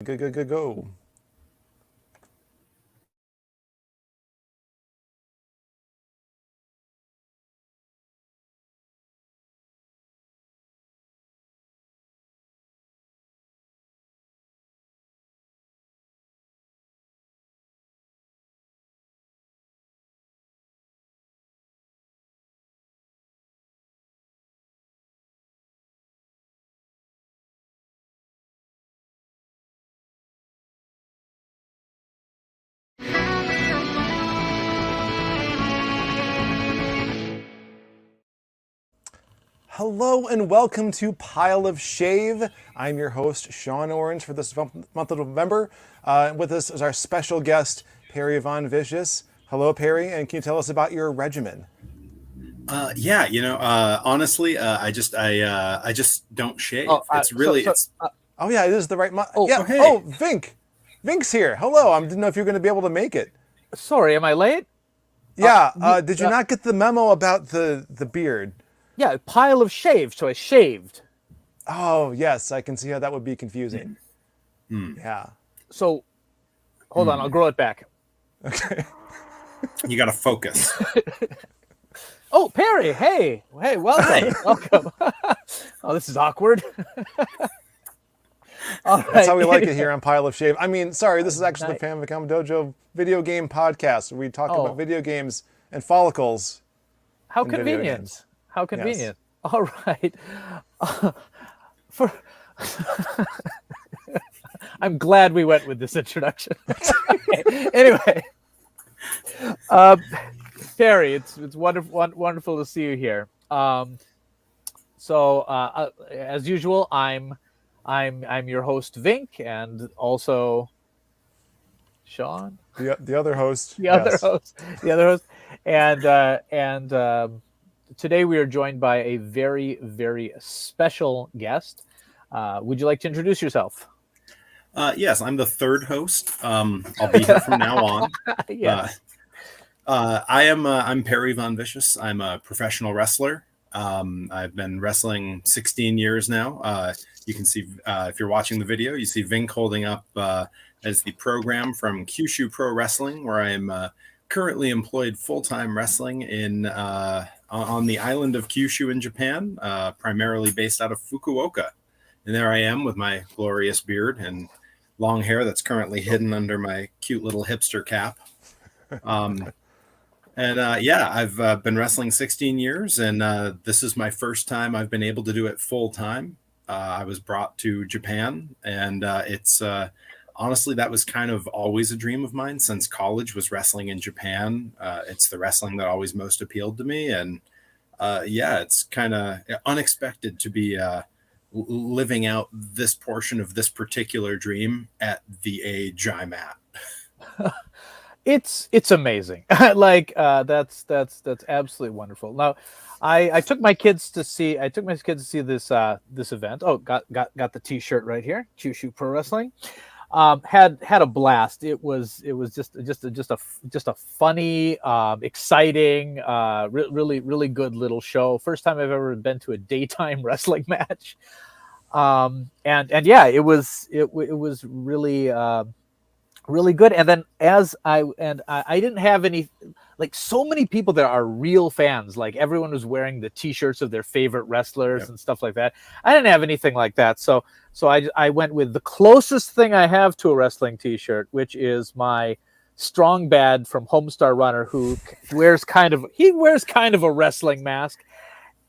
Go. Hello and welcome to Pile of Shave. I'm your host, SeanOrange, for this month of November. With us is our special guest, Perry Von Vicious. Hello, Perry, and can you tell us about your regimen? Honestly, I just don't shave. Oh yeah, it is the right. Hey. Vinnk. Vinnk's here. Hello. I didn't know if you were going to be able to make it. Sorry, am I late? Yeah. Did you not get the memo about the beard? Yeah, pile of shave, so I shaved. Oh, yes, I can see how that would be confusing. Yeah. So, hold on, I'll grow it back. Okay. You got to focus. Oh, Perry, hey, welcome. Hi. Welcome. Oh, this is awkward. All right. That's how we like it here on Pile of Shave. I mean, sorry, this is actually the Famicom Dojo video game podcast where we talk about video games and follicles. How convenient. How convenient. Yes. All right. I'm glad we went with this introduction. Okay. Anyway, Perry, it's wonderful to see you here. As usual, I'm your host Vinnk, and also Sean, the other host, the other host, and today we are joined by a very, very special guest. Would you like to introduce yourself? Yes, I'm the third host. I'll be here from now on. Yes. I'm Perry Von Vicious. I'm a professional wrestler. I've been wrestling 16 years now. You can see, if you're watching the video, you see Vinnk holding up as the program from Kyushu Pro Wrestling, where I am currently employed full-time wrestling on the island of Kyushu in Japan, primarily based out of Fukuoka. And there I am with my glorious beard and long hair that's currently hidden under my cute little hipster cap. I've been wrestling 16 years, and this is my first time I've been able to do it full time. I was brought to Japan, and it's honestly, that was kind of always a dream of mine since college was wrestling in Japan. It's the wrestling that always most appealed to me, and it's kind of unexpected to be living out this portion of this particular dream at the age I'm at. It's amazing. That's absolutely wonderful. Now, I took my kids to see this event. Oh, got the T-shirt right here. Kyushu Pro Wrestling. Had a blast. It was just a funny, exciting, really good little show. First time I've ever been to a daytime wrestling match. It was really good. And then I didn't have any, like, so many people that are real fans, like everyone was wearing the T-shirts of their favorite wrestlers and stuff like that. I didn't have anything like that. So I went with the closest thing I have to a wrestling T-shirt, which is my Strong Bad from Homestar Runner, who wears kind of a wrestling mask.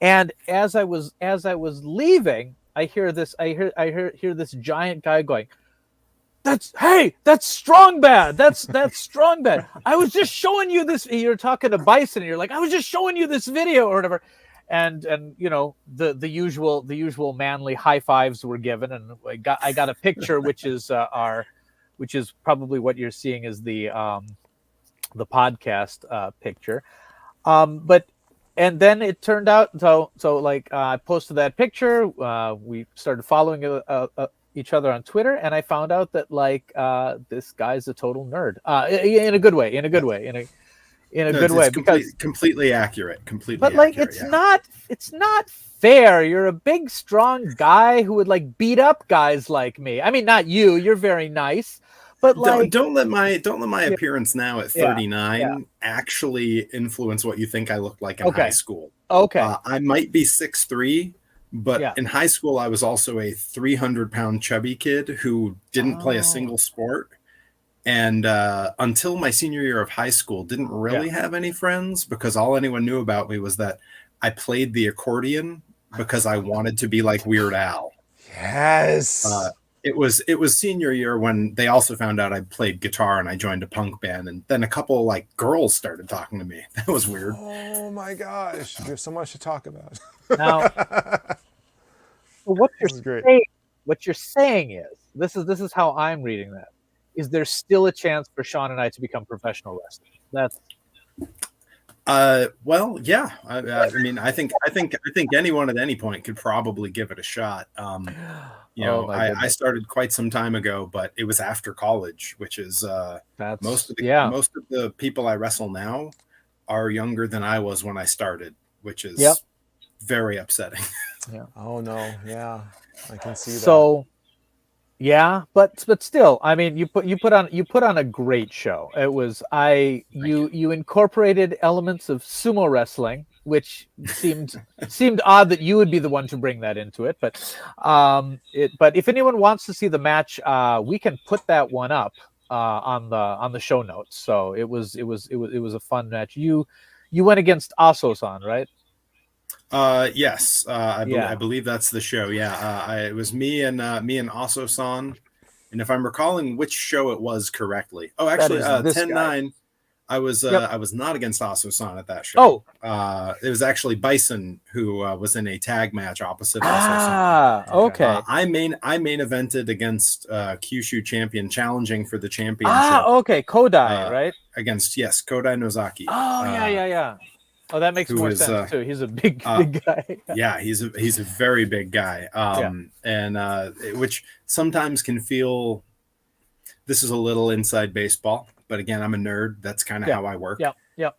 And as I was leaving, I hear this giant guy going, That's Strong Bad. That's Strong Bad. I was just showing you this. You're talking to Byson, and you're like, I was just showing you this video or whatever. And you know, the usual manly high fives were given, and I got a picture, which is probably what you're seeing is the podcast picture. And then it turned out I posted that picture. We started following each other on Twitter, and I found out that this guy's a total nerd, in a good way, in a No, good it's way, because completely accurate. Completely but like accurate, it's not fair. You're a big strong guy who would like beat up guys like me. I mean, not you, you're very nice, but like don't let my yeah, appearance now at yeah, 39 actually influence what you think I looked like in high okay, school. okay, I might be 6'3", but yeah. in high school I was also a 300-pound chubby kid who didn't play a Oh, single sport. And until my senior year of high school, didn't yeah. really have any friends, because all anyone knew about me was that I played the accordion because I wanted to be like Weird Al. Yes. It was senior year when they also found out I played guitar, and I joined a punk band, and then a couple like girls started talking to me. That was weird. Oh my gosh, there's so much to talk about. Now, what This is great. what you're saying is this is how I'm reading that. Is there still a chance for Sean and I to become professional wrestlers? That's Well, yeah. I mean, I think anyone at any point could probably give it a shot. You oh know, my I goodness. started quite some time ago, but it was after college, which is That's most of yeah. the people I wrestle now are younger than I was when I started, which is Yep. very upsetting. Yeah. Oh no, yeah, I can see that. So yeah, but still, I mean, you put on a great show. It was you incorporated elements of sumo wrestling, which seemed odd that you would be the one to bring that into it. But but if anyone wants to see the match, we can put that one up on the show notes. So it was a fun match. You went against Aso-san, right? Yes, I Yeah. believe that's the show. Yeah, it was me and Aso-san, and if I'm recalling which show it was correctly. Oh, That actually, is this guy. 10-9. I was Yep. I was not against Aso-san at that show. Oh. It was actually Byson who was in a tag match opposite Aso-san. Ah, okay. I main evented against Kyushu champion, challenging for the championship. Ah, okay, Kodai, right? Against Kodai Nozaki. Oh, yeah. Oh, that makes who more is, sense too. He's a big guy. Yeah, he's a very big guy. And which sometimes can feel, this is a little inside baseball, but again, I'm a nerd. That's kind of how I work. Yeah.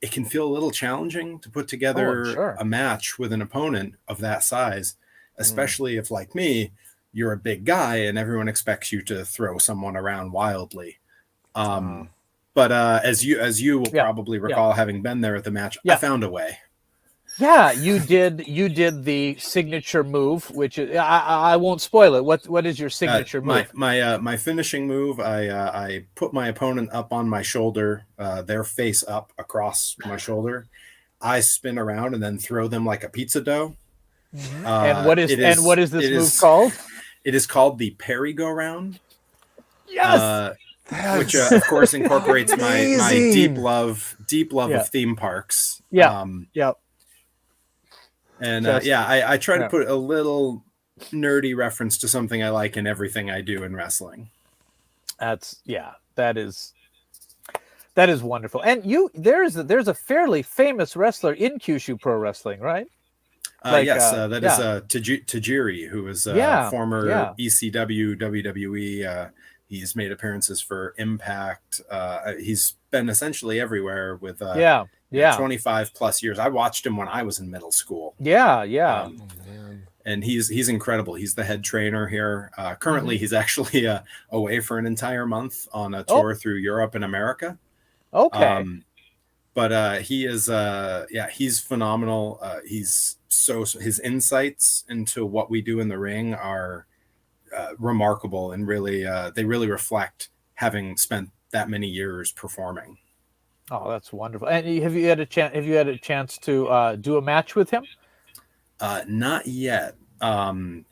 It can feel a little challenging to put together a match with an opponent of that size, especially if, like me, you're a big guy and everyone expects you to throw someone around wildly. But as you will probably recall, having been there at the match, I found a way. Yeah, you did the signature move, which is, I won't spoil it. What is your signature move? My finishing move, I put my opponent up on my shoulder, their face up across my shoulder. I spin around and then throw them like a pizza dough. And what is this move called? It is called the Perry-go-round. Yes. Which of course incorporates my deep love of theme parks. And I try to put a little nerdy reference to something I like in everything I do in wrestling. That is wonderful. And there's a fairly famous wrestler in Kyushu Pro Wrestling, right? Yes, that is Tajiri, who is former ECW, WWE. He's made appearances for Impact. He's been essentially everywhere with 25 plus years. I watched him when I was in middle school. And he's incredible. He's the head trainer here. Currently, he's actually away for an entire month on a tour through Europe and America. Okay. But he is he's phenomenal. His insights into what we do in the ring are remarkable, and really they really reflect having spent that many years performing. Oh, that's wonderful. And have you had a chance to do a match with him? Not yet. The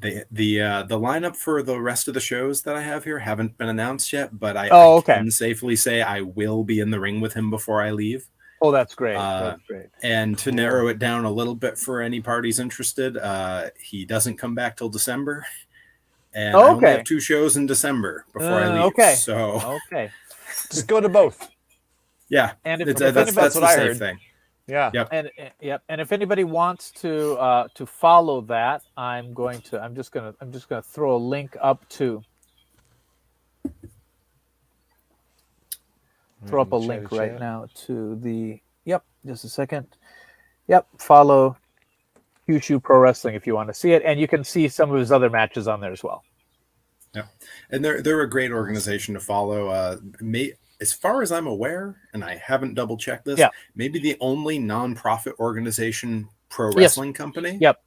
lineup for the rest of the shows that I have here haven't been announced yet, but I can safely say I will be in the ring with him before I leave. Oh, that's great. That's great. And to narrow it down a little bit for any parties interested, he doesn't come back till December. And I only have 2 shows in December before I leave. So just go to both. Yeah. And that's the safe thing. Yeah. Yep. And if anybody wants to follow that, I'm just gonna throw a link up to. throw up a Chatty link right chat. now to the. Yep, just a second. Yep, follow Kyushu Pro Wrestling if you want to see it, and you can see some of his other matches on there as well. Yeah, and they're a great organization to follow. As far as I'm aware, and I haven't double checked this, Yeah. maybe the only nonprofit organization pro Yes. wrestling company. Yep.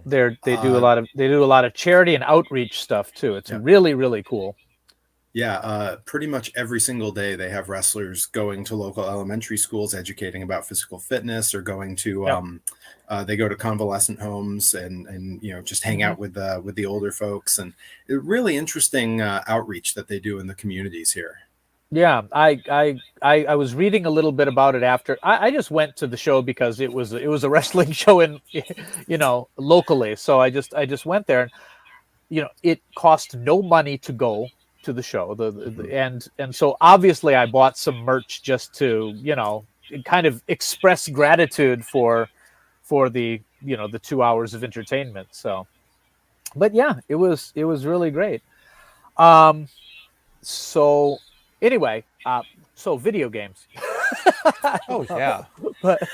They do a lot of charity and outreach stuff too. It's really, really cool. Yeah, pretty much every single day they have wrestlers going to local elementary schools, educating about physical fitness, or going to they go to convalescent homes and just hang out with the older folks, and really interesting outreach that they do in the communities here. Yeah, I was reading a little bit about it after. I just went to the show because it was a wrestling show in locally. So I just went there, and it cost no money to go to the show. And so obviously I bought some merch just to kind of express gratitude for the the 2 hours of entertainment. So, but yeah, it was really great. So anyway, so video games. Oh yeah. But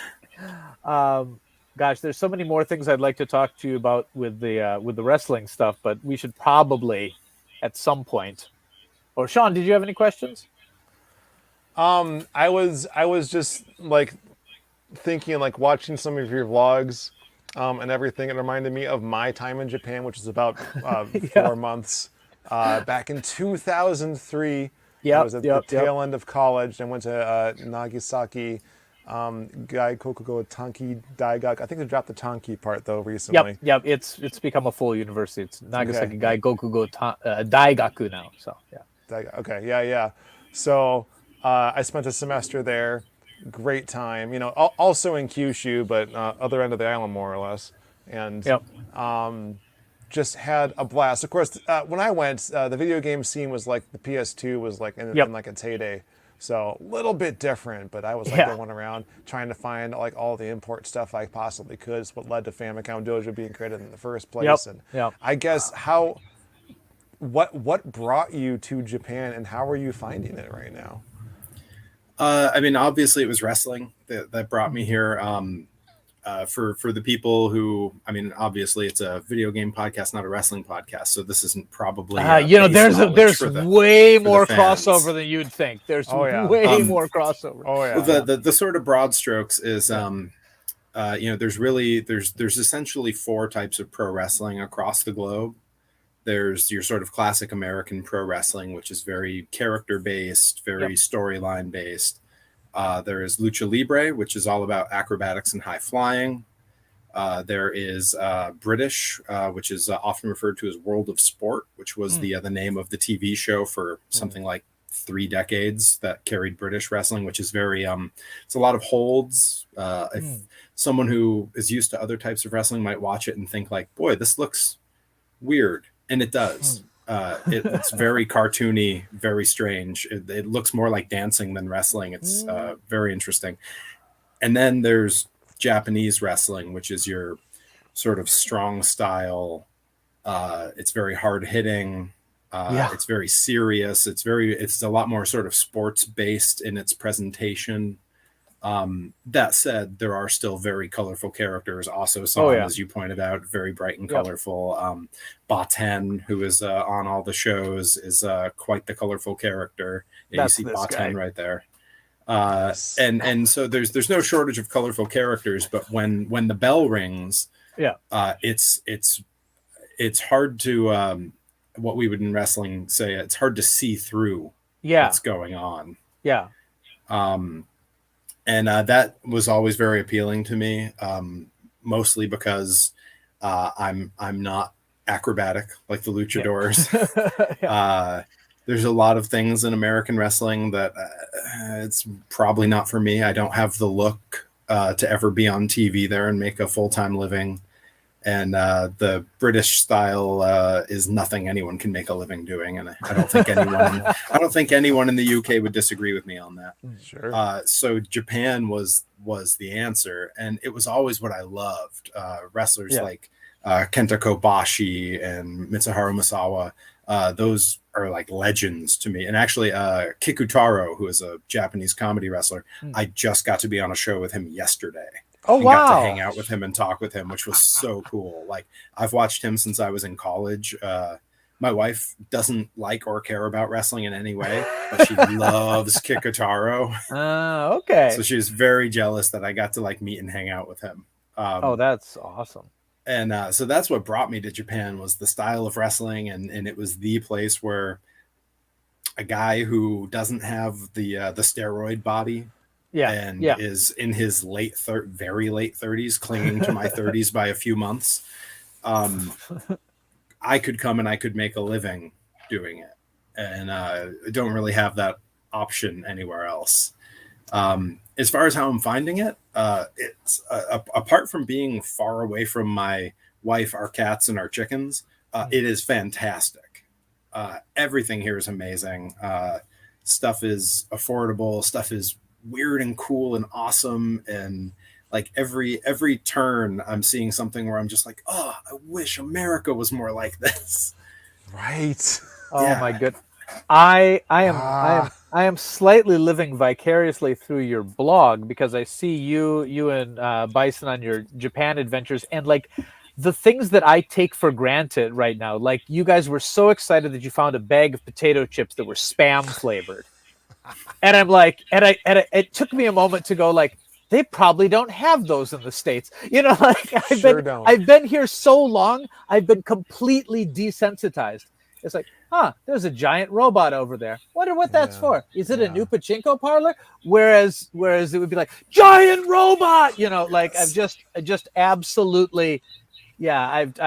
gosh, there's so many more things I'd like to talk to you about with the wrestling stuff, but we should probably at some point. Or Sean, did you have any questions? I was just like thinking, like watching some of your vlogs and everything. It reminded me of my time in Japan, which is about 4 months back in 2003. I was at the tail end of college and went to Nagasaki Gaikokugo Tanki Daigak. I think they dropped the Tanki part though recently. Yep. It's become a full university. It's Nagasaki Gaikokugo Daigaku now. So yeah. Okay, yeah. So I spent a semester there. Great time. Also in Kyushu, but other end of the island more or less. And just had a blast. Of course, when I went, the video game scene was like the PS2 was like in like its heyday. So a little bit different, but I was like going around trying to find like all the import stuff I possibly could. It's what led to Famicom Dojo being created in the first place. I guess what brought you to Japan and how are you finding it right now? I mean, obviously it was wrestling that brought me here. For the people who, I mean, obviously it's a video game podcast, not a wrestling podcast. So this isn't probably, there's way more crossover than you'd think. There's way more crossover. Oh yeah. The sort of broad strokes is, there's essentially 4 types of pro wrestling across the globe. There's your sort of classic American pro wrestling, which is very character based, very storyline based. There is Lucha Libre, which is all about acrobatics and high flying. There is British, which is often referred to as World of Sport, which was the name of the TV show for something like 3 decades that carried British wrestling, which is very, it's a lot of holds. If someone who is used to other types of wrestling might watch it and think like, boy, this looks weird. And it does. It's very cartoony, very strange. It looks more like dancing than wrestling. It's very interesting. And then there's Japanese wrestling, which is your sort of strong style. It's very hard hitting. It's very serious. It's a lot more sort of sports based in its presentation. That said, there are still very colorful characters. Also, as you pointed out, very bright and colorful. Baten, who is on all the shows, is quite the colorful character. You see Baten right there. And so there's no shortage of colorful characters. But when the bell rings, it's hard to what we would in wrestling say. It's hard to see through what's going on. Yeah. And that was always very appealing to me, mostly because I'm not acrobatic like the luchadors. There's a lot of things in American wrestling that it's probably not for me. I don't have the look to ever be on TV there and make a full-time living. And the British style is nothing anyone can make a living doing, and I don't think anyone in the UK would disagree with me on that. Sure. So Japan was the answer, and it was always what I loved. Wrestlers like Kenta Kobashi and Mitsuharu Misawa. Those are like legends to me. And actually, Kikutaro, who is a Japanese comedy wrestler, I just got to be on a show with him yesterday. Oh, and wow. got to hang out with him and talk with him, which was so cool. Like, I've watched him since I was in college. My wife doesn't like or care about wrestling in any way, but she loves Kikutaro. Okay. So she was very jealous that I got to like meet and hang out with him. Oh, that's awesome. And so that's what brought me to Japan, was the style of wrestling. And it was the place where a guy who doesn't have the steroid body and is in his very late 30s, clinging to my 30s by a few months, I could come and I could make a living doing it. And I don't really have that option anywhere else. As far as how I'm finding it, it's apart from being far away from my wife, our cats, and our chickens, it is fantastic. Everything here is amazing. Stuff is affordable. Stuff is weird and cool and awesome. And like every turn, I'm seeing something where I'm just like, oh, I wish America was more like this. Right. Oh my goodness. I am slightly living vicariously through your blog, because I see you and Byson on your Japan adventures, and like the things that I take for granted right now. Like, you guys were so excited that you found a bag of potato chips that were Spam flavored, and I'm like, it took me a moment to go like, they probably don't have those in the States. You know, like I've been here so long, I've been completely desensitized. It's like, there's a giant robot over there. Wonder what that's for. Is it a new pachinko parlor? Whereas it would be like, giant robot, you know, like I just absolutely, the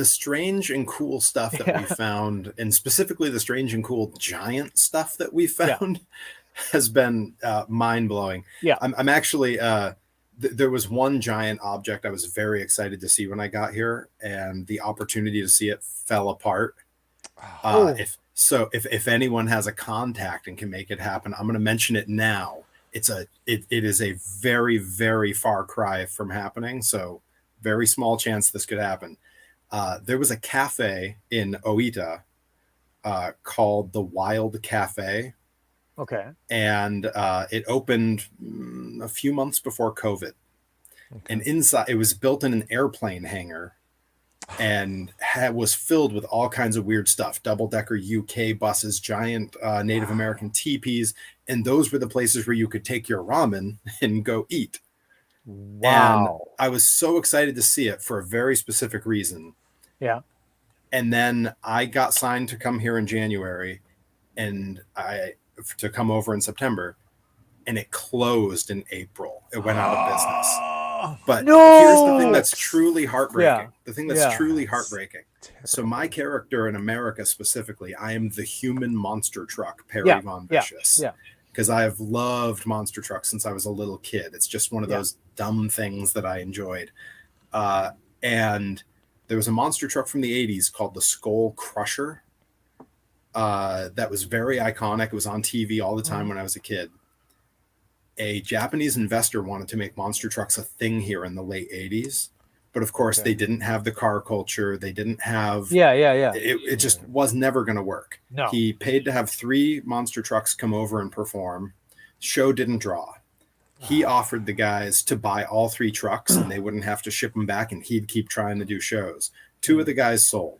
strange and cool stuff that we found, and specifically the strange and cool giant stuff that we found has been mind blowing. Yeah. I'm actually, there was one giant object I was very excited to see when I got here, and the opportunity to see it fell apart. If anyone has a contact and can make it happen, I'm going to mention it now. It is a very, very far cry from happening. So very small chance this could happen. There was a cafe in Oita called the Wild Cafe. Okay. And it opened a few months before COVID. Okay. And inside, it was built in an airplane hangar and was filled with all kinds of weird stuff. Double-decker UK buses, giant Native American teepees. And those were the places where you could take your ramen and go eat. Wow. And I was so excited to see it for a very specific reason. Yeah. And then I got signed to come here in January, and to come over in September, and it closed in April. It went out of business. But here's the thing that's truly heartbreaking. The thing that's truly heartbreaking. So my character in America specifically, I am the human monster truck, Perry Von Vicious. Yeah. Because I have loved monster trucks since I was a little kid. It's just one of those dumb things that I enjoyed. And there was a monster truck from the 80s called the Skull Crusher. That was very iconic. It was on TV all the time when I was a kid. A Japanese investor wanted to make monster trucks a thing here in the late 80s. But of course, they didn't have the car culture. They didn't have... It just was never going to work. No. He paid to have 3 monster trucks come over and perform. Show didn't draw. He offered the guys to buy all 3 trucks, and they wouldn't have to ship them back, and he'd keep trying to do shows. 2 of the guys sold.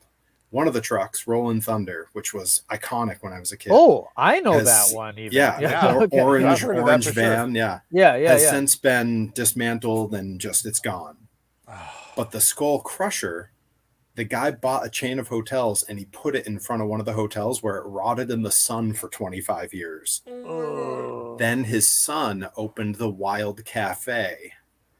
One of the trucks, Rolling Thunder, which was iconic when I was a kid. Oh, I know that one. Even. Okay. Orange van. Sure. Has since been dismantled and just it's gone. But the Skull Crusher, the guy bought a chain of hotels and he put it in front of one of the hotels where it rotted in the sun for 25 years. Oh. Then his son opened the Wild Cafe.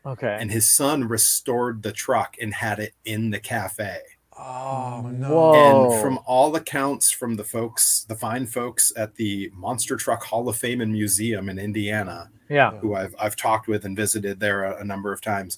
Okay. And his son restored the truck and had it in the cafe. Oh no! Whoa. And from all accounts, from the fine folks at the Monster Truck Hall of Fame and Museum in Indiana, who I've talked with and visited there a number of times,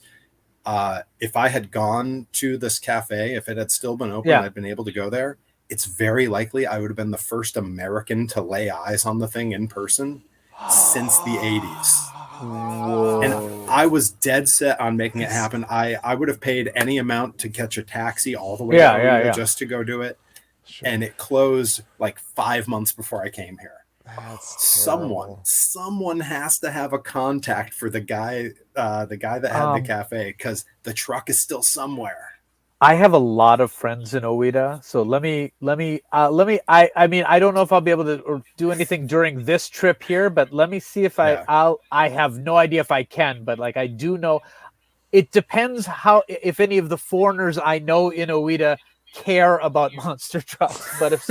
if I had gone to this cafe, if it had still been open, I'd been able to go there. It's very likely I would have been the first American to lay eyes on the thing in person since the 80s. And I was dead set on making it happen. I would have paid any amount to catch a taxi all the way to Oita just to go do it. Sure. And it closed like 5 months before I came here. That's terrible. Someone has to have a contact for the guy that had the cafe, because the truck is still somewhere. I have a lot of friends in Oita, so let me. I mean, I don't know if I'll be able to do anything during this trip here, but let me see if I have no idea if I can, but like I do know, it depends if any of the foreigners I know in Oita care about monster trucks. But if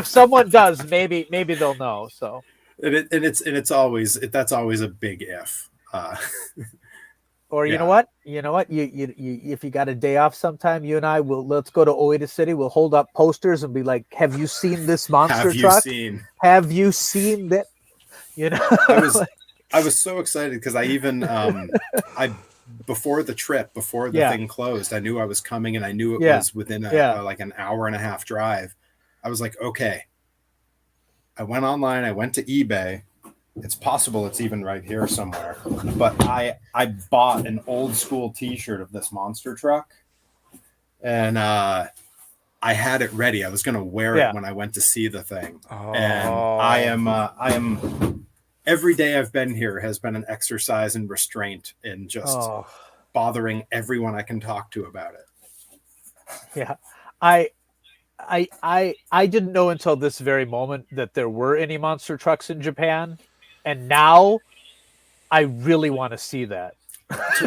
someone does, maybe they'll know. So it's always a big if. Or you know what? You if you got a day off sometime, you and I let's go to Oita City. We'll hold up posters and be like, "Have you seen this monster truck? Have you seen that?" You know, I was so excited because I even before the thing closed, I knew I was coming, and I knew it was within like an hour and a half drive. I was like, okay. I went online. I went to eBay. It's possible it's even right here somewhere. But I bought an old school T-shirt of this monster truck, and I had it ready. I was going to wear it when I went to see the thing. And I am every day I've been here has been an exercise in restraint and just bothering everyone I can talk to about it. Yeah, I didn't know until this very moment that there were any monster trucks in Japan. And now I really want to see that.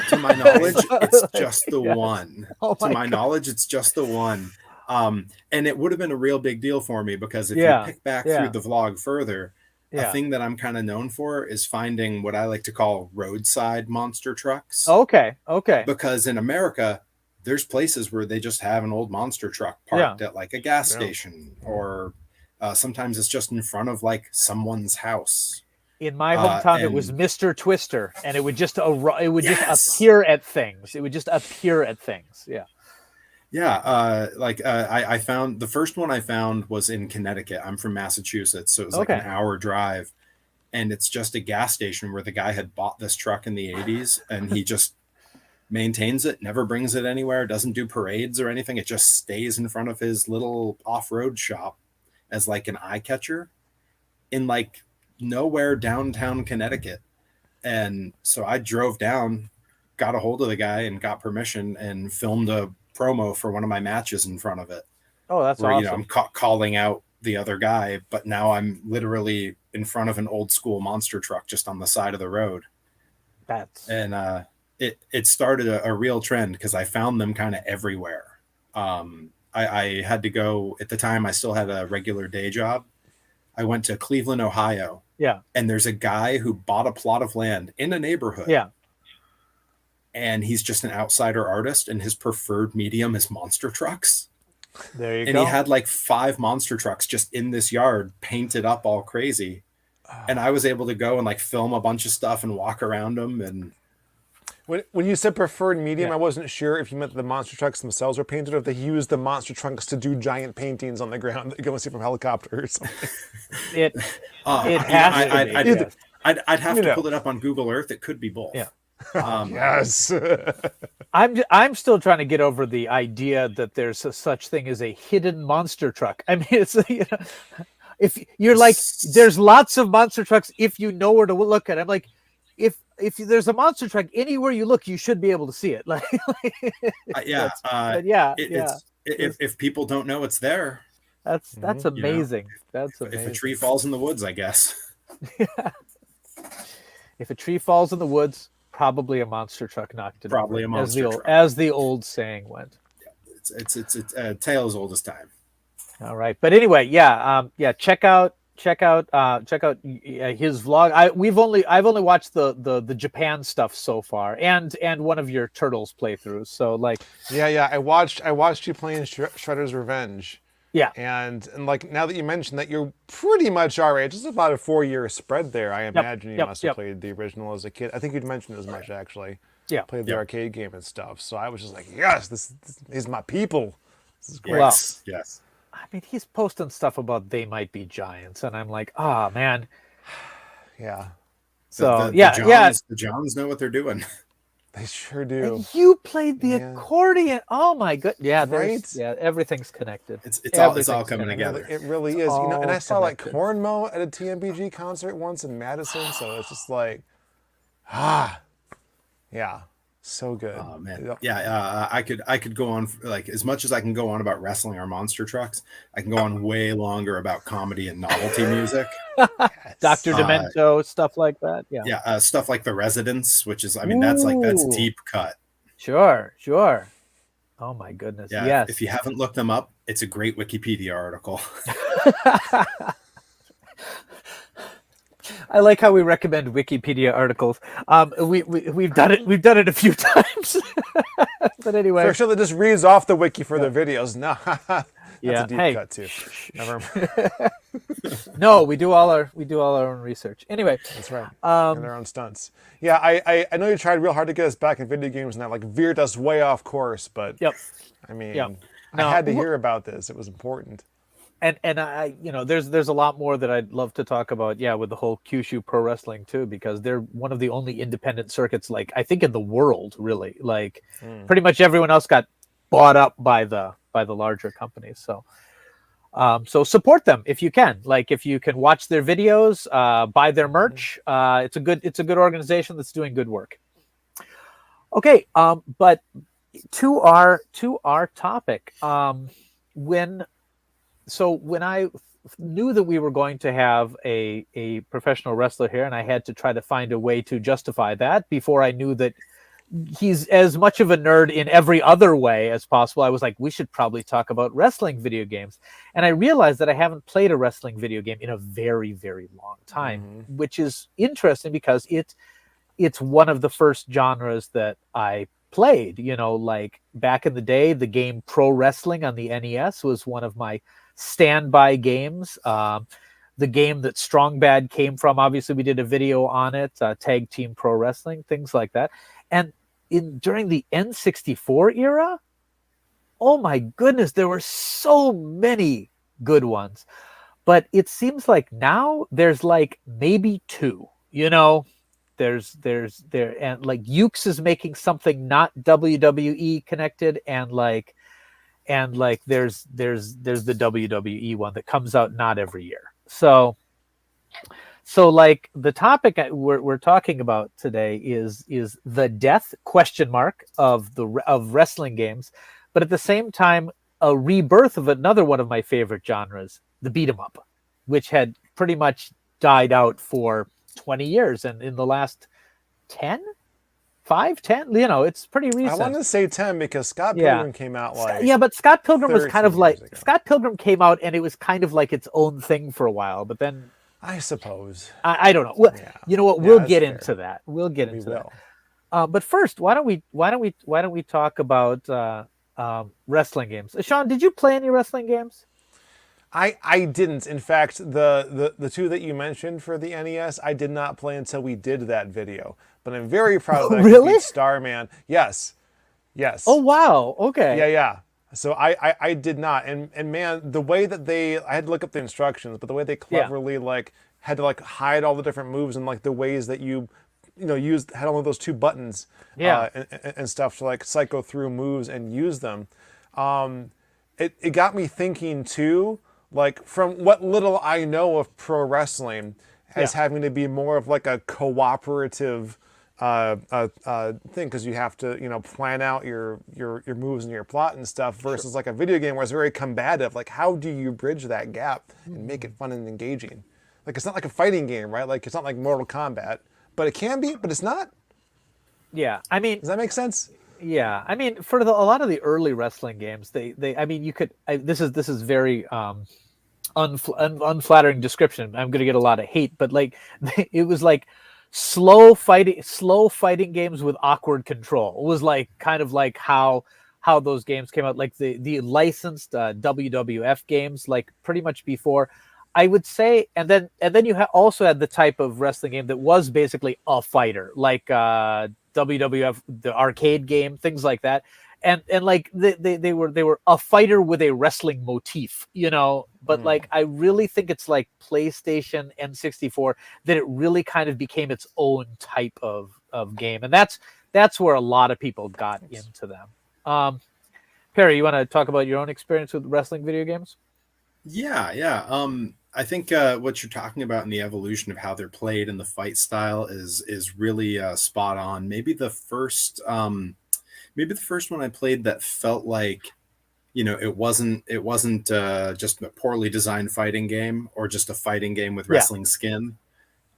To my knowledge, it's just the one. To my knowledge, it's just the one. And it would have been a real big deal for me, because if you pick back through the vlog further, a thing that I'm kind of known for is finding what I like to call roadside monster trucks. Okay. Because in America, there's places where they just have an old monster truck parked at like a gas station, or sometimes it's just in front of like someone's house. In my hometown, it was Mr. Twister, and it would just just appear at things. It would just appear at things. Yeah. Yeah. I found the first one I found was in Connecticut. I'm from Massachusetts, so it was like an hour drive, and it's just a gas station where the guy had bought this truck in the 80s, and he just maintains it, never brings it anywhere, doesn't do parades or anything. It just stays in front of his little off-road shop as like an eye catcher in like nowhere downtown Connecticut. And so I drove down, got a hold of the guy, and got permission, and filmed a promo for one of my matches in front of it. Oh, that's awesome. You know, I'm calling out the other guy, but now I'm literally in front of an old school monster truck just on the side of the road. It started a real trend, because I found them kind of everywhere. I had to go, at the time I still had a regular day job. I went to Cleveland, Ohio. Yeah. And there's a guy who bought a plot of land in a neighborhood. Yeah. And he's just an outsider artist, and his preferred medium is monster trucks. There you go. And he had like 5 monster trucks just in this yard, painted up all crazy. And I was able to go and like film a bunch of stuff and walk around them. And when you said preferred medium, I wasn't sure if you meant the monster trucks themselves were painted, or if they used the monster trucks to do giant paintings on the ground that you go and see from helicopter or something. It has to be. I'd have to pull it up on Google Earth. It could be both. Yeah. Yes. I'm still trying to get over the idea that there's such thing as a hidden monster truck. I mean, it's if you're like, there's lots of monster trucks if you know where to look at. I'm like, if there's a monster truck anywhere you look, you should be able to see it. If people don't know it's there, that's amazing. That's amazing. If a tree falls in the woods, I guess. If a tree falls in the woods, probably a monster truck knocked it probably over, a monster truck, as the old saying went. It's a tale as old as time. All right, but anyway, check out his vlog. I've only watched the Japan stuff so far, and one of your Turtles playthroughs. So like, I watched you playing Shredder's Revenge. Yeah, and like, now that you mentioned that you're pretty much our age, it's about a 4-year spread there. I imagine you must have played the original as a kid. I think you'd mentioned as much, actually. Yeah, played the arcade game and stuff. So I was just like, yes, this is my people. This is great. Well, yes. I mean, he's posting stuff about They Might Be Giants, and I'm like, oh man. Yeah. So The Johns know what they're doing. They sure do. And you played the accordion. Oh my god! Yeah, Right? everything's connected. It's all coming together. It really is. And I saw like Cornmo at a TMBG concert once in Madison, so it's just like, yeah, so good. Oh man, I could go on like as much as I can go on about wrestling or monster trucks. I can go on way longer about comedy and novelty music. Dr. Demento, stuff like that. Stuff like The Residents, which is, that's deep cut. Sure. Oh my goodness. Yeah, yes. If you haven't looked them up, it's a great Wikipedia article. I like how we recommend Wikipedia articles. We've done it. We've done it a few times. But anyway, for sure, that just reads off the wiki for the videos. No, that's a deep cut too. Never mind. No, we do all our own research. Anyway, that's right. And their own stunts. Yeah, I know you tried real hard to get us back in video games, and that like veered us way off course. But I mean, I had to hear about this. It was important. And I, there's a lot more that I'd love to talk about. Yeah, with the whole Kyushu Pro Wrestling too, because they're one of the only independent circuits, like I think in the world, really. Like pretty much everyone else got bought up by the larger companies. So, so support them if you can. Like if you can watch their videos, buy their merch. It's a good organization that's doing good work. Okay, but to our topic, when I knew that we were going to have a professional wrestler here, and I had to try to find a way to justify that before I knew that he's as much of a nerd in every other way as possible, I was like, we should probably talk about wrestling video games. And I realized that I haven't played a wrestling video game in a very, very long time, which is interesting because it's one of the first genres that I played. Like back in the day, the game Pro Wrestling on the NES was one of my standby games. The game that Strong Bad came from, obviously we did a video on it, Tag Team Pro Wrestling, things like that. And during the N64 era, oh my goodness, there were so many good ones. But it seems like now there's like maybe two, there's and like Ukes is making something not WWE connected, and there's the WWE one that comes out not every year. So like the topic we're talking about today is the death of wrestling games, but at the same time a rebirth of another one of my favorite genres, the beat 'em up, which had pretty much died out for 20 years, and in the last 10, it's pretty recent. I want to say 10 because Scott Pilgrim came out but Scott Pilgrim was kind of like ago. Scott Pilgrim came out and it was kind of like its own thing for a while, but then I suppose I don't know. Well, you know what? We'll get into that. We'll get into that. But first, why don't we talk about wrestling games? Sean, did you play any wrestling games? I didn't. In fact, the two that you mentioned for the NES, I did not play until we did that video. But I'm very proud that I beat Starman. Yes. Oh wow. Okay. Yeah. So I did not. And man, the way that I had to look up the instructions, but the way they cleverly had to hide all the different moves and the ways that you had only those two buttons and stuff to cycle through moves and use them. It got me thinking too, from what little I know of pro wrestling as having to be more of a cooperative thing, because you have to plan out your moves and your plot and stuff versus a video game where it's very combative. How do you bridge that gap and make it fun and engaging? It's not like a fighting game, right? It's not like Mortal Kombat, but it can be, but it's not. Yeah, I mean, does that make sense? Yeah, I mean, for a lot of the early wrestling games, this is very unflattering description. I'm going to get a lot of hate, but it was slow fighting games with awkward control. It was kind of how those games came out, the licensed WWF games, pretty much before, I would say. And then you also had the type of wrestling game that was basically a fighter, WWF, the arcade game, things like that. and like they were a fighter with a wrestling motif, you know. But like I really think it's like PlayStation N64 that it really kind of became its own type of game, and that's where a lot of people got into them. Perry, you want to talk about your own experience with wrestling video games? Yeah. I think what you're talking about in the evolution of how they're played and the fight style is really spot on. Maybe the first one I played that felt like, you know, it wasn't just a poorly designed fighting game or just a fighting game with wrestling skin.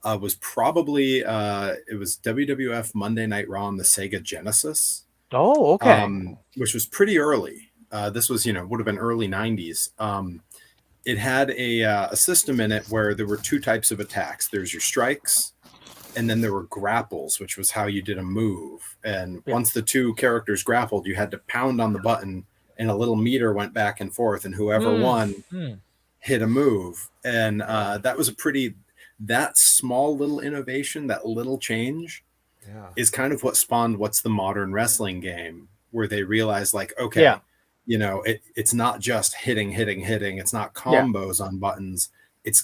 Was probably it was WWF Monday Night Raw on the Sega Genesis. Oh, okay. Which was pretty early. This was, would have been early 90s. It had a system in it where there were two types of attacks. There's your strikes, and then there were grapples, which was how you did a move. And once the two characters grappled, you had to pound on the button, and a little meter went back and forth, and whoever won hit a move. And that was that small little innovation, that little change is kind of what spawned what's the modern wrestling game, where they realized, like, okay, it's not just hitting. It's not combos on buttons.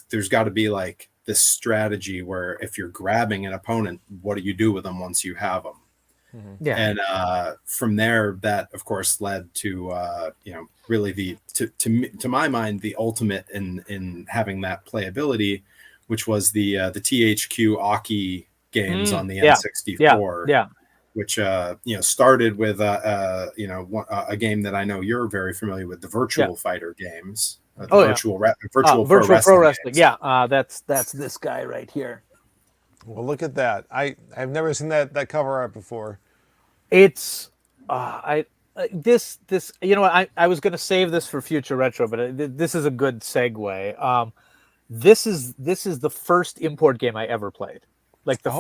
There's got to be like this strategy where if you're grabbing an opponent, what do you do with them once you have them? And from there, that of course led to really to my mind, the ultimate in having that playability, which was the THQ Aki games on the N64. Which started with a game that I know you're very familiar with, the Virtual Fighter games. Virtual Pro Wrestling. Yeah, that's this guy right here. Well, look at that. I've never seen that cover art before. It's this I was going to save this for future retro, but this is a good segue. This is the first import game I ever played. Like the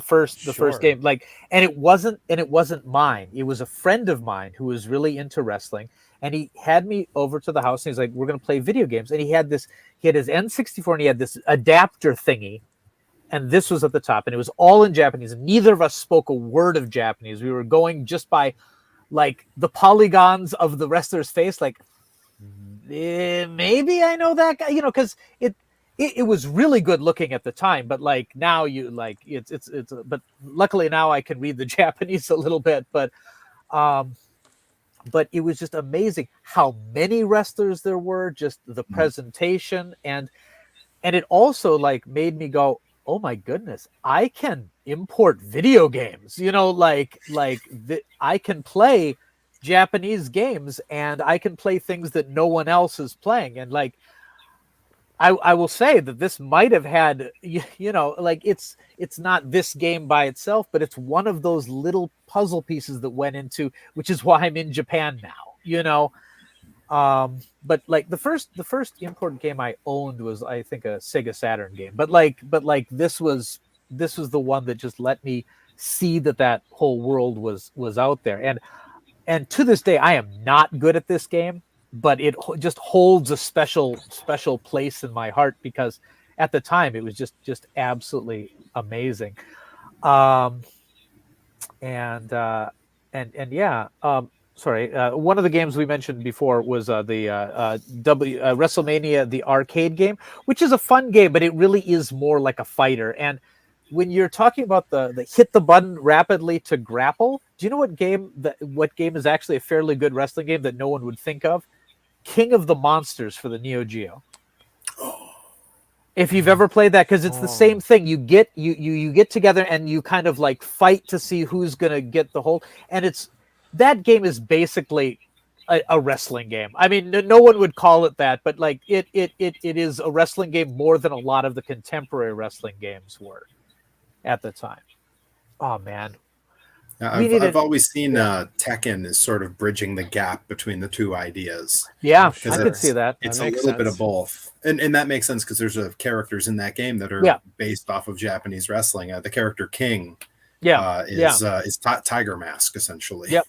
first game, like, and it wasn't mine. It was a friend of mine who was really into wrestling, and he had me over to the house, and he's like, we're going to play video games. And he had his N64, and he had this adapter thingy, and this was at the top, and it was all in Japanese, and neither of us spoke a word of Japanese. We were going just by like the polygons of the wrestler's face, like, maybe I know that guy, because it was really good looking at the time, but like now but luckily now I can read the Japanese a little bit, but it was just amazing how many wrestlers there were, just the presentation, and it also like made me go, oh my goodness, I can import video games, I can play Japanese games, and I can play things that no one else is playing. And like, I will say that this might have had, like it's not this game by itself, but it's one of those little puzzle pieces that went into, which is why I'm in Japan now, but like the first import game I owned was, I think, a Sega Saturn game, but this was the one that just let me see that whole world was out there. And to this day, I am not good at this game, but it just holds a special place in my heart, because at the time it was just absolutely amazing. One of the games we mentioned before was the WrestleMania, the arcade game, which is a fun game, but it really is more like a fighter. And when you're talking about the hit the button rapidly to grapple, do you know what game is actually a fairly good wrestling game that no one would think of? King of the Monsters for the Neo Geo. If you've ever played that, because it's the same thing. You get together and you kind of like fight to see who's gonna get the hold. And that game is basically a wrestling game. I mean, no one would call it that, but like it is a wrestling game more than a lot of the contemporary wrestling games were at the time. Oh man. I've always seen Tekken as sort of bridging the gap between the two ideas. Yeah, I could see that. It's a little bit of both. And that makes sense, because there's characters in that game that are based off of Japanese wrestling. The character King is Tiger Mask, essentially. Yep.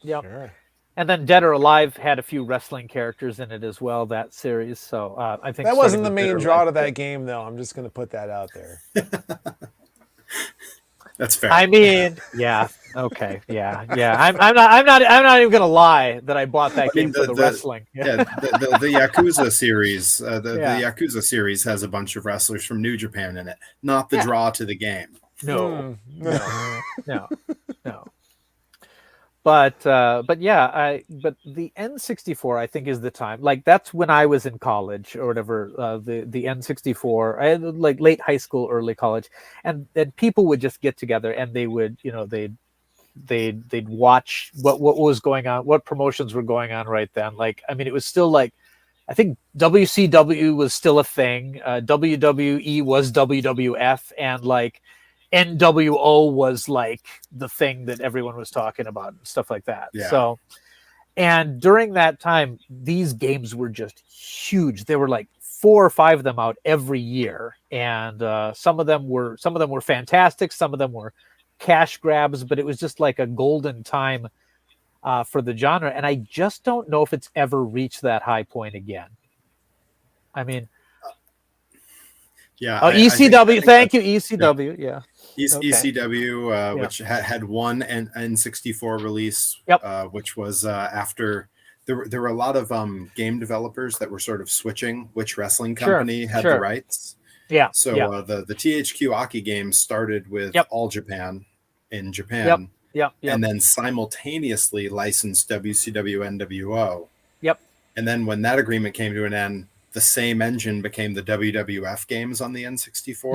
Sure. And then Dead or Alive had a few wrestling characters in it as well, that series. So I think that wasn't the main draw to that game, though. I'm just going to put that out there. That's fair. I mean, yeah, okay, yeah. I'm not even gonna lie that I bought that game for the wrestling. The Yakuza series, the Yeah. Yakuza series has a bunch of wrestlers from New Japan in it, not the Yeah. draw to the game. No. But yeah, but the N64 I think is the time. Like that's when I was in college or whatever. The N64, I had like late high school, early college, and people would just get together and they would, they'd watch what was going on, what promotions were going on right then. Like, I mean, it was still like, I think WCW was still a thing. WWE was WWF, and like NWO was like the thing that everyone was talking about and stuff like that. Yeah. So, and during that time, these games were just huge. There were like 4 or 5 of them out every year, and some of them were fantastic. Some of them were cash grabs, but it was just like a golden time for the genre. And I just don't know if it's ever reached that high point again. I mean, yeah. ECW. I think thank you, ECW. Yeah. Okay. ECW, which had one N64 release, which was after there were a lot of game developers that were sort of switching which wrestling company had the rights. Yeah. So the THQ Aki games started with All Japan in Japan. Yep. And then simultaneously licensed WCW NWO. Yep. And then when that agreement came to an end, the same engine became the WWF games on the N64.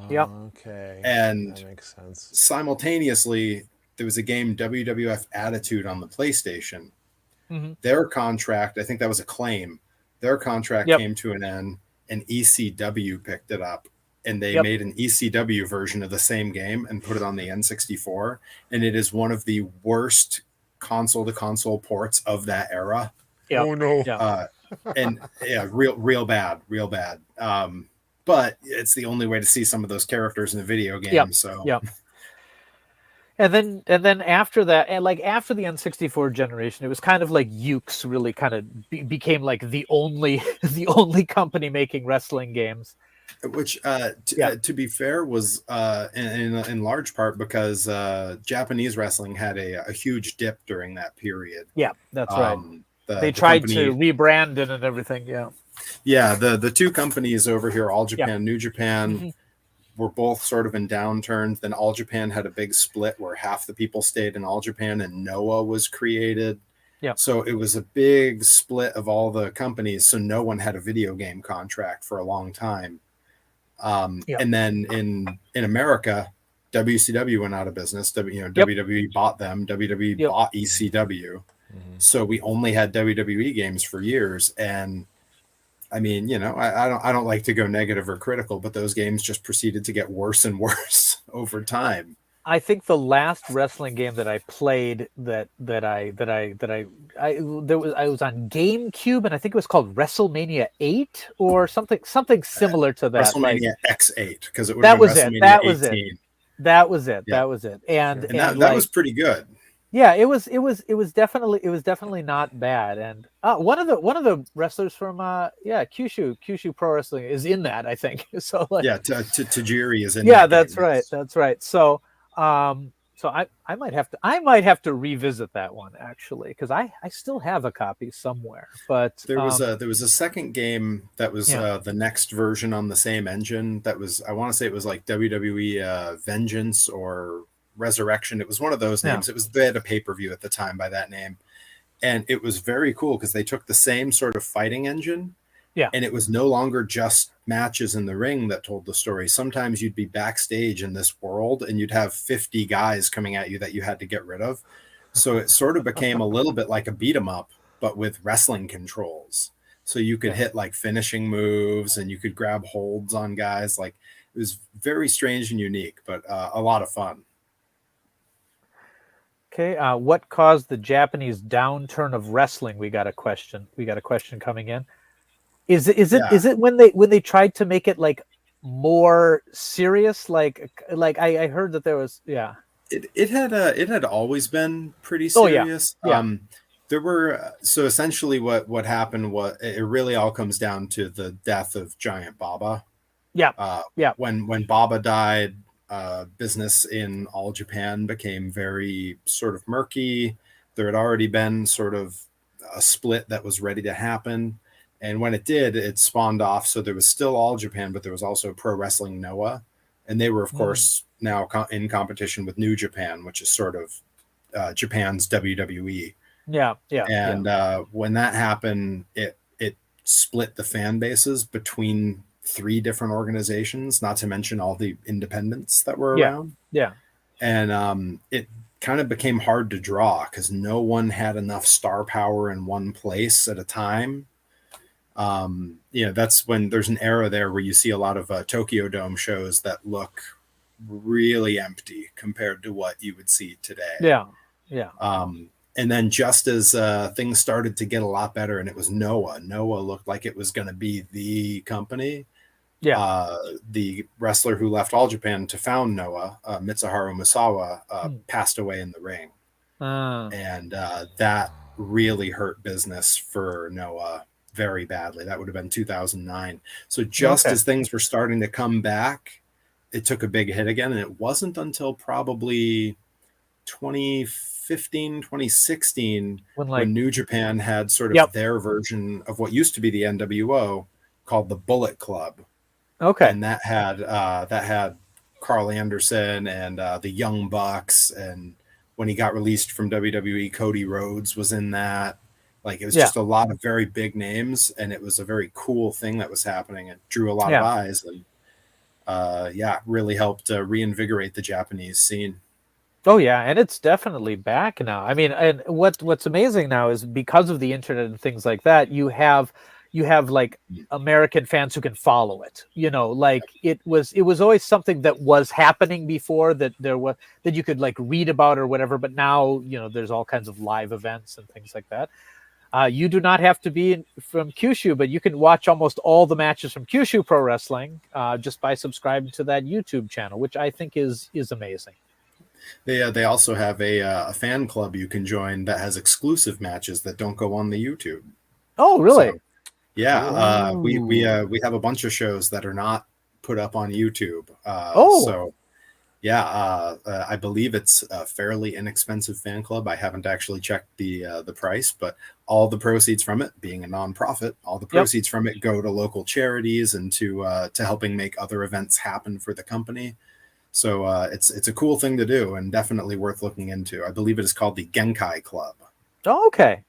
Yep. Okay. And that makes sense. Simultaneously, there was a game, WWF Attitude, on the PlayStation. Mm-hmm. Their contract, I think that was a claim, their contract came to an end, and ECW picked it up. And they made an ECW version of the same game and put it on the N64. And it is one of the worst console-to-console ports of that era. Yep. Oh, no. And yeah, real bad. But it's the only way to see some of those characters in a video game. So And then after that, and like after the N64 generation, it was kind of like Ukes really kind of became like the only company making wrestling games. Which, to be fair, was in large part because Japanese wrestling had a huge dip during that period. Yeah, that's right. They tried to rebrand it and everything. Yeah, the two companies over here, All Japan, New Japan, were both sort of in downturns. Then All Japan had a big split where half the people stayed in All Japan and Noah was created. Yeah. So it was a big split of all the companies. So no one had a video game contract for a long time. And then in America, WCW went out of business. WWE bought them. WWE bought ECW. So we only had WWE games for years. And I mean, I don't like to go negative or critical, but those games just proceeded to get worse and worse over time. I think the last wrestling game that I played I was on GameCube, and I think it was called WrestleMania 8 or something similar to that. WrestleMania X8, because it would have been WrestleMania 18. That was it. And that was pretty good. Yeah, it was definitely not bad. And one of the wrestlers from Kyushu Pro Wrestling is in that, I think. So Tajiri is in. Yeah, that's right. That's right. So I might have to revisit that one actually, because I still have a copy somewhere. But there was a second game that was the next version on the same engine. That was, I want to say it was like WWE Vengeance or Resurrection. It was one of those names. They had a pay-per-view at the time by that name, and it was very cool because they took the same sort of fighting engine. Yeah. And it was no longer just matches in the ring that told the story. Sometimes you'd be backstage in this world and you'd have 50 guys coming at you that you had to get rid of. So it sort of became a little bit like a beat 'em up, but with wrestling controls. So you could hit like finishing moves and you could grab holds on guys. Like, it was very strange and unique, but a lot of fun. Okay. What caused the Japanese downturn of wrestling? We got a question coming in. Is it when they tried to make it like more serious? Like I heard that there was It had always been pretty serious. Oh, yeah. There were so essentially what happened was it really all comes down to the death of Giant Baba. Yeah. When Baba died, business in all Japan became very sort of murky. There had already been sort of a split that was ready to happen. And when it did, it spawned off. So there was still All Japan, but there was also Pro Wrestling Noah. And they were, of course, now in competition with New Japan, which is sort of Japan's WWE. Yeah. And when that happened, it split the fan bases between 3 different organizations, not to mention all the independents that were around. Yeah. And it kind of became hard to draw because no one had enough star power in one place at a time. That's when there's an era there where you see a lot of Tokyo Dome shows that look really empty compared to what you would see today. Yeah. And then just as things started to get a lot better, and it was Noah looked like it was going to be the company. Yeah. The wrestler who left All Japan to found Noah, Mitsuharu Misawa, passed away in the ring. And that really hurt business for Noah very badly. That would have been 2009. So just as things were starting to come back, it took a big hit again. And it wasn't until probably 2015, 2016, when New Japan had sort of their version of what used to be the NWO called the Bullet Club. Okay. And that had Carl Anderson and the Young Bucks. And when he got released from WWE, Cody Rhodes was in that. Like, it was just a lot of very big names, and it was a very cool thing that was happening. It drew a lot of eyes, and really helped reinvigorate the Japanese scene. Oh yeah, and it's definitely back now. I mean, and what's amazing now is because of the internet and things like that, you have like American fans who can follow it. Like it was always something that was happening before that you could like read about or whatever, but now there's all kinds of live events and things like that. You do not have to be from Kyushu, but you can watch almost all the matches from Kyushu Pro Wrestling just by subscribing to that YouTube channel, which I think is amazing. They also have a fan club you can join that has exclusive matches that don't go on the YouTube. Oh, really? So, we have a bunch of shows that are not put up on YouTube. I believe it's a fairly inexpensive fan club. I haven't actually checked the price, but all the proceeds from it, being a nonprofit, all the proceeds from it go to local charities and to helping make other events happen for the company. So it's a cool thing to do and definitely worth looking into. I believe it is called the Genkai Club. Oh, okay.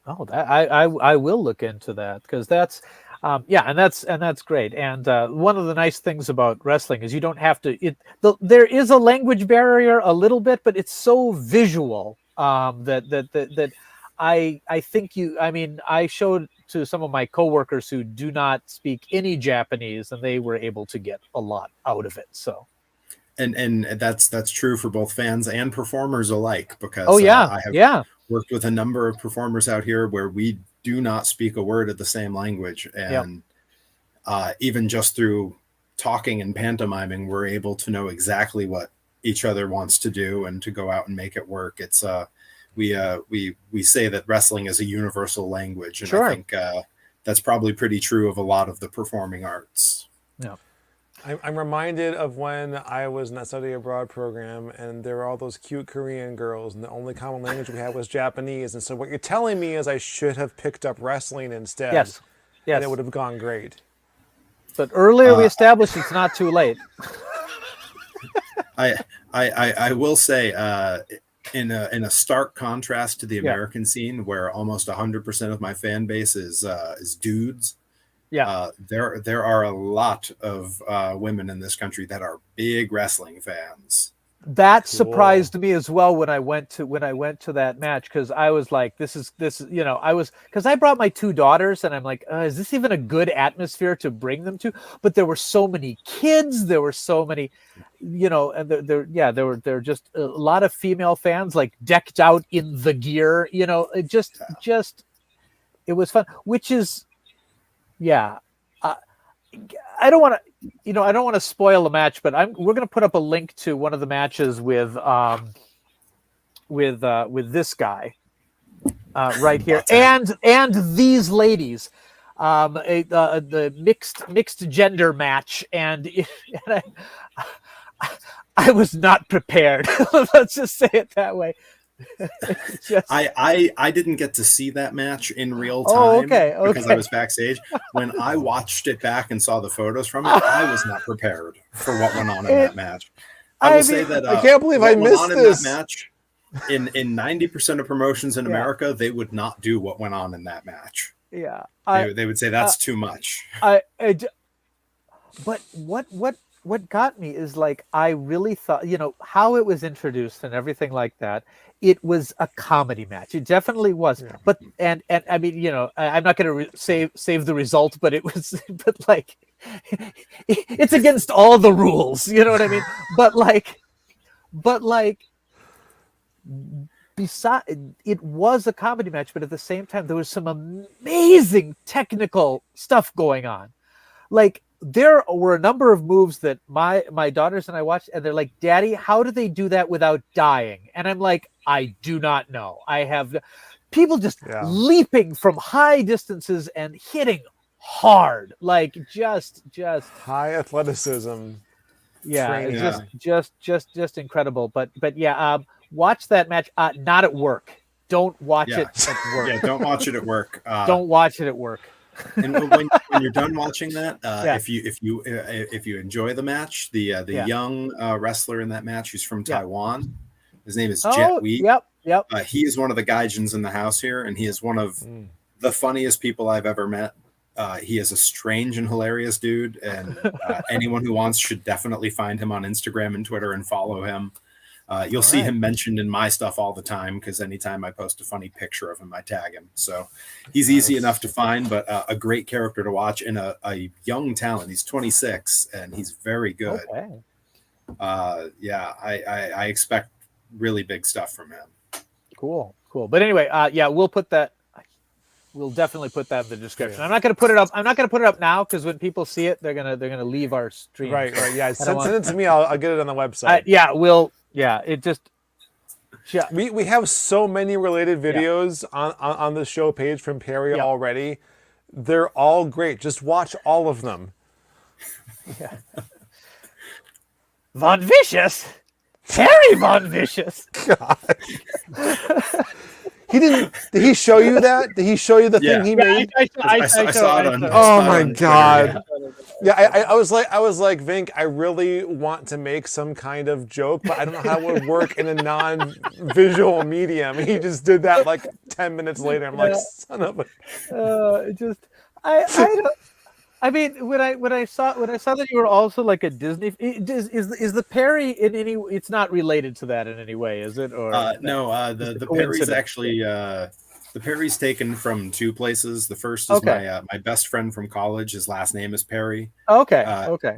Oh, that I will look into that because that's and that's great. And one of the nice things about wrestling is you don't have to. There is a language barrier a little bit, but it's so visual that I think I showed to some of my coworkers who do not speak any Japanese, and they were able to get a lot out of it. So, and that's true for both fans and performers alike. Because I have worked with a number of performers out here where we do not speak a word of the same language, and even just through talking and pantomiming, we're able to know exactly what each other wants to do and to go out and make it work. It's we say that wrestling is a universal language, and I think that's probably pretty true of a lot of the performing arts. Yeah. I'm reminded of when I was in that study abroad program, and there were all those cute Korean girls, and the only common language we had was Japanese. And so what you're telling me is I should have picked up wrestling instead. Yes. And it would have gone great. But earlier we established it's not too late. I will say, in a stark contrast to the American scene, where almost 100% of my fan base is dudes. There are a lot of women in this country that are big wrestling fans. That surprised me as well when I went to that match, because I was like, this is because I brought my 2 daughters, and I'm like, is this even a good atmosphere to bring them to? But there were so many kids, there were so many, and there were just a lot of female fans, like decked out in the gear, it just it was fun, which is. I don't want to spoil a match, but we're going to put up a link to one of the matches with this guy right here, and these ladies, the mixed gender match, and I was not prepared. Let's just say it that way. I didn't get to see that match in real time because I was backstage. When I watched it back and saw the photos from it, I was not prepared for what went on in that match. I will say that I can't believe I missed this in that match. In 90% of promotions in America, they would not do what went on in that match. Yeah, they would say that's too much. But what got me is like I really thought, you know, how it was introduced and everything like that. It was a comedy match. It definitely was. Yeah. But and I mean, you know, I'm not going to save the result, but it was, but like, it's against all the rules. You know what I mean? but like, beside it was a comedy match, but at the same time, there was some amazing technical stuff going on. Like, there were a number of moves that my daughters and I watched, and they're like, "Daddy, how do they do that without dying?" And I'm like, I do not know. I have people just leaping from high distances and hitting hard, like just high athleticism. Yeah, just incredible. But watch that match. Not at work. Don't watch it at work. Yeah, don't watch it at work. Don't watch it at work. And when you're done watching that, if you enjoy the match, the young wrestler in that match who's from Taiwan, his name is Jet Wee. Yep. He is one of the gaijins in the house here, and he is one of the funniest people I've ever met. He is a strange and hilarious dude, and anyone who wants should definitely find him on Instagram and Twitter and follow him. You'll see him mentioned in my stuff all the time, because anytime I post a funny picture of him, I tag him. So he's easy enough to find, but a great character to watch, and a young talent. He's 26 and he's very good. I expect really big stuff from him. Cool. But anyway, we'll definitely put that in the description. I'm not going to put it up. I'm not going to put it up now, because when people see it, they're gonna leave our stream. Right. Yeah, send it to me. I'll get it on the website. We have so many related videos on the show page from Perry already. They're all great. Just watch all of them. Yeah. Von Vicious, Perry Von Vicious. God. Did he show you that? Did he show you the thing he made? I saw it on. Oh my God. Yeah, I was like, Vinnk, I really want to make some kind of joke, but I don't know how it would work in a non-visual medium. He just did that like 10 minutes later. I'm like, son of a. I mean, when I saw that you were also like a Disney, is the Perry in any? It's not related to that in any way, is it? Or no, the Perry's actually the Perry's taken from two places. The first is my best friend from college. His last name is Perry. Okay.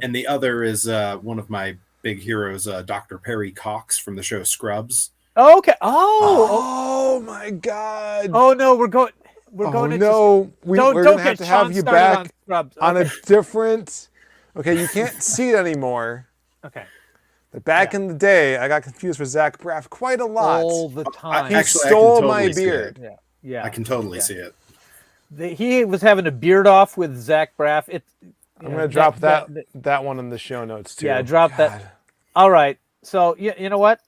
And the other is one of my big heroes, Dr. Perry Cox from the show Scrubs. Okay. Oh my God. Oh no, we're going. We're going to we're going to have you back on a different. Okay, you can't see it anymore. Okay. But back in the day, I got confused with Zach Braff quite a lot. All the time. He stole my beard. Yeah. I can totally see it. He was having a beard off with Zach Braff. I'm going to drop that one in the show notes too. Yeah, drop that. All right. So you know what?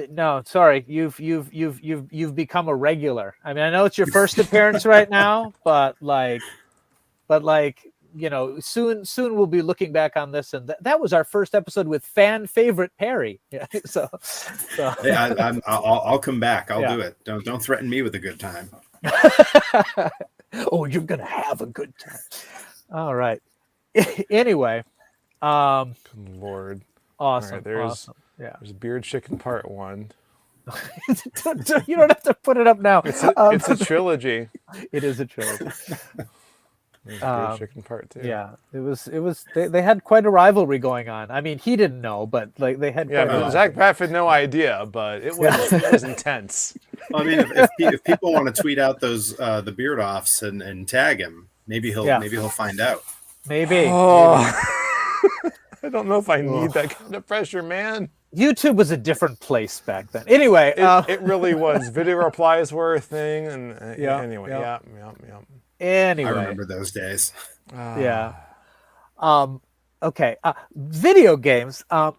No, sorry. You've become a regular. I mean, I know it's your first appearance right now, but soon we'll be looking back on this, and that was our first episode with fan favorite Perry. Yeah. So. Yeah, I'll come back. I'll do it. Don't threaten me with a good time. Oh, you're gonna have a good time. All right. Anyway. Good Lord. Awesome. Right, awesome. Yeah. There's Beard Chicken Part 1. You don't have to put it up now. It's a trilogy. It is a trilogy. Beard Chicken Part 2. Yeah, it was. They had quite a rivalry going on. I mean, he didn't know, but like they had. Yeah, Zach Braff had no idea, but it was intense. I mean, if people want to tweet out those the beard offs and tag him, maybe he'll find out. Maybe. Oh. Maybe. I don't know if I need that kind of pressure, man. YouTube was a different place back then. Anyway, it really was. Video replies were a thing, and anyway. Anyway, I remember those days. Yeah. Okay, video games. I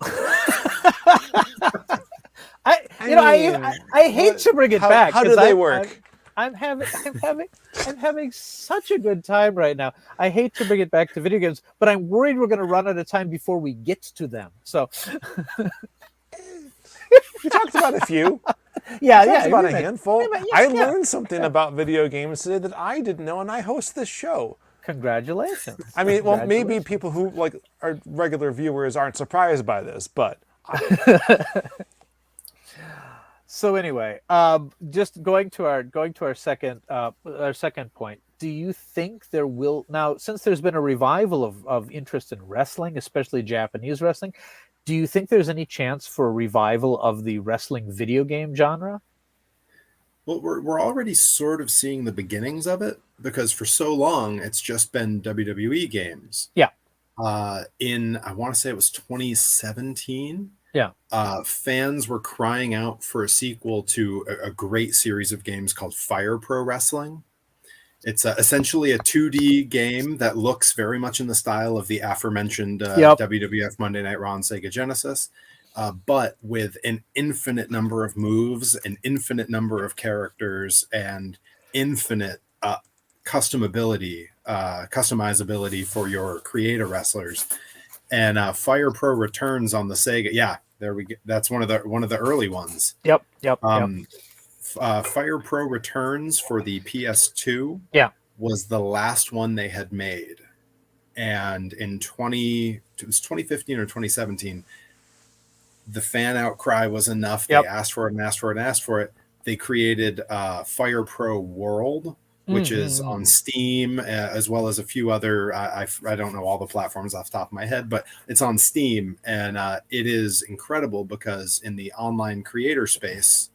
hate to bring it back. How do they work? I'm having such a good time right now. I hate to bring it back to video games, but I'm worried we're going to run out of time before we get to them. So we talked about a few. Yeah, about a handful. I learned something about video games today that I didn't know, and I host this show. Congratulations. I mean, well, maybe people who like are regular viewers aren't surprised by this, but. So anyway, just going to our second point. Do you think there will now, since there's been a revival of interest in wrestling, especially Japanese wrestling, do you think there's any chance for a revival of the wrestling video game genre? Well, we're already sort of seeing the beginnings of it, because for so long it's just been WWE games. Yeah. I want to say it was 2017. Yeah. Fans were crying out for a sequel to a great series of games called Fire Pro Wrestling. It's essentially a 2D game that looks very much in the style of the aforementioned WWF Monday Night Raw and Sega Genesis, but with an infinite number of moves, an infinite number of characters, and infinite customizability for your creator wrestlers. And Fire Pro returns on the Sega. Yeah, there we go. That's one of the early ones. Yep. Fire Pro Returns for the PS2 was the last one they had made. And it was 2015 or 2017, the fan outcry was enough. They asked for it. They created Fire Pro World, which is on Steam, as well as a few other, I don't know all the platforms off the top of my head, but it's on Steam. And it is incredible because in the online creator space,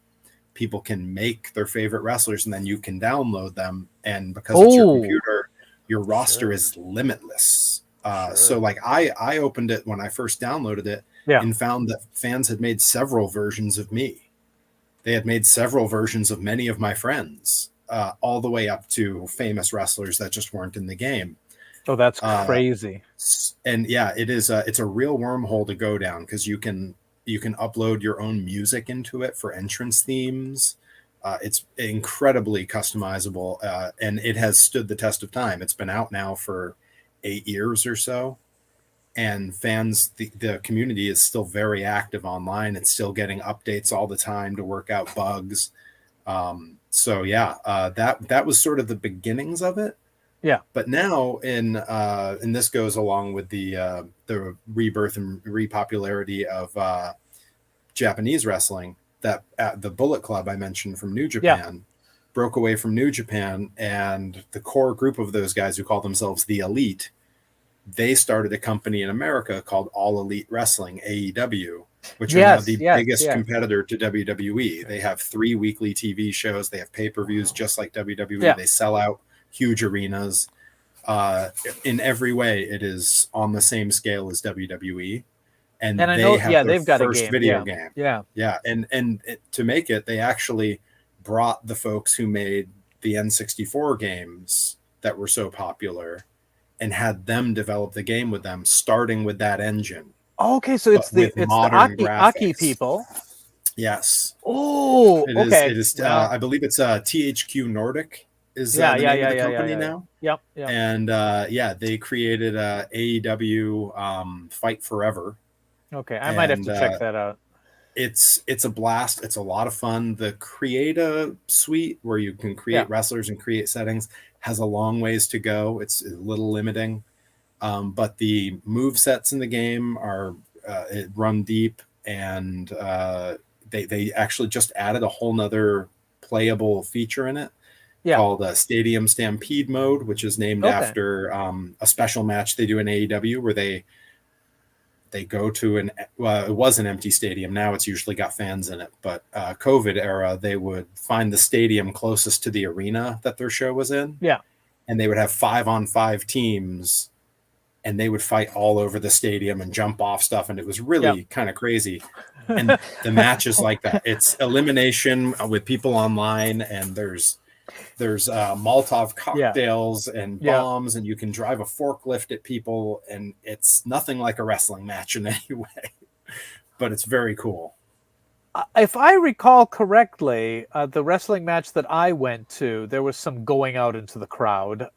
people can make their favorite wrestlers and then you can download them. And because it's your computer, your roster is limitless. So like I opened it when I first downloaded it and found that fans had made several versions of me. They had made several versions of many of my friends, all the way up to famous wrestlers that just weren't in the game. Oh, that's crazy. And yeah, it's a real wormhole to go down, because you can upload your own music into it for entrance themes. It's incredibly customizable, and it has stood the test of time. It's been out now for 8 years or so, and fans, the community is still very active online. It's still getting updates all the time to work out bugs. So yeah, that was sort of the beginnings of it. Yeah. But now and this goes along with the rebirth and repopularity of Japanese wrestling, that the Bullet Club I mentioned from New Japan broke away from New Japan, and the core group of those guys who call themselves the Elite, they started a company in America called All Elite Wrestling, AEW, which are now the biggest competitor to WWE. They have 3 weekly TV shows. They have pay-per-views just like WWE. Yeah. They sell out huge arenas. In every way, it is on the same scale as WWE. And I know, they've got first a game. Video game. Yeah. And to make it, they actually brought the folks who made the N64 games that were so popular and had them develop the game with them, starting with that engine. Okay, so it's the Aki people. Yes. Oh, okay. It is. I believe it's THQ Nordic is the name of the company now. Yep. And they created AEW Fight Forever. Okay, I might have to check that out. It's a blast. It's a lot of fun. The Create suite, where you can create wrestlers and create settings, has a long ways to go. It's a little limiting. But the move sets in the game are run deep, and they actually just added a whole nother playable feature in it called Stadium Stampede mode, which is named after a special match they do in AEW where they go to it was an empty stadium. Now it's usually got fans in it, but COVID era, they would find the stadium closest to the arena that their show was in. Yeah. And they would have 5-on-5 teams, and they would fight all over the stadium and jump off stuff. And it was really kind of crazy. And the match is like that. It's elimination with people online, and there's There's Molotov cocktails and bombs, and you can drive a forklift at people, and it's nothing like a wrestling match in any way, but it's very cool. If I recall correctly, the wrestling match that I went to, there was some going out into the crowd.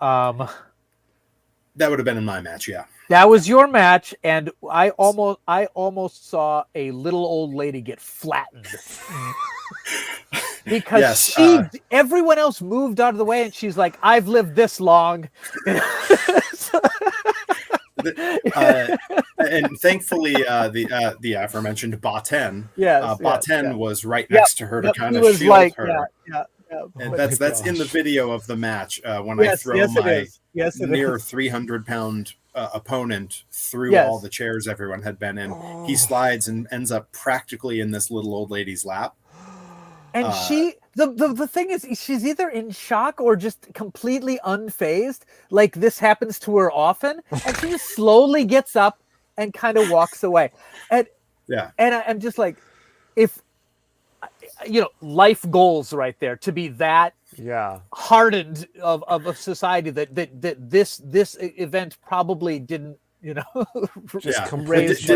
That would have been in my match, yeah. That was your match, and I almost saw a little old lady get flattened. Because everyone else moved out of the way, and she's like, "I've lived this long." And thankfully, the aforementioned Baten, was right next to her to kind of shield her. And that's in the video of the match when I throw my near 300-pound opponent through all the chairs everyone had been in. He slides and ends up practically in this little old lady's lap. And the thing is, she's either in shock or just completely unfazed. Like, this happens to her often, and she just slowly gets up and kind of walks away. And I'm just like, if life goals right there, to be that hardened of a society that this event probably didn't raise.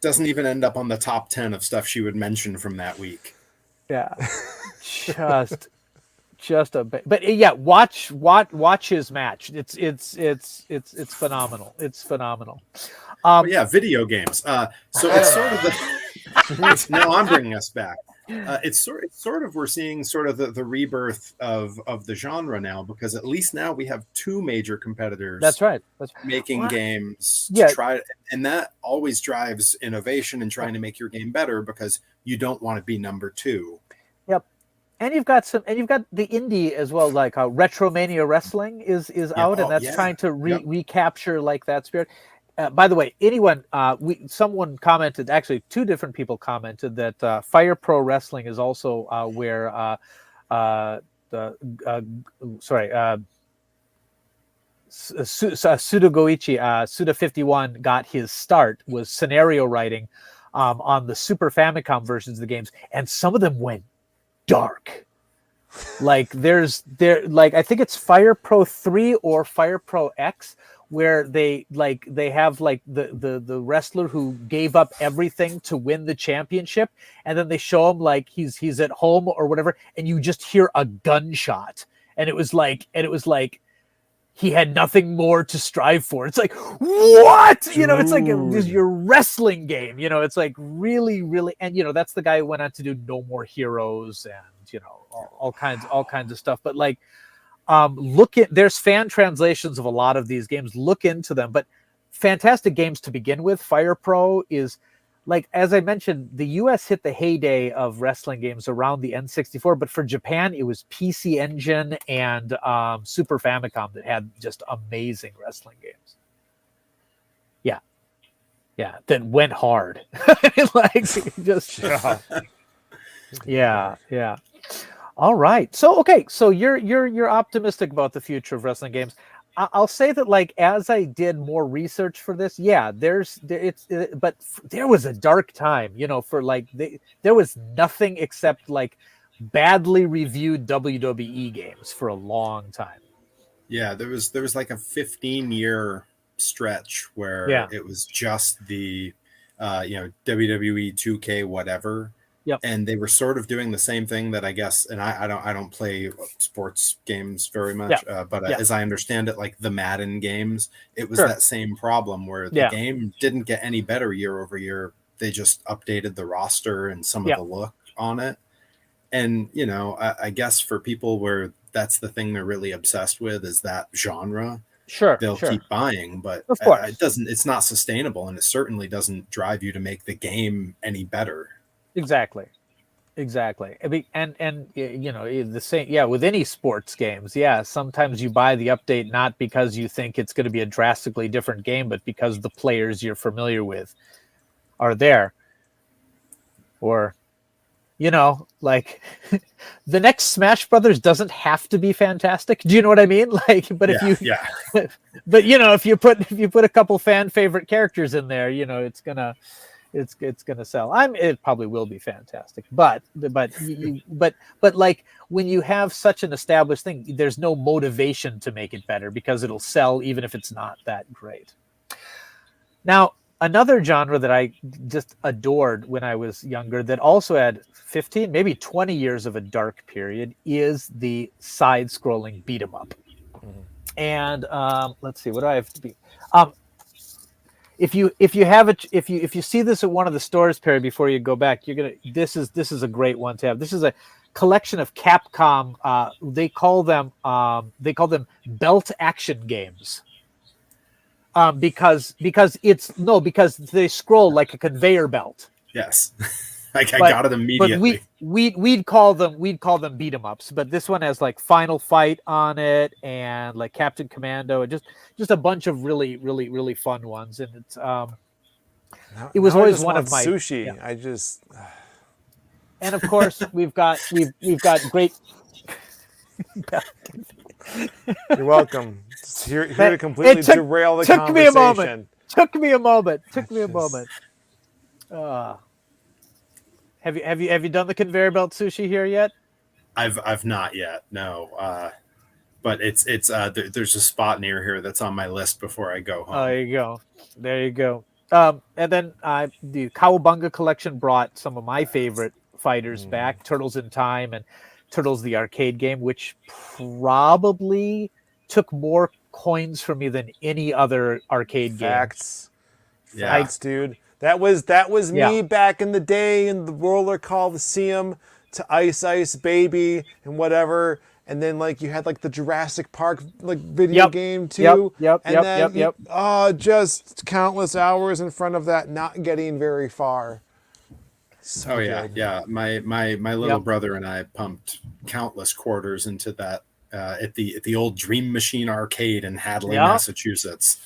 Doesn't even end up on the top 10 of stuff she would mention from that week. Yeah, just a bit. But watch his match. It's phenomenal. It's phenomenal. Video games. So it's sort of the. Now I'm bringing us back. It's sort of we're seeing sort of the rebirth of the genre now, because at least now we have two major competitors. That's right. Making games to try, and that always drives innovation and trying to make your game better, because you don't want to be number two. Yep. And you've got the indie as well, like Retromania Wrestling is out, and that's trying to recapture like that spirit. By the way, someone commented, actually two different people commented that Fire Pro Wrestling is also where Suda Goichi, Suda 51 got his start, was scenario writing on the Super Famicom versions of the games, and some of them went dark. Like I think it's Fire Pro 3 or Fire Pro X, where they have like the wrestler who gave up everything to win the championship, and then they show him like he's at home or whatever, and you just hear a gunshot, and it was like he had nothing more to strive for. It's like, what? It's like your wrestling game. It's like really, really, and that's the guy who went on to do No More Heroes and all kinds of stuff. But like, there's fan translations of a lot of these games. Look into them. But fantastic games to begin with. Fire Pro is, like, as I mentioned, the US hit the heyday of wrestling games around the N64, but for Japan, it was PC Engine and Super Famicom that had just amazing wrestling games. Yeah, that went hard. Yeah. All right. So you're optimistic about the future of wrestling games. I'll say that, like, as I did more research for this, but there was a dark time, there was nothing except like badly reviewed WWE games for a long time. Yeah, there was like a 15-year stretch where it was just the WWE 2K whatever. Yep. And they were sort of doing the same thing that I guess, and I don't play sports games very much, but as I understand it, like the Madden games, it was that same problem where the game didn't get any better year over year. They just updated the roster and some of the look on it. And, I guess for people where that's the thing they're really obsessed with is that genre. Sure. They'll keep buying, but of course. It's not sustainable, and it certainly doesn't drive you to make the game any better. Exactly. I mean, and the same, with any sports games. Sometimes you buy the update not because you think it's going to be a drastically different game, but because the players you're familiar with are there. Or, like the next Smash Brothers doesn't have to be fantastic. Do you know what I mean? Like, but if you put a couple fan favorite characters in there, it's gonna it's going to sell. It probably will be fantastic, but like when you have such an established thing, there's no motivation to make it better because it'll sell even if it's not that great. Now, another genre that I just adored when I was younger that also had 15, maybe 20 years of a dark period is the side-scrolling beat 'em up. And let's see, what do I have to be? If you see this at one of the stores, Perry, before you go back, this is a great one to have. This is a collection of Capcom. They call them belt action games. Because they scroll like a conveyor belt. Yes. I got it immediately. But we'd call them beat 'em ups, but this one has like Final Fight on it and like Captain Commando and just a bunch of really, really, really fun ones. And it's it was always one of my sushi. Yeah. I just and of course we've got great. You're welcome. Just here to completely derail the conversation. Took me a moment. Have you done the conveyor belt sushi here yet? I've not yet. No. But it's there's a spot near here that's on my list before I go home. Oh, there you go. And then the Cowabunga collection brought some of my favorite fighters back, Turtles in Time and Turtles the arcade game, which probably took more coins from me than any other arcade game. Facts, dude. That was me back in the day in the Roller Coliseum to Ice Baby and whatever. And then like you had like the Jurassic Park like video game too. Just countless hours in front of that, not getting very far. So good. Yeah. My little brother and I pumped countless quarters into that at the old Dream Machine arcade in Hadley, Massachusetts.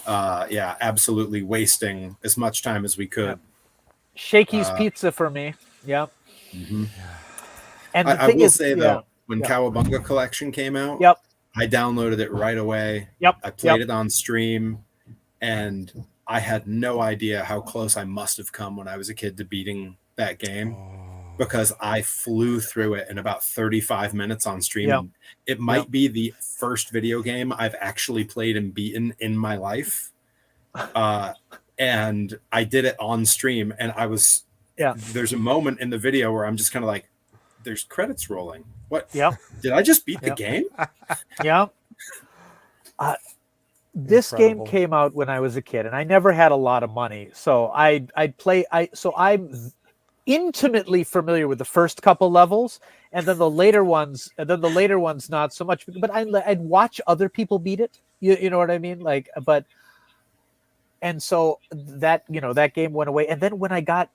Absolutely wasting as much time as we could. Shakey's Pizza for me. Yep. Mm-hmm. And I will say though, when Cowabunga Collection came out, I downloaded it right away. I played it on stream, and I had no idea how close I must have come when I was a kid to beating that game. Because I flew through it in about 35 minutes on stream. It might be the first video game I've actually played and beaten in my life. And I did it on stream. And there's a moment in the video where I'm just kind of like, there's credits rolling. What? Did I just beat the game? This game came out when I was a kid, and I never had a lot of money. So I'm intimately familiar with the first couple levels, and then the later ones not so much. But I'd watch other people beat it. You know what I mean? And so that game went away. And then when I got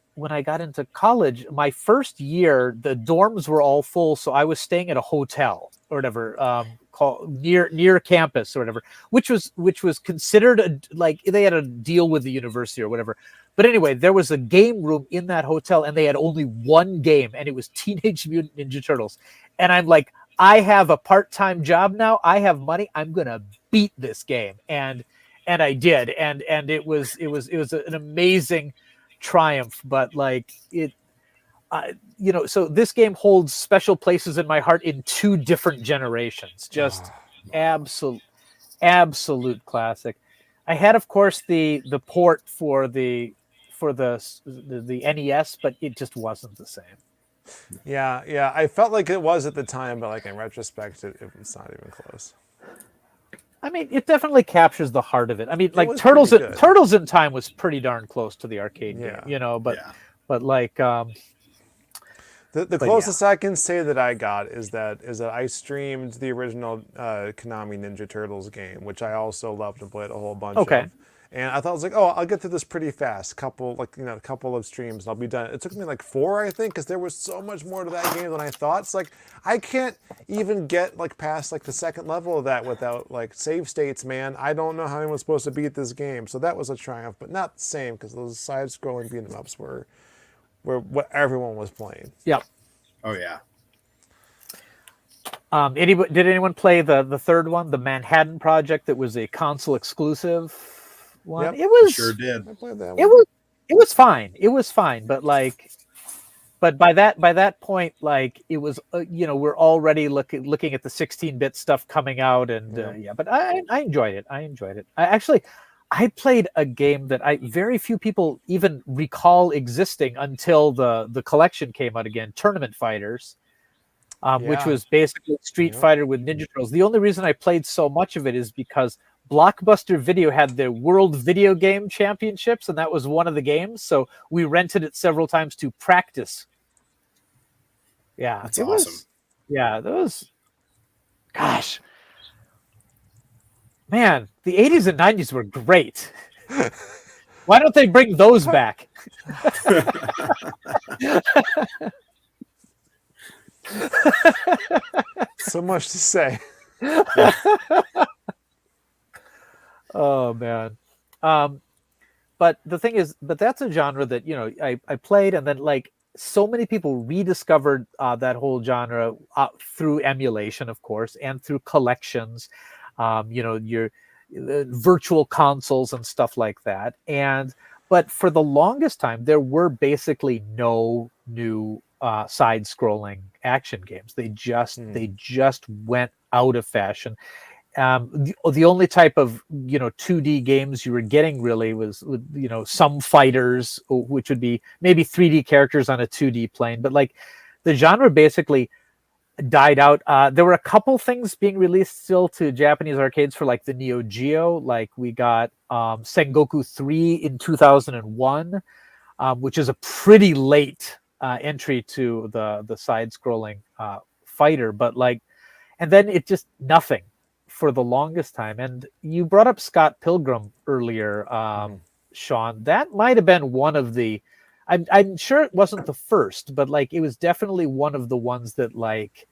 into college, my first year, the dorms were all full, so I was staying at a hotel or whatever, called near campus or whatever, which was considered they had a deal with the university or whatever. But anyway, there was a game room in that hotel, and they had only one game, and it was Teenage Mutant Ninja Turtles. And I'm like, I have a part-time job now. I have money. I'm gonna beat this game, and I did, and it was an amazing triumph. But so this game holds special places in my heart in two different generations. Just absolute classic. I had, of course, the port for the NES, but it just wasn't the same. Yeah. I felt like it was at the time, but in retrospect, it's not even close. I mean, it definitely captures the heart of it. I mean, Turtles in Time was pretty darn close to the arcade game, The closest I can say that I got is that I streamed the original Konami Ninja Turtles game, which I also loved and played a whole bunch of. And I thought I was like, I'll get through this pretty fast. A couple of streams and I'll be done. It took me 4, I think, because there was so much more to that game than I thought. It's I can't even get past the second level of that without save states, man. I don't know how anyone's supposed to beat this game. So that was a triumph, but not the same because those side-scrolling beat 'em ups were what everyone was playing. Yeah. Oh yeah. Did anyone play the third one, the Manhattan Project, that was a console exclusive one? Yep. It was sure did. I played that one. It It was fine. It was fine, but like, but by that point, like it was, we're already looking at the 16-bit stuff coming out, and But I enjoyed it. I played a game that very few people even recall existing until the collection came out again, Tournament Fighters, which was basically Street Fighter with Ninja Turtles. The only reason I played so much of it is because Blockbuster Video had their World Video Game Championships, and that was one of the games. So we rented it several times to practice. Yeah, that's awesome. Gosh, man, the 80s and 90s were great. Why don't they bring those back? So much to say. Oh man. But the thing is, that's a genre that, I played, and then like so many people rediscovered that whole genre through emulation, of course, and through collections, your virtual consoles and stuff like that. But for the longest time, there were basically no new side-scrolling action games. They just went out of fashion. The only type of 2D games you were getting really was some fighters, which would be maybe 3D characters on a 2D plane, but like the genre basically died out. There were a couple things being released still to Japanese arcades for like the Neo Geo. Like we got Sengoku 3 in 2001, which is a pretty late entry to the side-scrolling fighter, but like, and then it just nothing for the longest time. And you brought up Scott Pilgrim earlier, Sean. That might have been one of the, I'm sure it wasn't the first, but like it was definitely one of the ones that like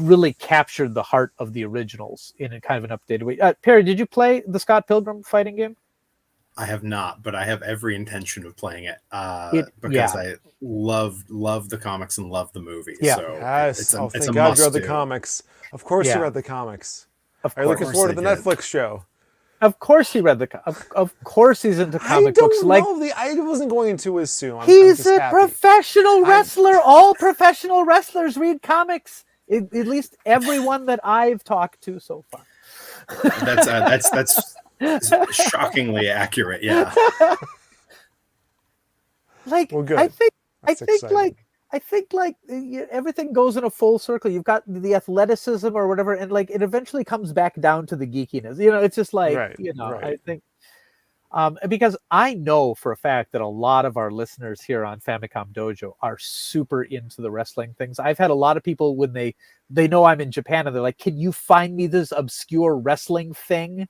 really captured the heart of the originals in a kind of an updated way. Perry, did you play the Scott Pilgrim fighting game? I have not, but I have every intention of playing it because I love the comics and love the movie. Yeah. So yes. it's thank a God you read must-do. the comics. Of course you read the comics. Of Are you looking course. forward to the I did. Netflix show? Of course he read of course he's into comic books. Like I wasn't going to assume. I'm he's just a happy. professional wrestler. All professional wrestlers read comics. At least everyone that I've talked to so far. That's shockingly accurate. Yeah. Like Well, good. I think everything goes in a full circle. You've got the athleticism or whatever, and like it eventually comes back down to the geekiness. It's just like I think because I know for a fact that a lot of our listeners here on Famicom Dojo are super into the wrestling things. I've had a lot of people when they know I'm in Japan and they're like, "Can you find me this obscure wrestling thing?"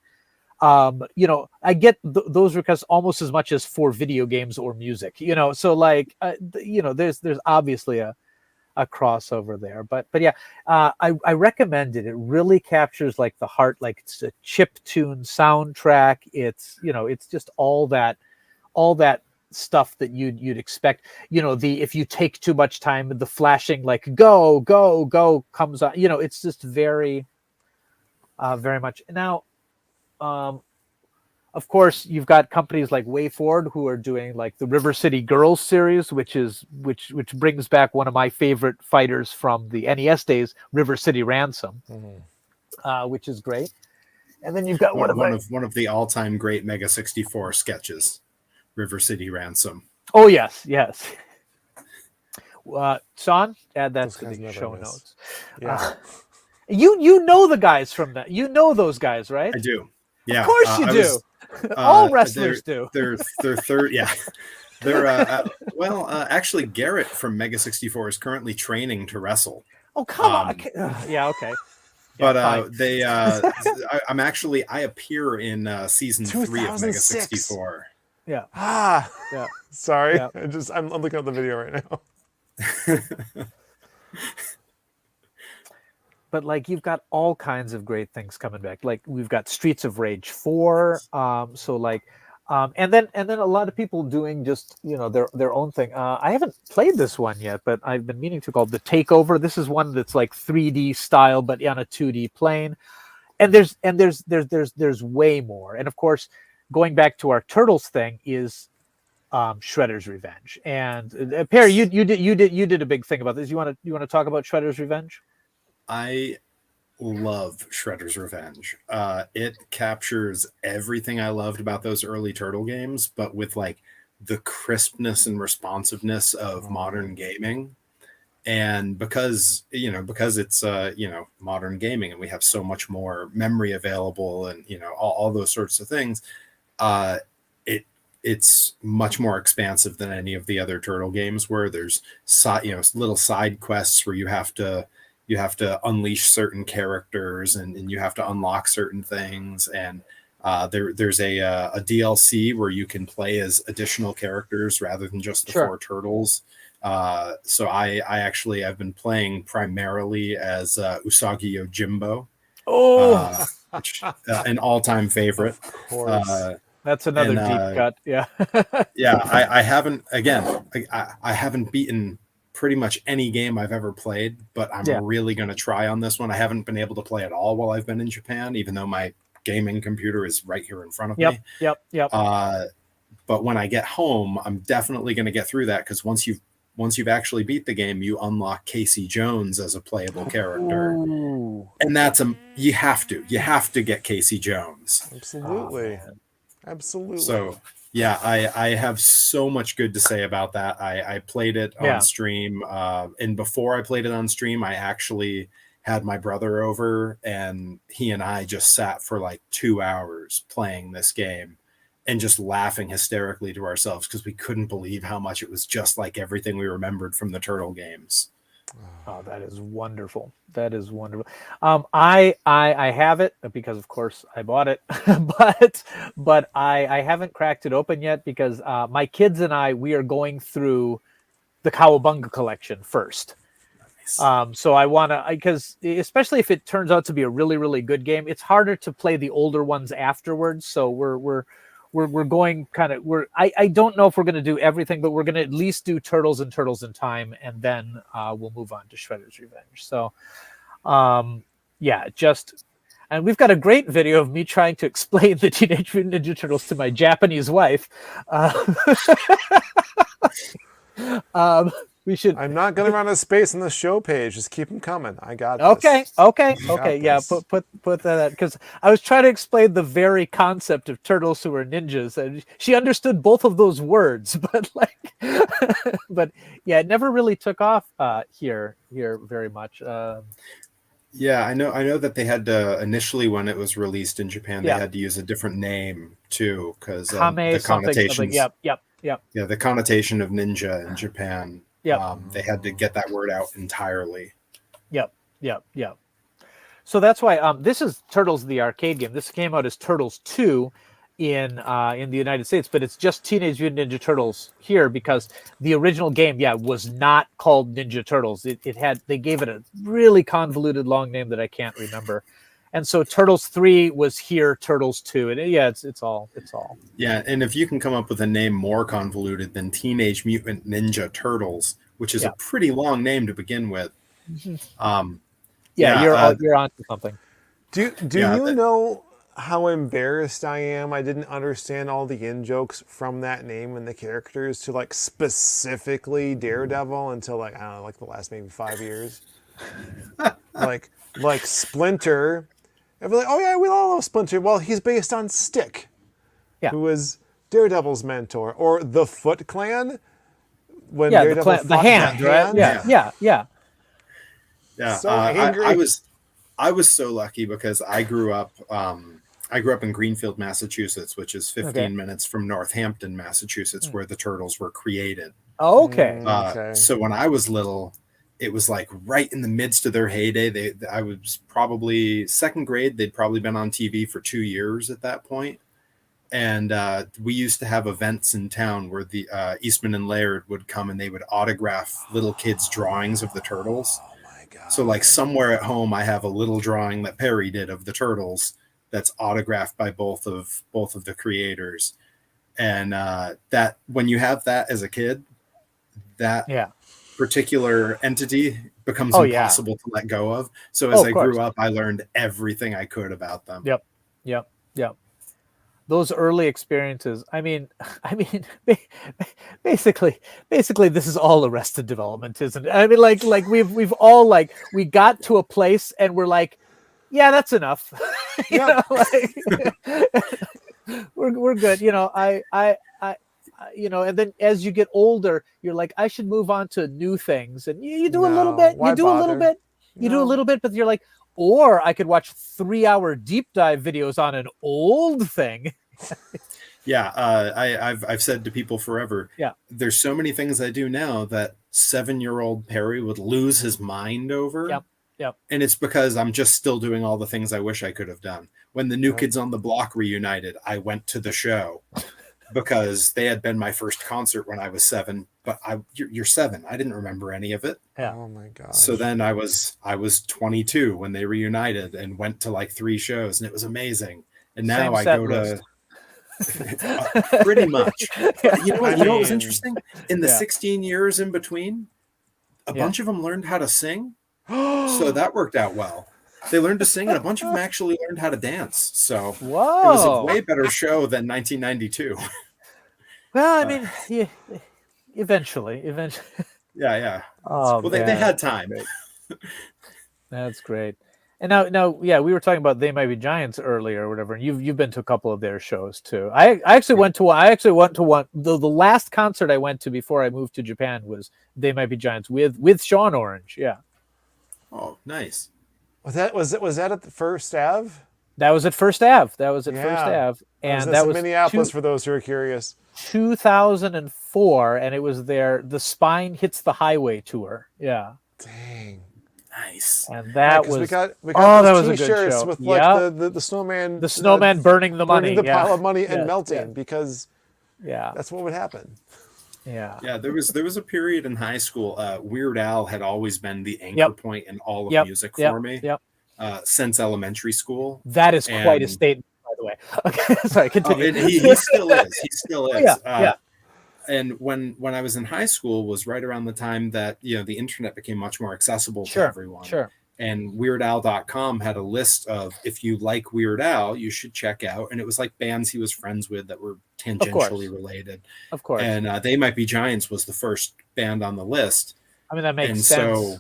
I get those requests almost as much as for video games or music, so like, there's obviously a crossover there, but yeah, I recommend it. It really captures like the heart, like it's a chiptune soundtrack. It's, it's just all that stuff that you'd expect, if you take too much time, the flashing, like go, go, go comes on, it's just very much now. Of course, you've got companies like WayForward who are doing like the River City Girls series, which brings back one of my favorite fighters from the NES days, River City Ransom, which is great. And then you've got one of the all-time great Mega 64 sketches, River City Ransom. Oh yes. Sean, add that to the show notes. Yeah. You know the guys from that. You know those guys, right? I do. Yeah, of course you do. All wrestlers do. They're third. Yeah, they're actually Garrett from Mega 64 is currently training to wrestle. Oh come on. Yeah, okay. But I appear in season 3 of Mega 64. Yeah. Yeah. Sorry. Yeah. I'm looking at the video right now. But like you've got all kinds of great things coming back. Like we've got Streets of Rage 4. So like, and then a lot of people doing just their own thing. I haven't played this one yet, but I've been meaning to, called The Takeover. This is one that's like 3D style, but on a 2D plane. And there's way more. And of course, going back to our Turtles thing is Shredder's Revenge. And Perry, you did a big thing about this. You want to talk about Shredder's Revenge? I love Shredder's Revenge. It captures everything I loved about those early Turtle games, but with like the crispness and responsiveness of modern gaming. And because it's modern gaming and we have so much more memory available and all those sorts of things, it's much more expansive than any of the other Turtle games, where there's little side quests where you have to unleash certain characters and you have to unlock certain things. And there's a DLC where you can play as additional characters rather than just the four turtles. So I've been playing primarily as Usagi Yojimbo. Which, an all-time favorite. Of course. That's another deep cut. Yeah. Yeah. I haven't beaten pretty much any game I've ever played, but I'm really going to try on this one. I haven't been able to play at all while I've been in Japan, even though my gaming computer is right here in front of me. Yep. But when I get home, I'm definitely going to get through that, because once you've actually beat the game, you unlock Casey Jones as a playable character. Ooh. And that's you have to get Casey Jones. Absolutely. Absolutely. So yeah, I have so much good to say about that. I played it on stream, and before I played it on stream, I actually had my brother over, and he and I just sat for like 2 hours playing this game and just laughing hysterically to ourselves, because we couldn't believe how much it was just like everything we remembered from the Turtle games. Oh, that is wonderful. That is wonderful. I have it because, of course, I bought it, but I haven't cracked it open yet, because my kids and we are going through the Cowabunga collection first. Nice. So I want to, because especially if it turns out to be a really, really good game, it's harder to play the older ones afterwards. So we're going kind of, I don't know if we're going to do everything, but we're going to at least do Turtles and Turtles in Time, and then we'll move on to Shredder's Revenge. So and we've got a great video of me trying to explain the Teenage Mutant Ninja Turtles to my Japanese wife. We should. I'm not going to run out of space on the show page. Just keep them coming. I got this. Okay. Yeah, this. put that, because I was trying to explain the very concept of turtles who are ninjas, and she understood both of those words, but but yeah, it never really took off here very much. Yeah, I know that they had to initially, when it was released in Japan, they had to use a different name too, because the connotations. Yep. Yeah, the connotation of ninja in Japan. They had to get that word out entirely. Yep. So that's why this is Turtles the arcade game. This came out as Turtles 2 in the United States, but it's just Teenage Mutant Ninja Turtles here, because the original game, was not called Ninja Turtles. They gave it a really convoluted long name that I can't remember. And so Turtles 3 was here, Turtles 2. And it's all. Yeah, and if you can come up with a name more convoluted than Teenage Mutant Ninja Turtles, which is a pretty long name to begin with. You're on to something. Do you know how embarrassed I am? I didn't understand all the in-jokes from that name and the characters to like specifically Daredevil until like, I don't know, like the last maybe 5 years. like Splinter. And we're like, oh yeah, we all know Splinter. Well, he's based on Stick, who was Daredevil's mentor, or the Foot Clan. When Daredevil the hand, right? Yeah. So angry. I was so lucky, because I grew up in Greenfield, Massachusetts, which is 15 minutes from Northampton, Massachusetts, where the Turtles were created. Okay. So when I was little, it was like right in the midst of their heyday. I was probably second grade. They'd probably been on TV for 2 years at that point. And we used to have events in town where the Eastman and Laird would come, and they would autograph little kids' drawings of the Turtles. Oh my God. So like somewhere at home, I have a little drawing that Perry did of the Turtles that's autographed by both of the creators. And that when you have that as a kid, that particular entity becomes impossible to let go of. So as I grew up, I learned everything I could about them. Yep. those early experiences. I mean, basically, this is all Arrested Development, isn't it? I mean, like we've all like we got to a place and we're like, yeah, that's enough. We're good. And then as you get older, you're like, I should move on to new things, and you do a little bit. You do a little bit. You do a little bit, but you're like, or I could watch 3-hour deep dive videos on an old thing. Yeah, I've said to people forever. Yeah, there's so many things I do now that 7-year-old Perry would lose his mind over. Yep. And it's because I'm just still doing all the things I wish I could have done. When the New Kids on the Block reunited, I went to the show because they had been my first concert when I was 7. But you're 7. I didn't remember any of it. Yeah. Oh my god. So then I was 22 when they reunited and went to like 3 shows, and it was amazing. And now I go to pretty much. You know what was interesting? In the 16 years in between, a bunch of them learned how to sing. So that worked out well. They learned to sing, and a bunch of them actually learned how to dance. So it was a way better show than 1992. Well, I mean, eventually. Yeah. Oh, well, they had time. That's great. And now, we were talking about They Might Be Giants earlier or whatever, and you've been to a couple of their shows too. I actually went to one. The last concert I went to before I moved to Japan was They Might Be Giants with SeanOrange. Yeah. Oh, nice. Was that at the First Ave? That was at First Ave. First Ave, and that was Minneapolis for those who are curious. 2004, and it was The Spine Hits the Highway tour. Yeah. Dang. Nice. And that was we got that was a good t-shirts show. with like the snowman, burning the money, pile of money and melting because yeah, that's what would happen. Yeah. There was a period in high school. Weird Al had always been the anchor point in all of music for me. Since elementary school. That is quite a statement, by the way. Okay, sorry, continue. He still is. He still is. Yeah. And when I was in high school was right around the time that the internet became much more accessible to everyone. Sure. And WeirdAl.com had a list of, if you like Weird Al, you should check out. And it was like bands he was friends with that were tangentially related. Of course. And They Might Be Giants was the first band on the list. I mean, that makes sense. So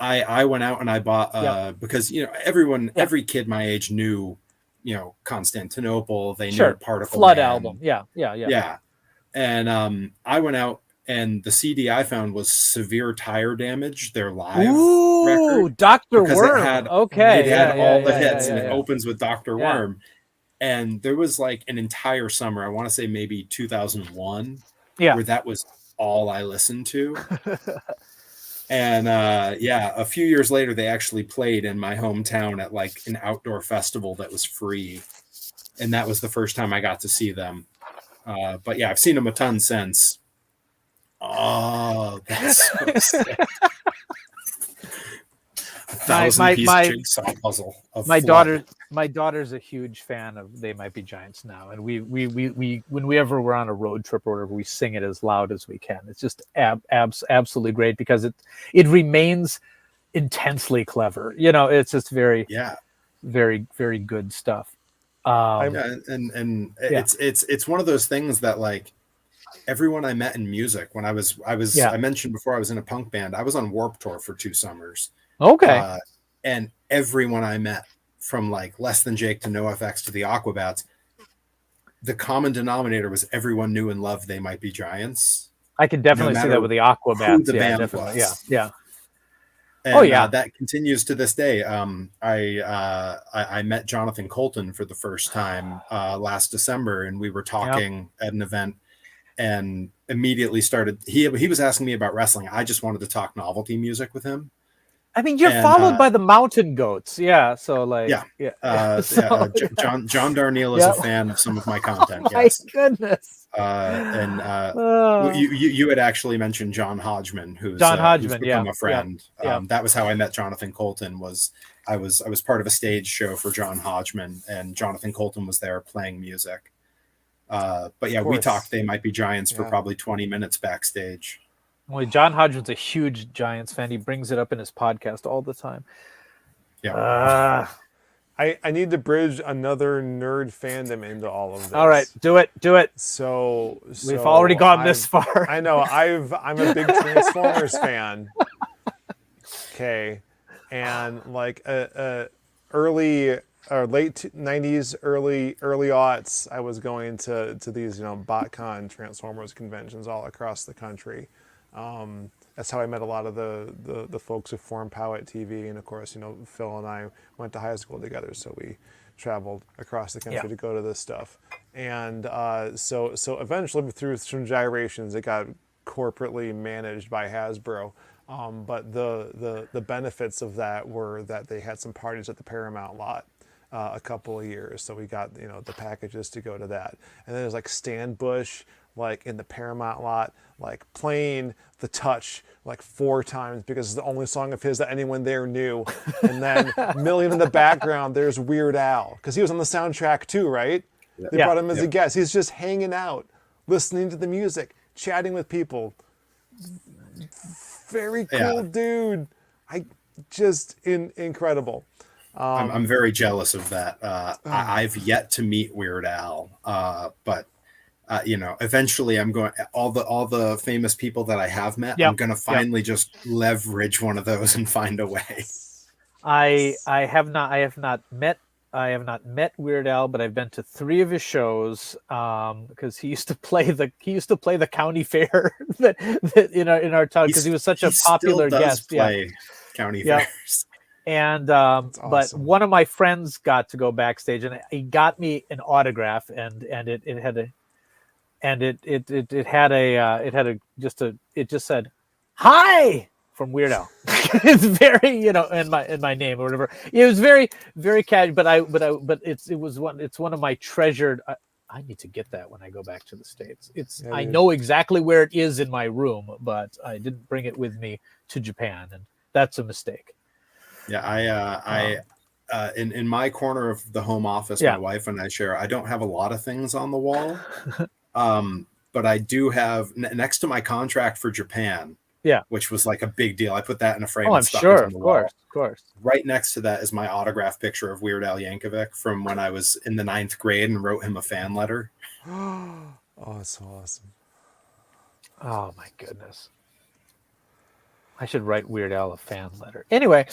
I went out and I bought because every kid my age knew Constantinople. They knew Particle Flood Man. album. Yeah. And I went out, and the CD I found was Severe Tire Damage, their live record. Dr. Worm. It had all the hits, and it opens with Dr. Worm. And there was like an entire summer, I want to say maybe 2001, where that was all I listened to. And a few years later, they actually played in my hometown at like an outdoor festival that was free. And that was the first time I got to see them. But yeah, I've seen them a ton since. Oh, that's so sick. Jigsaw puzzle. My daughter's a huge fan of They Might Be Giants now, and we whenever we're on a road trip or whatever, we sing it as loud as we can. It's just absolutely great because it remains intensely clever. It's just very very, very good stuff. It's one of those things that like everyone I met in music when I mentioned before I was in a punk band. I was on Warped Tour for 2 summers. Okay. And everyone I met, from like Less Than Jake to NoFX to the Aquabats, the common denominator was everyone knew and loved They Might Be Giants. I can definitely see that with the Aquabats. Who the band was. Yeah. And, that continues to this day. I met Jonathan Colton for the first time last December, and we were talking at an event, and immediately started. He was asking me about wrestling. I just wanted to talk novelty music with him. I mean, you're followed by the Mountain Goats, So like, John Darnielle is a fan of some of my content. My goodness. You had actually mentioned John Hodgman, who's become a friend. That was how I met Jonathan Colton. I was part of a stage show for John Hodgman, and Jonathan Colton was there playing music. We talked They Might Be Giants for probably 20 minutes backstage. Well, John Hodgman's a huge Giants fan. He brings it up in his podcast all the time. I need to bridge another nerd fandom into all of this. All right, do it. So We've already gone this far. I know. I'm a big Transformers fan. Okay, and like early or late 90s, early aughts, I was going to these BotCon Transformers conventions all across the country. That's how I met a lot of the folks who formed Powhatan TV, and of course, Phil and I went to high school together, so we traveled across the country to go to this stuff. And so eventually, through some gyrations, it got corporately managed by Hasbro. But the benefits of that were that they had some parties at the Paramount lot a couple of years, so we got the packages to go to that. And then there's like Stan Bush, like in the Paramount lot, like playing The Touch like 4 times because it's the only song of his that anyone there knew. And then million in the background, there's Weird Al, because he was on the soundtrack too, right? They brought him as a guest. He's just hanging out, listening to the music, chatting with people. Very cool dude. Incredible. I'm very jealous of that. I've yet to meet Weird Al, but eventually I'm going. All the famous people that I have met, I'm going to finally just leverage one of those and find a way. I have not met Weird Al, but I've been to 3 of his shows because he used to play the county fair that in our town, because he was such a popular guest. County fairs. And awesome. But one of my friends got to go backstage, and he got me an autograph, and it just said "Hi" from Weird Al. It's very in my name or whatever. It was very, very casual, but it's one of my treasured. I need to get that when I go back to the States. I know exactly where it is in my room, but I didn't bring it with me to Japan, and that's a mistake. Yeah, in my corner of the home office, my wife and I share. I don't have a lot of things on the wall, but I do have next to my contract for Japan. Which was like a big deal. I put that in a frame. Oh, I'm sure, of course. Right next to that is my autograph picture of Weird Al Yankovic from when I was in the 9th grade and wrote him a fan letter. Oh, that's so awesome. Oh my goodness. I should write Weird Al a fan letter. Anyway.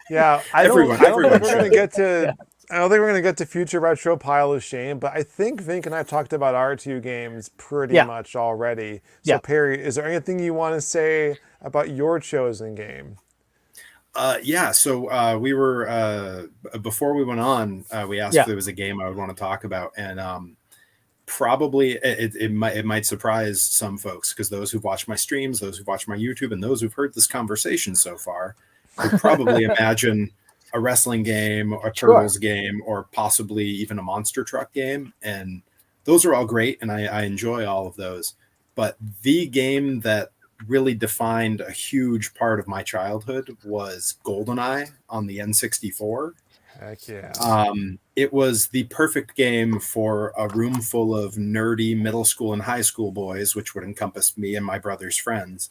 Yeah, I don't think we're going to get to future retro pile of shame, but I think Vinnk and I talked about our 2 games pretty much already. So Perry, is there anything you want to say about your chosen game? So we were before we went on, we asked if there was a game I would want to talk about, and probably it might surprise some folks, because those who've watched my streams, those who've watched my YouTube, and those who've heard this conversation so far would probably imagine a wrestling game, a Turtles game, or possibly even a monster truck game. And those are all great, and I enjoy all of those. But the game that really defined a huge part of my childhood was GoldenEye on the N64. Heck yeah. It was the perfect game for a room full of nerdy middle school and high school boys, which would encompass me and my brother's friends,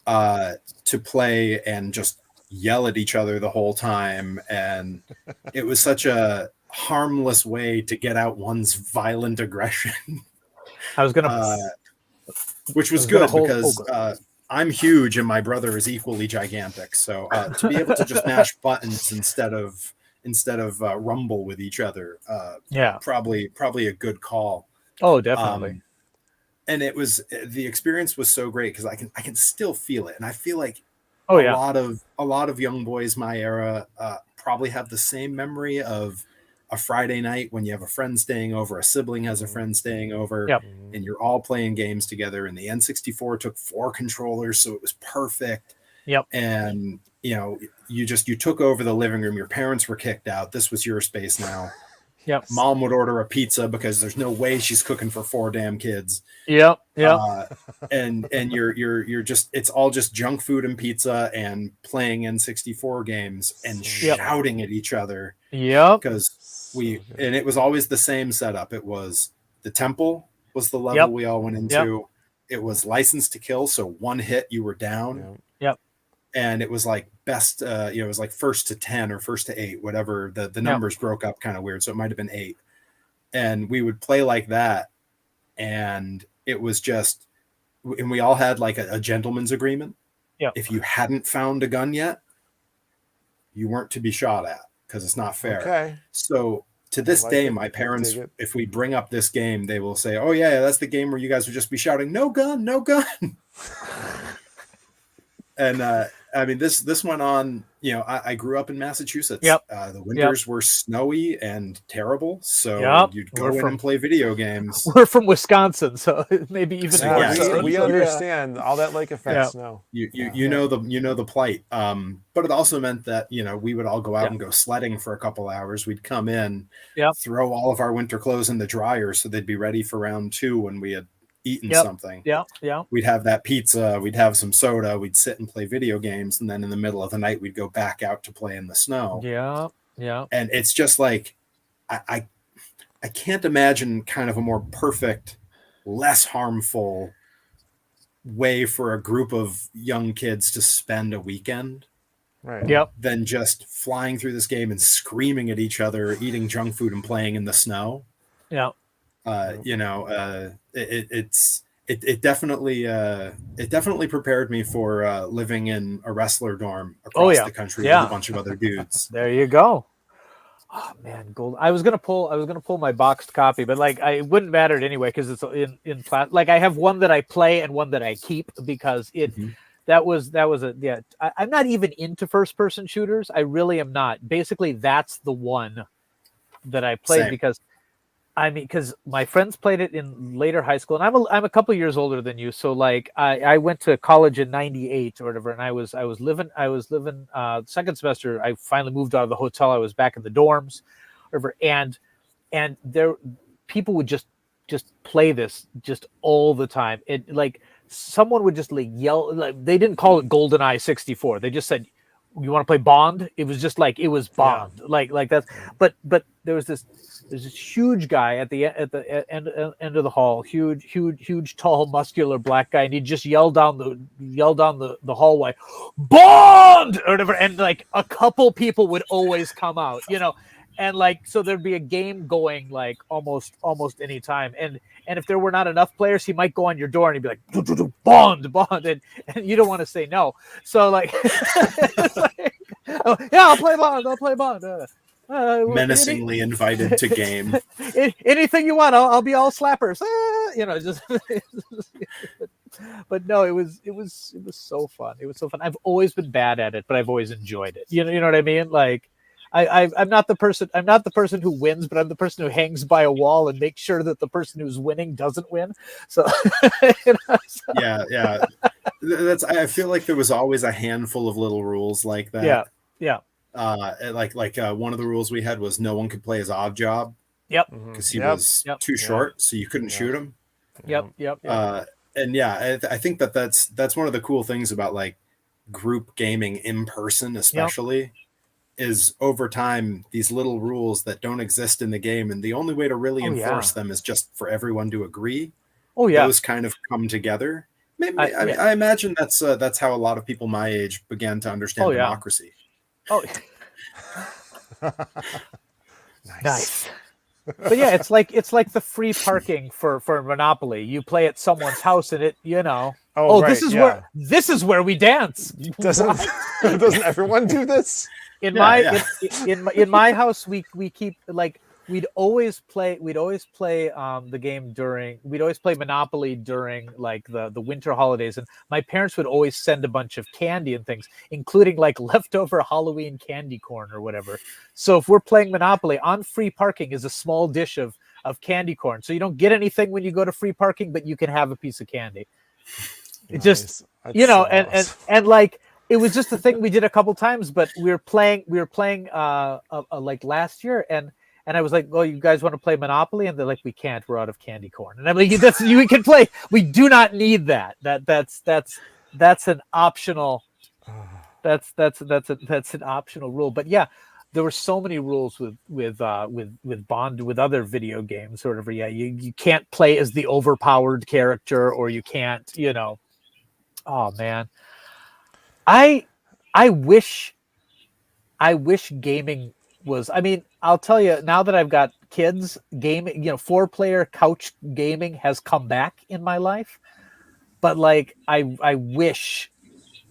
to play and just yell at each other the whole time. And it was such a harmless way to get out one's violent aggression. Which was good because I'm huge and my brother is equally gigantic. So to be able to just mash buttons instead of rumble with each other, probably a good call. Oh, definitely. And the experience was so great because I can still feel it, and I feel like a lot of young boys my era probably have the same memory of a Friday night when you have a friend staying over, a sibling has a friend staying over, and you're all playing games together. And the N64 took 4 controllers, so it was perfect. And you took over the living room. Your parents were kicked out. This was your space now. Mom would order a pizza because there's no way she's cooking for 4 damn kids. And you're just, it's all just junk food and pizza and playing N64 games and shouting at each other. Because and it was always the same setup. It was the temple was the level we all went into. It was License to Kill, so one hit you were down. and it was like best, it was like first to 10 or first to 8, whatever. The numbers broke up kind of weird, so it might have been 8. And we would play like that, and it was just, and we all had like a gentleman's agreement. Yeah. If you hadn't found a gun yet, you weren't to be shot at, because it's not fair. Okay. So to this day, my parents, if we bring up this game, they will say, "Oh yeah, that's the game where you guys would just be shouting, 'No gun, no gun.'" And I mean, this went on. I grew up in Massachusetts. Yep. The winters were snowy and terrible, so you'd go in and play video games. We're from Wisconsin, so maybe even more. We understand all that lake effect snow. You know the plight. But it also meant that we would all go out and go sledding for a couple hours. We'd come in, throw all of our winter clothes in the dryer so they'd be ready for round 2 when we had eaten something. We'd have that pizza, we'd have some soda, we'd sit and play video games, and then in the middle of the night we'd go back out to play in the snow. And it's just like I can't imagine kind of a more perfect, less harmful way for a group of young kids to spend a weekend, than just flying through this game and screaming at each other, eating junk food and playing in the snow. It definitely prepared me for living in a wrestler dorm across the country with a bunch of other dudes. There you go. Oh man, gold. I was gonna pull my boxed copy, but like it wouldn't matter anyway because it's in class. Like I have one that I play and one that I keep because it. That was I'm not even into first person shooters. I really am not. Basically, that's the one that I played because my friends played it in later high school, and I'm a couple years older than you. So like I went to college in '98 or whatever, and I was living second semester. I finally moved out of the hotel. I was back in the dorms, whatever, and there people would just play this just all the time. It like someone would just like yell. Like, they didn't call it GoldenEye 64. They just said, "You want to play Bond?" It was just like it was Bond, like that. But there's this huge guy at the end of the hall, huge, tall, muscular black guy, and he'd just yell down the hallway, "Bond!" or whatever, and like a couple people would always come out, and like so there'd be a game going like almost any time, and if there were not enough players, he might go on your door and he'd be like, "Bond," and you don't want to say no, so like, like oh, yeah, I'll play Bond. Menacingly invited to game. Anything you want, I'll be all slappers. Just. But no, it was so fun. It was so fun. I've always been bad at it, but I've always enjoyed it. You know what I mean? Like, I'm not the person who wins, but I'm the person who hangs by a wall and makes sure that the person who's winning doesn't win. So, yeah. I feel like there was always a handful of little rules like that. Yeah. Like one of the rules we had was no one could play his odd job. Because he was too short, so you couldn't shoot him. And I think that's one of the cool things about like group gaming in person, especially, is over time these little rules that don't exist in the game, and the only way to really enforce them is just for everyone to agree. Those kind of come together. Maybe, I imagine that's how a lot of people my age began to understand democracy. Nice. But yeah, it's like the free parking for Monopoly. You play at someone's house and this is where we dance. Doesn't everyone do this? In my house we keep like we'd always play the game we'd always play Monopoly during like the winter holidays, and my parents would always send a bunch of candy and things, including like leftover Halloween candy corn or whatever. So if we're playing Monopoly, on free parking is a small dish of candy corn. So you don't get anything when you go to free parking, but you can have a piece of candy. It just and like it was just a thing we did a couple times, but we were playing like last year, and I was like, "Oh, you guys want to play Monopoly?" And they're like, "We can't. We're out of candy corn." And I'm like, "We can play. We do not need that. That's an optional. That's an optional rule." But yeah, there were so many rules with Bond, with other video games, sort of. Yeah, you can't play as the overpowered character, or you can't. Oh man, I wish gaming was, I mean, I'll tell you now that I've got kids, gaming, 4-player couch gaming has come back in my life. But like, I wish,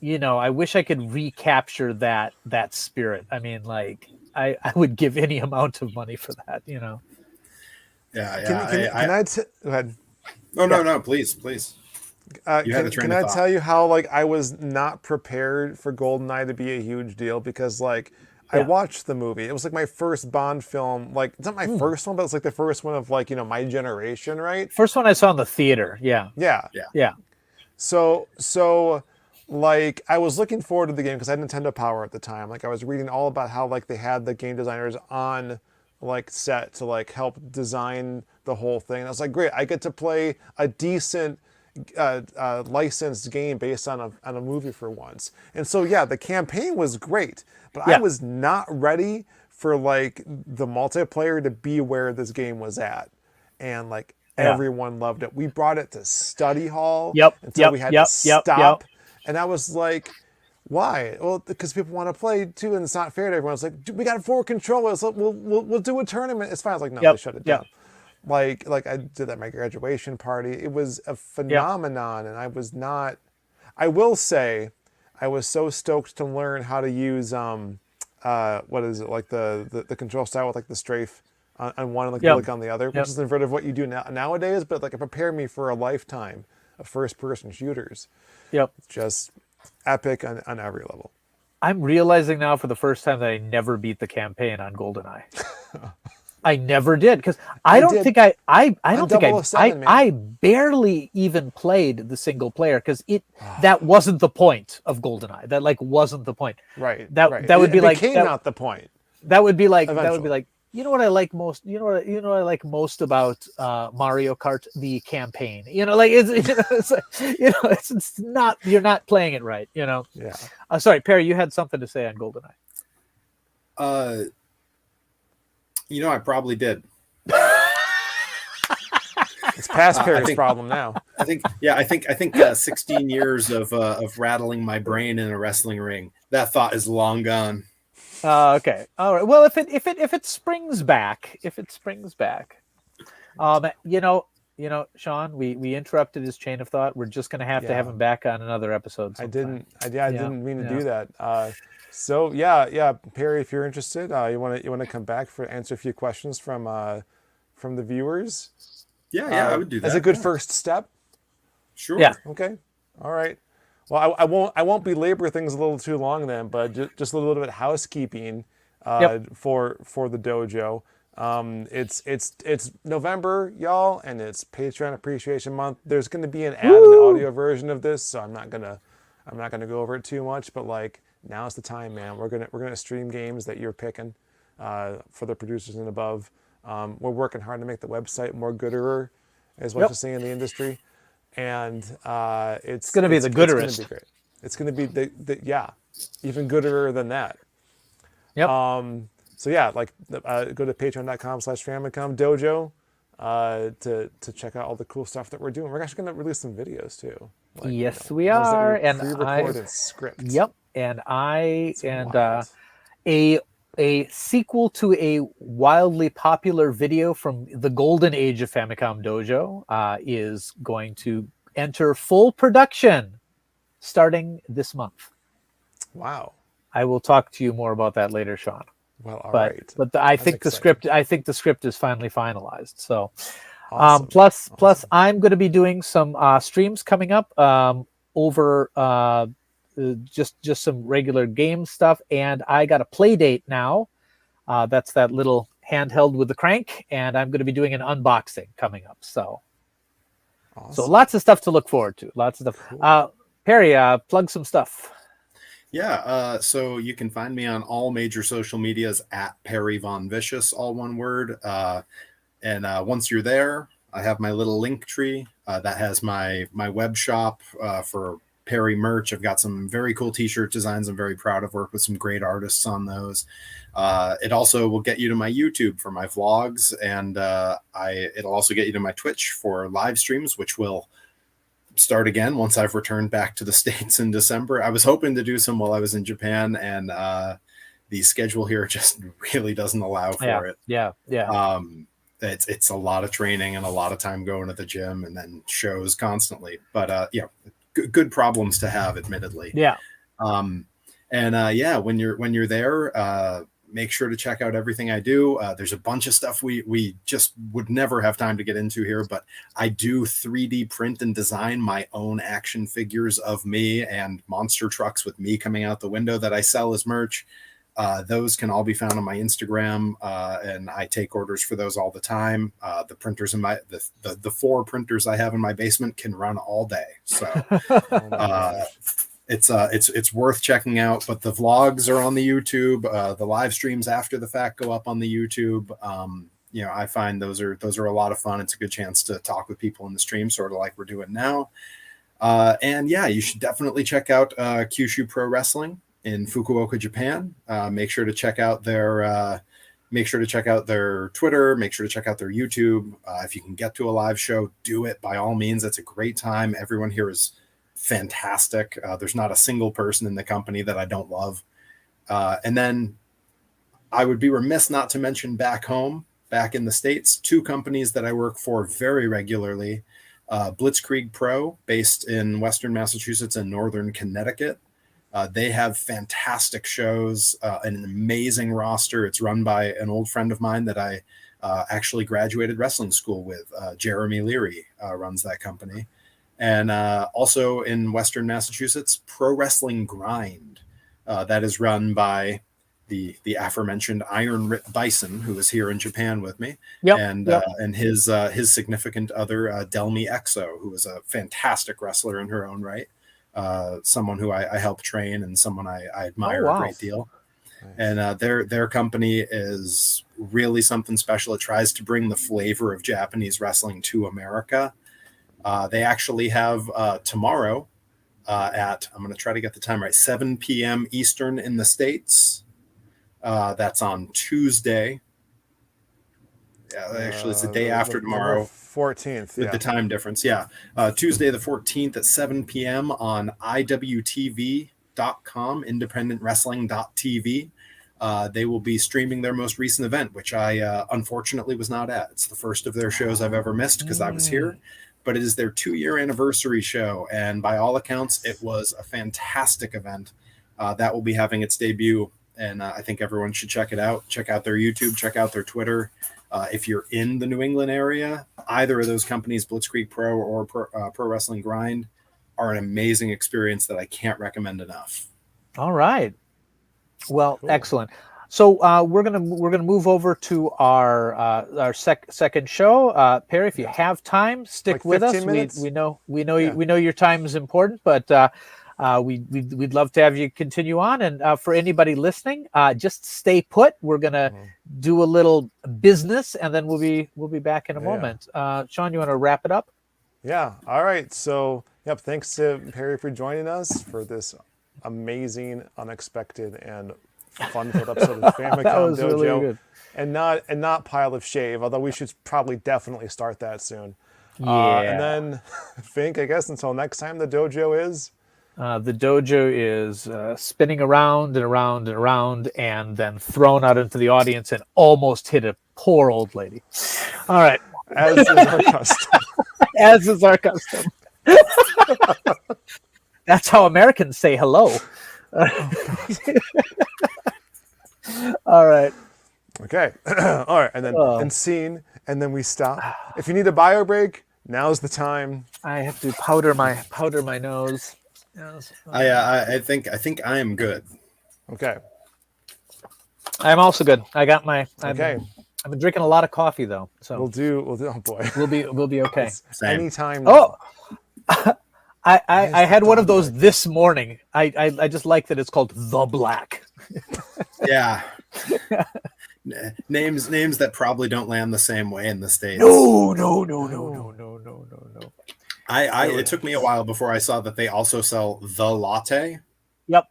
I wish I could recapture that spirit. I mean, like, I would give any amount of money for that, Yeah, Can I go ahead? Oh, no, please. You had a train Can of I thought. tell you how like I was not prepared for GoldenEye to be a huge deal because like I watched the movie. It was like my first Bond film. Like it's not my first one, but it's like the first one of like my generation, right? First one I saw in the theater. Yeah. Yeah. So like I was looking forward to the game because I had Nintendo Power at the time. Like I was reading all about how like they had the game designers on like set to like help design the whole thing. And I was like, great, I get to play a decent licensed game based on a movie for once. And so yeah, the campaign was great, but I was not ready for like the multiplayer to be where this game was at. And like everyone loved it. We brought it to study hall until we had to stop. And I was like, why? Well, because people want to play too, and it's not fair to everyone. It's like, we got 4 controllers. We'll do a tournament. It's fine. I was like, no, they shut it down. Like I did that at my graduation party. It was a phenomenon, and I will say, I was so stoked to learn how to use what is it, like the control style with like the strafe on one and like the click on the other, which is inverted of what you do nowadays. But like it prepared me for a lifetime of first-person shooters. It's just epic on every level. I'm realizing now for the first time that I never beat the campaign on GoldenEye. I never did because I barely even played the single player because that wasn't the point of GoldenEye. That like wasn't the point. Right. That would be like not the point. That would be like Eventually. what I like most. What I like most about Mario Kart, the campaign. It's not, you're not playing it right. Yeah. Sorry, Perry, you had something to say on GoldenEye. I probably did. It's past Perry's problem now. I think 16 years of rattling my brain in a wrestling ring. That thought is long gone. Okay. All right. Well, if it springs back, Sean, we interrupted his chain of thought. We're just going to have him back on another episode sometime. I didn't mean to do that. So yeah, Perry, if you're interested, you want to come back for answer a few questions from the viewers. I would do that as a good first step. Sure. Yeah. Okay. All right. Well, I won't belabor things a little too long then, but just a little bit of housekeeping for the dojo. It's November, y'all, and it's Patreon Appreciation Month. There's going to be an ad in the audio version of this, so I'm not gonna go over it too much. But like, now's the time, man. We're gonna stream games that you're picking for the producers and above. We're working hard to make the website more gooderer, as what you're seeing in the industry. And it's going to be the gooderest. It's going to be great. It's going to be the even gooderer than that. Yep. So yeah, like go to patreon.com/Famicom Dojo to check out all the cool stuff that we're doing. We're actually going to release some videos too. Like, yes, we are. And pre-recorded scripts. Yep. And a sequel to a wildly popular video from the golden age of Famicom Dojo is going to enter full production starting this month. Wow. I will talk to you more about that later, Sean. Well, all right. But I think the script is finally finalized. So, awesome. Plus, I'm going to be doing some streams coming up over just some regular game stuff, and I got a play date now. That's that little handheld with the crank, and I'm going to be doing an unboxing coming up. So, awesome. So lots of stuff to look forward to. Lots of stuff. Cool. Perry, plug some stuff. Yeah, so you can find me on all major social medias at Perry Von Vicious, all one word. And once you're there, I have my little link tree that has my web shop for Perry merch. I've got some very cool t-shirt designs I'm very proud of. Worked with some great artists on those. It also will get you to my YouTube for my vlogs, and it'll also get you to my Twitch for live streams, which will start again once I've returned back to the States in December. I was hoping to do some while I was in Japan, and the schedule here just really doesn't allow for it. Yeah. It's a lot of training and a lot of time going to the gym and then shows constantly. But good problems to have, admittedly. Yeah. When you're there, make sure to check out everything I do. There's a bunch of stuff we just would never have time to get into here, but I do 3D print and design my own action figures of me and monster trucks with me coming out the window that I sell as merch. Those can all be found on my Instagram, and I take orders for those all the time. The printers in the 4 printers I have in my basement can run all day. So it's worth checking out. But the vlogs are on the YouTube. The live streams after the fact go up on the YouTube. I find those are a lot of fun. It's a good chance to talk with people in the stream, sort of like we're doing now. You should definitely check out Kyushu Pro Wrestling in Fukuoka, Japan. Make sure to check out their Twitter. Make sure to check out their YouTube. If you can get to a live show, do it by all means. It's a great time. Everyone here is fantastic. There's not a single person in the company that I don't love. And then I would be remiss not to mention back in the States, 2 companies that I work for very regularly. Blitzkrieg Pro, based in Western Massachusetts and Northern Connecticut. They have fantastic shows, an amazing roster. It's run by an old friend of mine that I actually graduated wrestling school with. Jeremy Leary runs that company. And also in Western Massachusetts, Pro Wrestling Grind. That is run by the aforementioned Iron Rip Byson, who is here in Japan with me. And his significant other, Delmi Exo, who is a fantastic wrestler in her own right. Someone who I help train and someone I admire a great deal. Nice. And their company is really something special. It tries to bring the flavor of Japanese wrestling to America. They actually have tomorrow at, I'm going to try to get the time right, 7 p.m. Eastern in the States. That's on Tuesday. Actually, it's the day after tomorrow. 14th. With the time difference. Tuesday the 14th at 7 p.m. on IWTV.com, independentwrestling.tv. They will be streaming their most recent event, which I unfortunately was not at. It's the first of their shows I've ever missed because I was here. But it is their 2-year anniversary show. And by all accounts, it was a fantastic event. That will be having its debut. And I think everyone should check it out. Check out their YouTube. Check out their Twitter. If you're in the New England area, either of those companies, Blitzkrieg Pro or Pro Wrestling Grind, are an amazing experience that I can't recommend enough. All right. Well, cool. Excellent. So we're gonna move over to our second show. Perry, if you have time, stick with us. We know your time is important, but we'd love to have you continue on. And for anybody listening, just stay put. We're gonna do a little business, and then we'll be back in a moment. Sean, you want to wrap it up? Yeah. All right. So, thanks to Perry for joining us for this amazing, unexpected, and fun-filled episode of Famicom Dojo, really good. and not Pile of Shave. Although we should probably definitely start that soon. Yeah. And then, Vinnk, I guess until next time, the dojo is. The dojo is spinning around and around and around, and then thrown out into the audience and almost hit a poor old lady. All right. As is our custom. As is our custom. That's how Americans say hello. All right. Okay. All right. And then and scene, and then we stop. If you need a bio break, now's the time. I have to powder my nose. I think I am good. Okay. I'm also good. I got my. Okay. I've been drinking a lot of coffee though, so we'll do. Oh boy. We'll be okay. Anytime. Oh. I had one of those this morning. I just like that it's called the Black. Yeah. Names that probably don't land the same way in the States. No. It took me a while before I saw that they also sell the latte. Yep.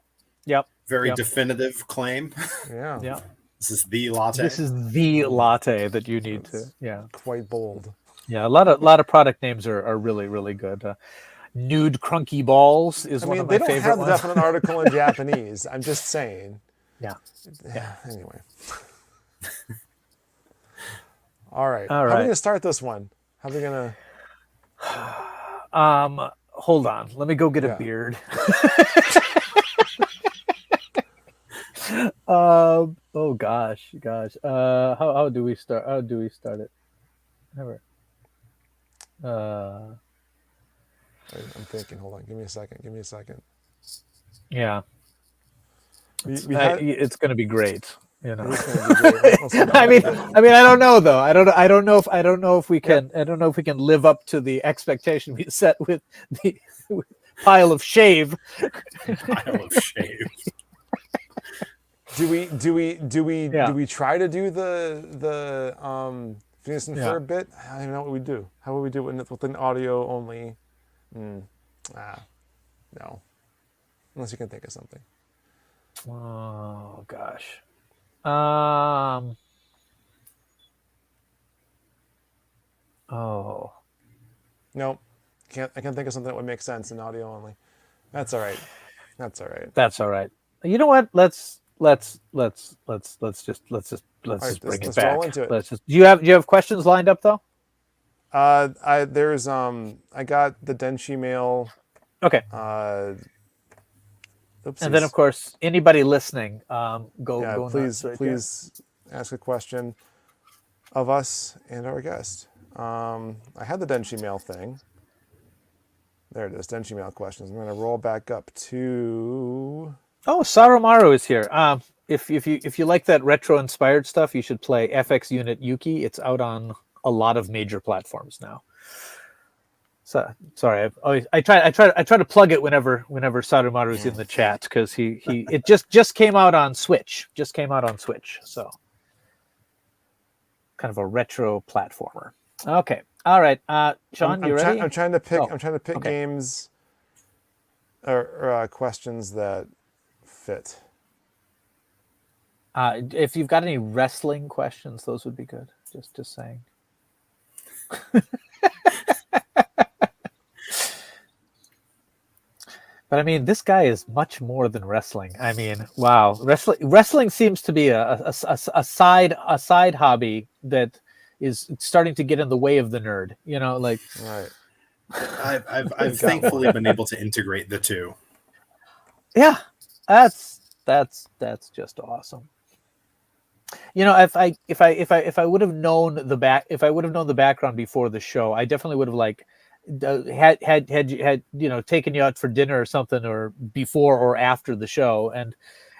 Very definitive claim. Yeah. This is the latte. This is the latte that you need to. Yeah. Quite bold. Yeah. A lot of product names are really, really good. nude crunky balls is one of my they don't favorite have ones. a definite article in Japanese. I'm just saying. Yeah. Anyway. All right. All How are we right. going to start this one? How are we going to? Hold on. Let me go get a Yeah. beard. Oh gosh. How do we start? How do we start it? Never. I'm thinking. Hold on. Give me a second. Yeah. It's It's going to be great. You know. great. I mean, I don't know though. I don't know if we can. I don't know if we can live up to the expectation we set with the pile of shave. Pile of shave. Do we try to do the Phineas and Ferb bit? I don't even know what we do. How would we do it with an audio only? No. Unless you can think of something. Oh gosh. Oh. No. I can't think of something that would make sense in audio only. That's all right. That's all right. You know what? Let's just bring it back. Roll into it. Do you have questions lined up though? I got the Denshi mail. Okay. And then of course anybody listening, please ask a question of us and our guest. I had the Denshi mail thing. There it is, Denshi mail questions. I'm going to roll back up to. Oh, Sarumaru is here. If you like that retro inspired stuff, you should play FX Unit Yuki. It's out on a lot of major platforms now. So sorry, I try to plug it whenever Sarumaru's in the chat because it just came out on Switch. So kind of a retro platformer. Okay. All right. Sean, you ready? I'm trying to pick games or questions that fit. If you've got any wrestling questions, those would be good. Just saying. But I mean, this guy is much more than wrestling. I mean, wow, wrestling seems to be a side hobby that is starting to get in the way of the nerd. You know, like. Right. I've thankfully been able to integrate the two. Yeah, that's just awesome. You know, if I would have known the background before the show, I definitely would have had taken you out for dinner or something, or before or after the show. And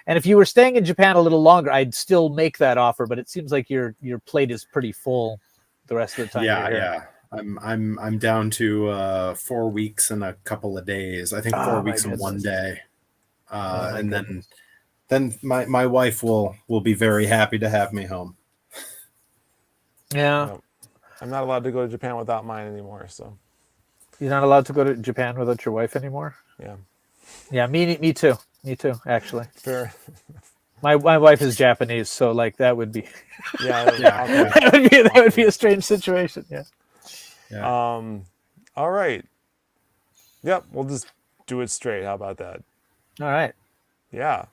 if you were staying in Japan a little longer, I'd still make that offer. But it seems like your plate is pretty full the rest of the time. Yeah. I'm down to 4 weeks and a couple of days. I think 4 weeks and 1 day. And then my wife will be very happy to have me home. Yeah. No, I'm not allowed to go to Japan without mine anymore. So you're not allowed to go to Japan without your wife anymore? Yeah. Yeah, me too. Me too, actually. Fair. My wife is Japanese, so like that would be that would be a strange situation. Yeah. All right. Yep, we'll just do it straight. How about that? All right. Yeah.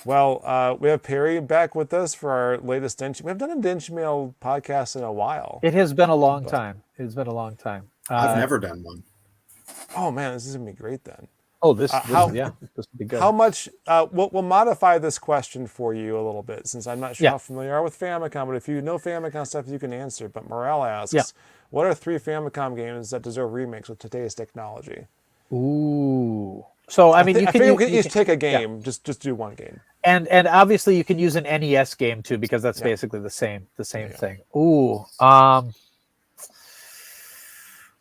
Well, we have Perry back with us for our latest Denshi. We haven't done a Denshi Mail podcast in a while. It has been a long time. It's been a long time. I've never done one. Oh man, this is gonna be great then. Oh, this would be good. How much? We'll modify this question for you a little bit, since I'm not sure how familiar you are with Famicom. But if you know Famicom stuff, you can answer. But Morale asks, what are 3 Famicom games that deserve remakes with today's technology? Ooh. So I mean, you can each take a game. Yeah. Just do one game. And obviously you can use an NES game too, because that's basically the same thing. Ooh.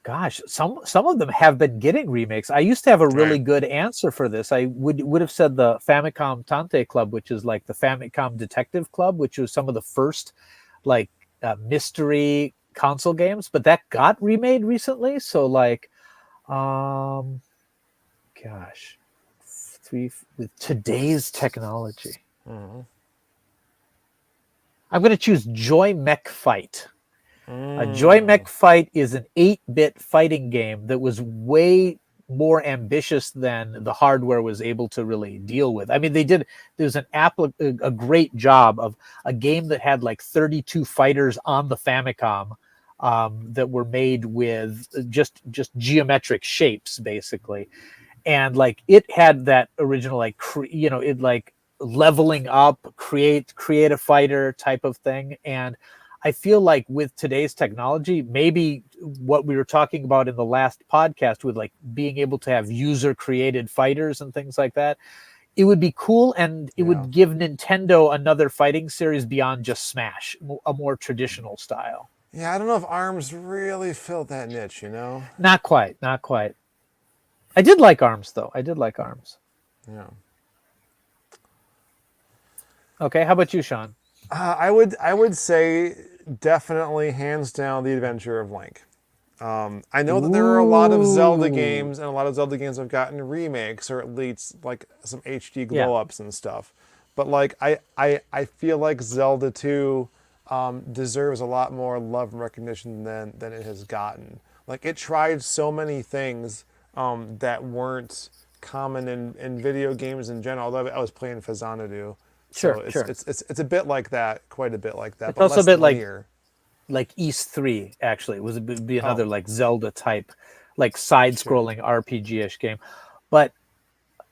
Gosh, some of them have been getting remakes. I used to have a really good answer for this. I would have said the Famicom Tante Club, which is like the Famicom Detective Club, which was some of the first like mystery console games, but that got remade recently. So like, gosh, 3 with today's technology. Mm-hmm. I'm going to choose Joy Mech Fight. A Joy Mech Fight is an 8-bit fighting game that was way more ambitious than the hardware was able to really deal with. I mean, there's a great job of a game that had like 32 fighters on the Famicom that were made with just geometric shapes, basically. And like it had that original, like, it like leveling up, create a fighter type of thing. And I feel like with today's technology, maybe what we were talking about in the last podcast with like being able to have user created fighters and things like that, it would be cool. And it would give Nintendo another fighting series beyond just Smash, a more traditional style. Yeah, I don't know if ARMS really filled that niche, Not quite. I did like ARMS, though. Yeah. Okay, how about you, Sean? I would say definitely hands down the Adventure of Link. I know that there are a lot of Zelda games, and a lot of Zelda games have gotten remakes, or at least like some HD glow ups and stuff. But like I feel like Zelda 2 deserves a lot more love and recognition than it has gotten. Like it tried so many things that weren't common in video games in general. Although I was playing Fazanadu. So it's a bit like that, quite a bit like that. It's but also less a bit linear. like East 3, actually. It was be another like Zelda type, like side-scrolling RPG-ish game. But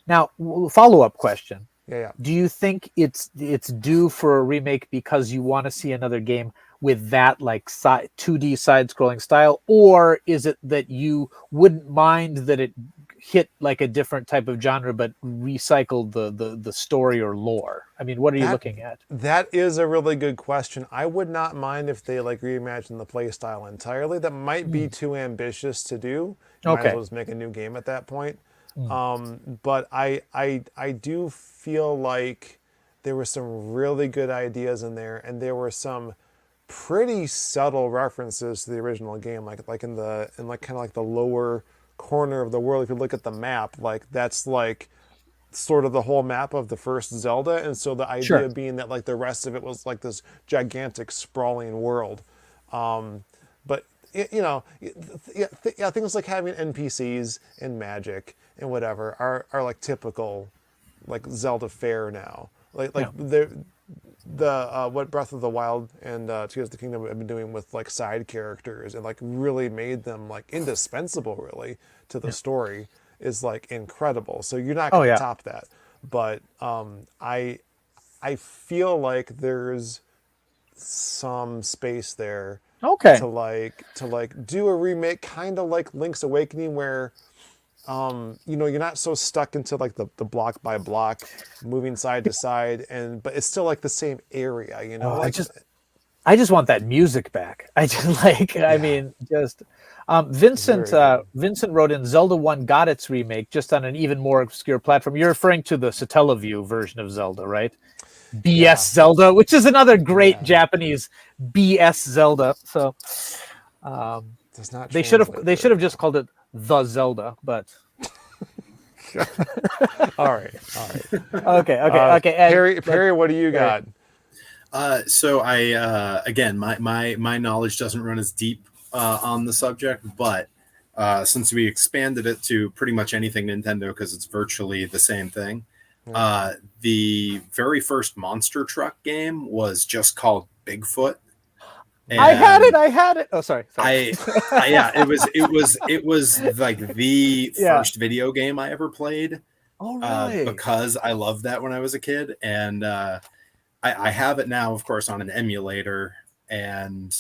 now, follow-up question. Yeah. Do you think it's due for a remake because you want to see another game with that like 2D side-scrolling style, or is it that you wouldn't mind that it hit like a different type of genre but recycled the story or lore? I mean, what are you looking at? That is a really good question. I would not mind if they like reimagine the play style entirely. That might be too ambitious to do. You might as well just make a new game at that point. But I do feel like there were some really good ideas in there, and there were some pretty subtle references to the original game, like in kind of like the lower corner of the world. If you look at the map, like that's like sort of the whole map of the first Zelda, and so the idea being that like the rest of it was like this gigantic sprawling world. But things like having NPCs and magic and whatever are like typical like Zelda fare now. What Breath of the Wild and Tears of the Kingdom have been doing with like side characters and like really made them like indispensable really to the story is like incredible. So you're not going to top that. But I feel like there's some space there to like do a remake kind of like Link's Awakening, where you're not so stuck into like the block by block moving side to side, but it's still like the same area, I just want that music back. I just like, I mean, just Vincent wrote in Zelda 1 got its remake just on an even more obscure platform. You're referring to the Satellaview version of Zelda, right? BS Zelda, which is another great Japanese BS Zelda. So they should have just called it The Zelda, but all right. Okay. Perry, what do you got? So I again, my knowledge doesn't run as deep on the subject, but since we expanded it to pretty much anything Nintendo because it's virtually the same thing, the very first Monster Truck game was just called Bigfoot. And I had it. Oh, sorry. It was like the first video game I ever played. Oh, really? Because I loved that when I was a kid, and I have it now, of course, on an emulator, and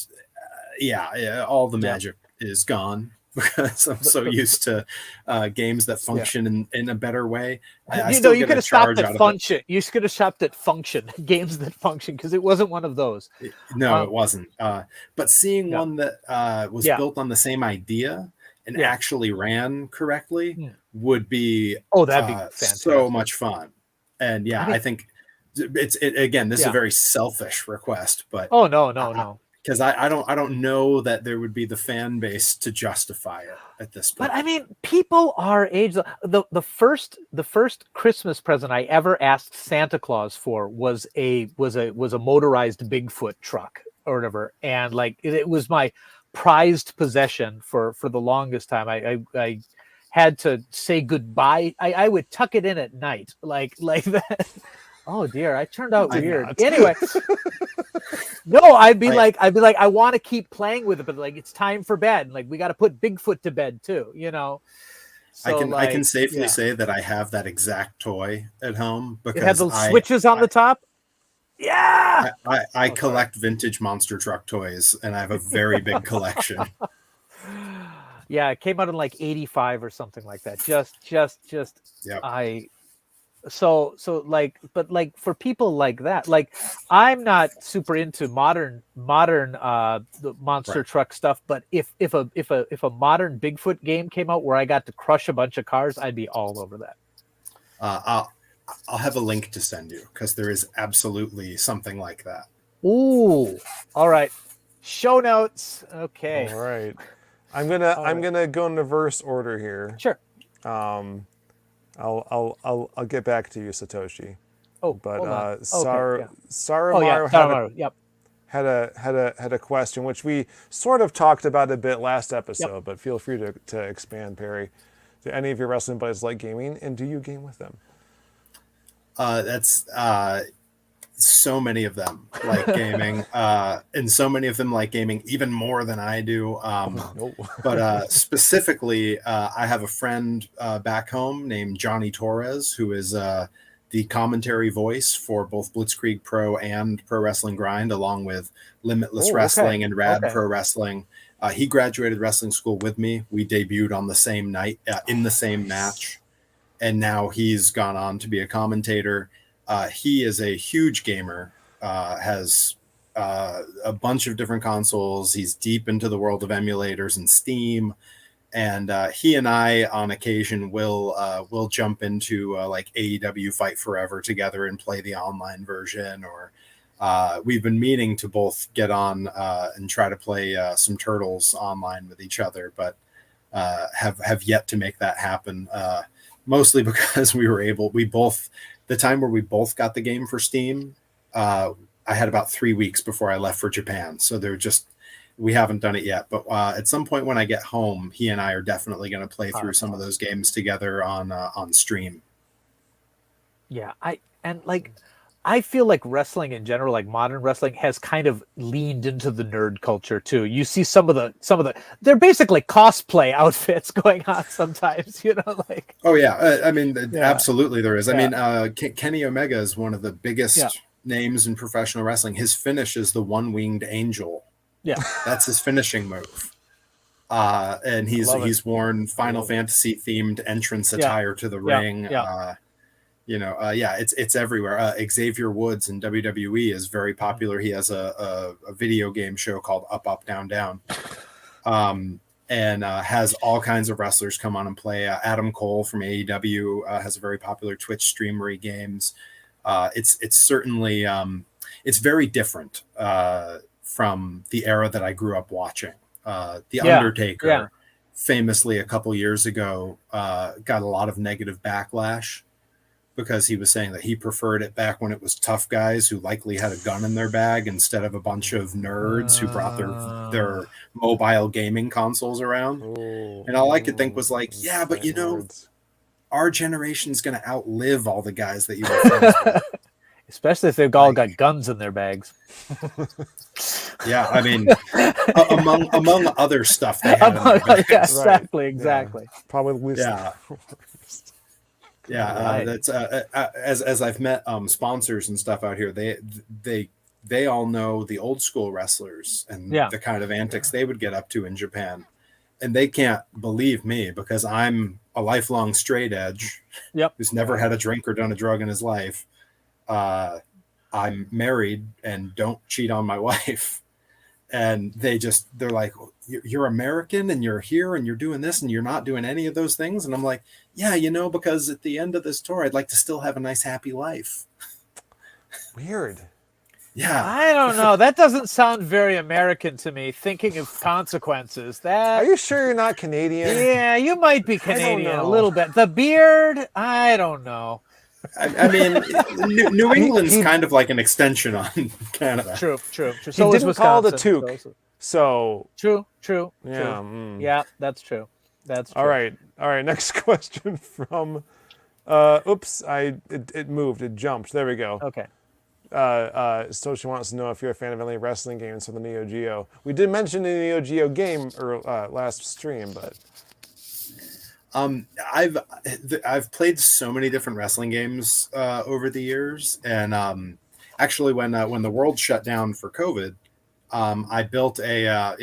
all the magic is gone because I'm so used to games that function in a better way. You could have stopped at function. You could have stopped at function, games that function, because it wasn't one of those. No, it wasn't. But seeing one that was built on the same idea and actually ran correctly would be that'd be fantastic. So much fun. And I think this is a very selfish request, but no. Because I don't know that there would be the fan base to justify it at this point. But I mean, people our age. The first Christmas present I ever asked Santa Claus for was a motorized Bigfoot truck or whatever, and like it was my prized possession for the longest time. I had to say goodbye. I would tuck it in at night, like that. Oh dear, I turned out weird. Anyway, no, I'd be like, I want to keep playing with it, but like it's time for bed. Like we got to put Bigfoot to bed too, you know. So, I can safely say that I have that exact toy at home because it had those switches on the top. Yeah, I collect vintage monster truck toys, and I have a very big collection. Yeah, it came out in like 85 or something like that. Just Yep. So like, but like for people like that, like I'm not super into modern the monster truck stuff, but if a modern Bigfoot game came out where I got to crush a bunch of cars, I'd be all over that. I'll have a link to send you because there is absolutely something like that. Ooh, all right. Show notes. Okay. All right. I'm gonna go in reverse order here. Sure. I'll get back to you, Satoshi. Oh, but Saramaru, yep, had a question which we sort of talked about a bit last episode, but feel free to expand, Perry. Do any of your wrestling buddies like gaming, and do you game with them? That's so many of them like gaming, and so many of them like gaming even more than I do. But specifically, I have a friend back home named Johnny Torres, who is the commentary voice for both Blitzkrieg Pro and Pro Wrestling Grind, along with Limitless Wrestling and Rad Pro Wrestling. He graduated wrestling school with me. We debuted on the same night in the same match. And now he's gone on to be a commentator. He is a huge gamer, has a bunch of different consoles. He's deep into the world of emulators and Steam. And he and I, on occasion, will jump into like AEW Fight Forever together and play the online version. Or we've been meaning to both get on and try to play some Turtles online with each other, but have yet to make that happen. Mostly because the time where we both got the game for Steam, I had about 3 weeks before I left for Japan. So we haven't done it yet. But at some point when I get home, he and I are definitely going to play through some of those games together on stream. Yeah, I feel like wrestling in general, like modern wrestling, has kind of leaned into the nerd culture too. You see some of the they're basically cosplay outfits going on sometimes, you know, like. Oh yeah, I mean, absolutely there is. I mean, Kenny Omega is one of the biggest names in professional wrestling. His finish is the one-winged angel. Yeah, that's his finishing move. And he's worn Final Fantasy themed entrance attire to the ring. It's everywhere. Xavier Woods in WWE is very popular. He has a video game show called Up, Up, Down, Down, and has all kinds of wrestlers come on and play. Adam Cole from AEW has a very popular Twitch stream where he games. It's certainly it's very different from the era that I grew up watching. The Undertaker, famously a couple years ago, got a lot of negative backlash, because he was saying that he preferred it back when it was tough guys who likely had a gun in their bag instead of a bunch of nerds who brought their mobile gaming consoles around. And all I could think was like, yeah, but you know, our generation's going to outlive all the guys that you were friends with. Especially if they've all got guns in their bags. Yeah, I mean, among other stuff they had in their bags. Exactly. Yeah. Probably. Yeah, that's as I've met sponsors and stuff out here, they all know the old school wrestlers and the kind of antics they would get up to in Japan, and they can't believe me because I'm a lifelong straight edge who's never had a drink or done a drug in his life. I'm married and don't cheat on my wife, and they're like, you're American and you're here and you're doing this and you're not doing any of those things. And I'm like, yeah, you know, because at the end of this tour, I'd like to still have a nice, happy life. Weird. Yeah. I don't know. That doesn't sound very American to me, thinking of consequences. Are you sure you're not Canadian? Yeah, you might be Canadian a little bit. The beard, I don't know. I mean, New England's kind of like an extension on Canada. True. So he didn't call it a toque. So true. Yeah. Yeah, that's true. That's true. All right. Next question from. Oops, it moved. It jumped. There we go. Okay. So she wants to know if you're a fan of any wrestling games from the Neo Geo. We did mention the Neo Geo game last stream, but I've played so many different wrestling games over the years, and actually when the world shut down for COVID, I built a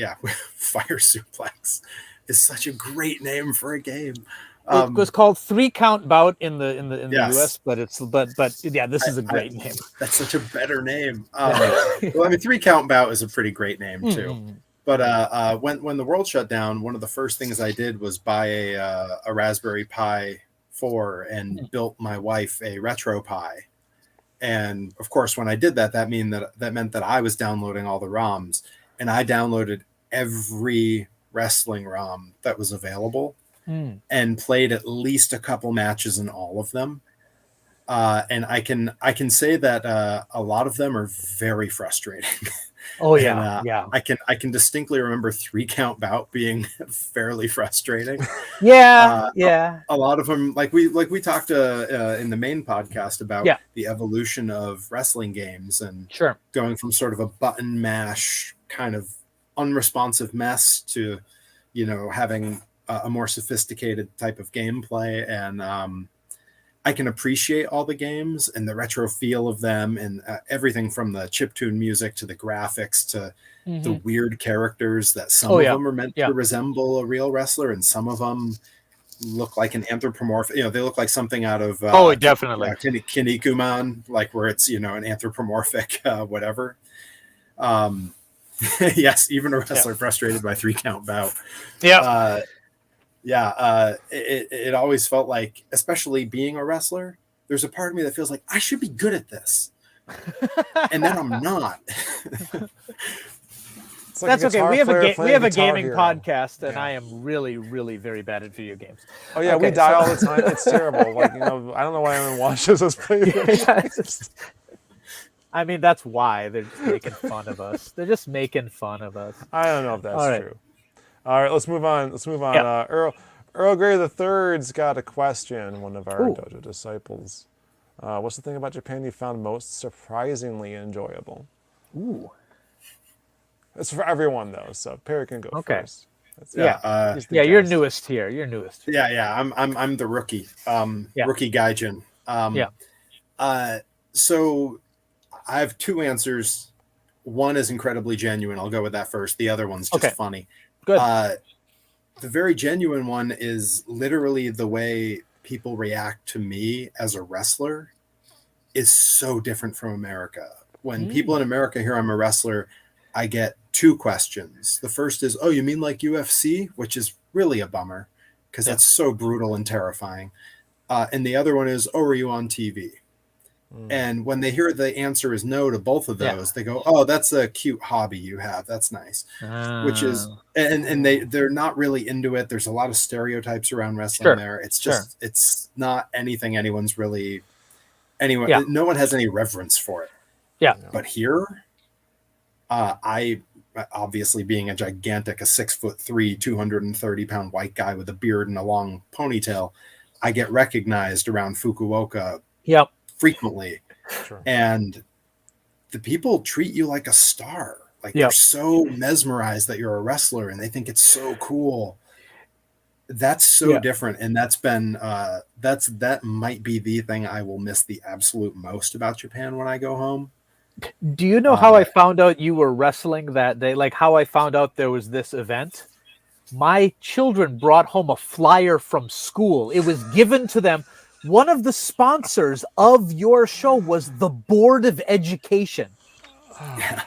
Fire Suplex is such a great name for a game. It was called 3 Count Bout in the Yes. US, but yeah, this is a great name. That's such a better name. Well, I mean, 3 Count Bout is a pretty great name too. Mhm. But when the world shut down, one of the first things I did was buy a Raspberry Pi 4 and built my wife a Retro Pi. And of course, when I did that, that meant that I was downloading all the ROMs, and I downloaded every wrestling ROM that was available. And played at least a couple matches in all of them, and I can say that a lot of them are very frustrating. Oh yeah, And, yeah, I can distinctly remember 3 Count Bout being fairly frustrating. yeah, yeah. A lot of them, like we talked in the main podcast about the evolution of wrestling games and Sure. going from sort of a button mash kind of unresponsive mess to, having a more sophisticated type of gameplay, and I can appreciate all the games and the retro feel of them, and everything from the chiptune music to the graphics to the weird characters that some of them are meant to resemble a real wrestler, and some of them look like an anthropomorphic. They look like something out of Definitely Kinnikuman, like where it's an anthropomorphic whatever. Yes, even a wrestler frustrated by 3 Count Bout. It always felt like, especially being a wrestler, there's a part of me that feels like I should be good at this, and then I'm not. That's okay. We have a gaming hero. podcast, and I am really, really very bad at video games. Oh yeah, we die all the time. It's terrible. Like I don't know why anyone watches us play games. I mean, that's why they're just making fun of us. They're just making fun of us. I don't know if that's true. All right, let's move on. Yeah. Earl Grey III's got a question. One of our Dojo disciples. What's the thing about Japan you found most surprisingly enjoyable? Ooh. It's for everyone though, so Perry can go first. You're newest here. I'm the rookie. Rookie Gaijin. So I have 2 answers. One is incredibly genuine. I'll go with that first. The other one's just funny. Good. The very genuine one is literally the way people react to me as a wrestler is so different from America. When people in America hear I'm a wrestler, I get 2 questions. The first is, "Oh, you mean like UFC?" which is really a bummer because that's so brutal and terrifying. And the other one is, "Oh, are you on TV?" And when they hear the answer is no to both of those, they go, "Oh, that's a cute hobby you have. That's nice." Which is, and they're not really into it. There's a lot of stereotypes around wrestling there. It's just, it's not anything anyone's really, no one has any reverence for it. Yeah. But here, I obviously being a 6'3", 230-pound white guy with a beard and a long ponytail, I get recognized around Fukuoka frequently. Sure. And the people treat you like a star. Like they're so mesmerized that you're a wrestler and they think it's so cool. That's so different. And that's been that might be the thing I will miss the absolute most about Japan when I go home. Do you know how I found out you were wrestling that day? Like how I found out there was this event? My children brought home a flyer from school. It was given to them. One of the sponsors of your show was the Board of Education. Yeah.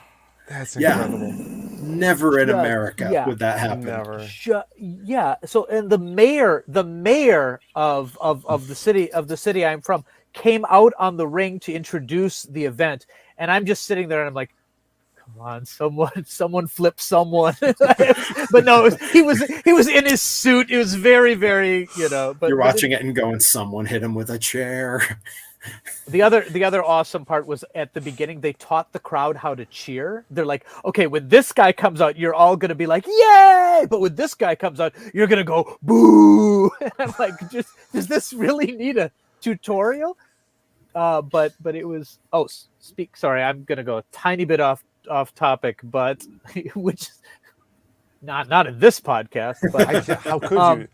That's incredible. Never in America would that happen. Never. So, and the mayor of the city I'm from came out on the ring to introduce the event, and I'm just sitting there and I'm like, come on, someone flip someone. But no, he was in his suit. It was very, very, But you're watching it and going, someone hit him with a chair. The other awesome part was at the beginning, they taught the crowd how to cheer. They're like, okay, when this guy comes out, you're all going to be like, yay! But when this guy comes out, you're going to go, boo! And I'm like, does this really need a tutorial? But it was, sorry, I'm going to go a tiny bit off topic, but which not in this podcast, but how could you?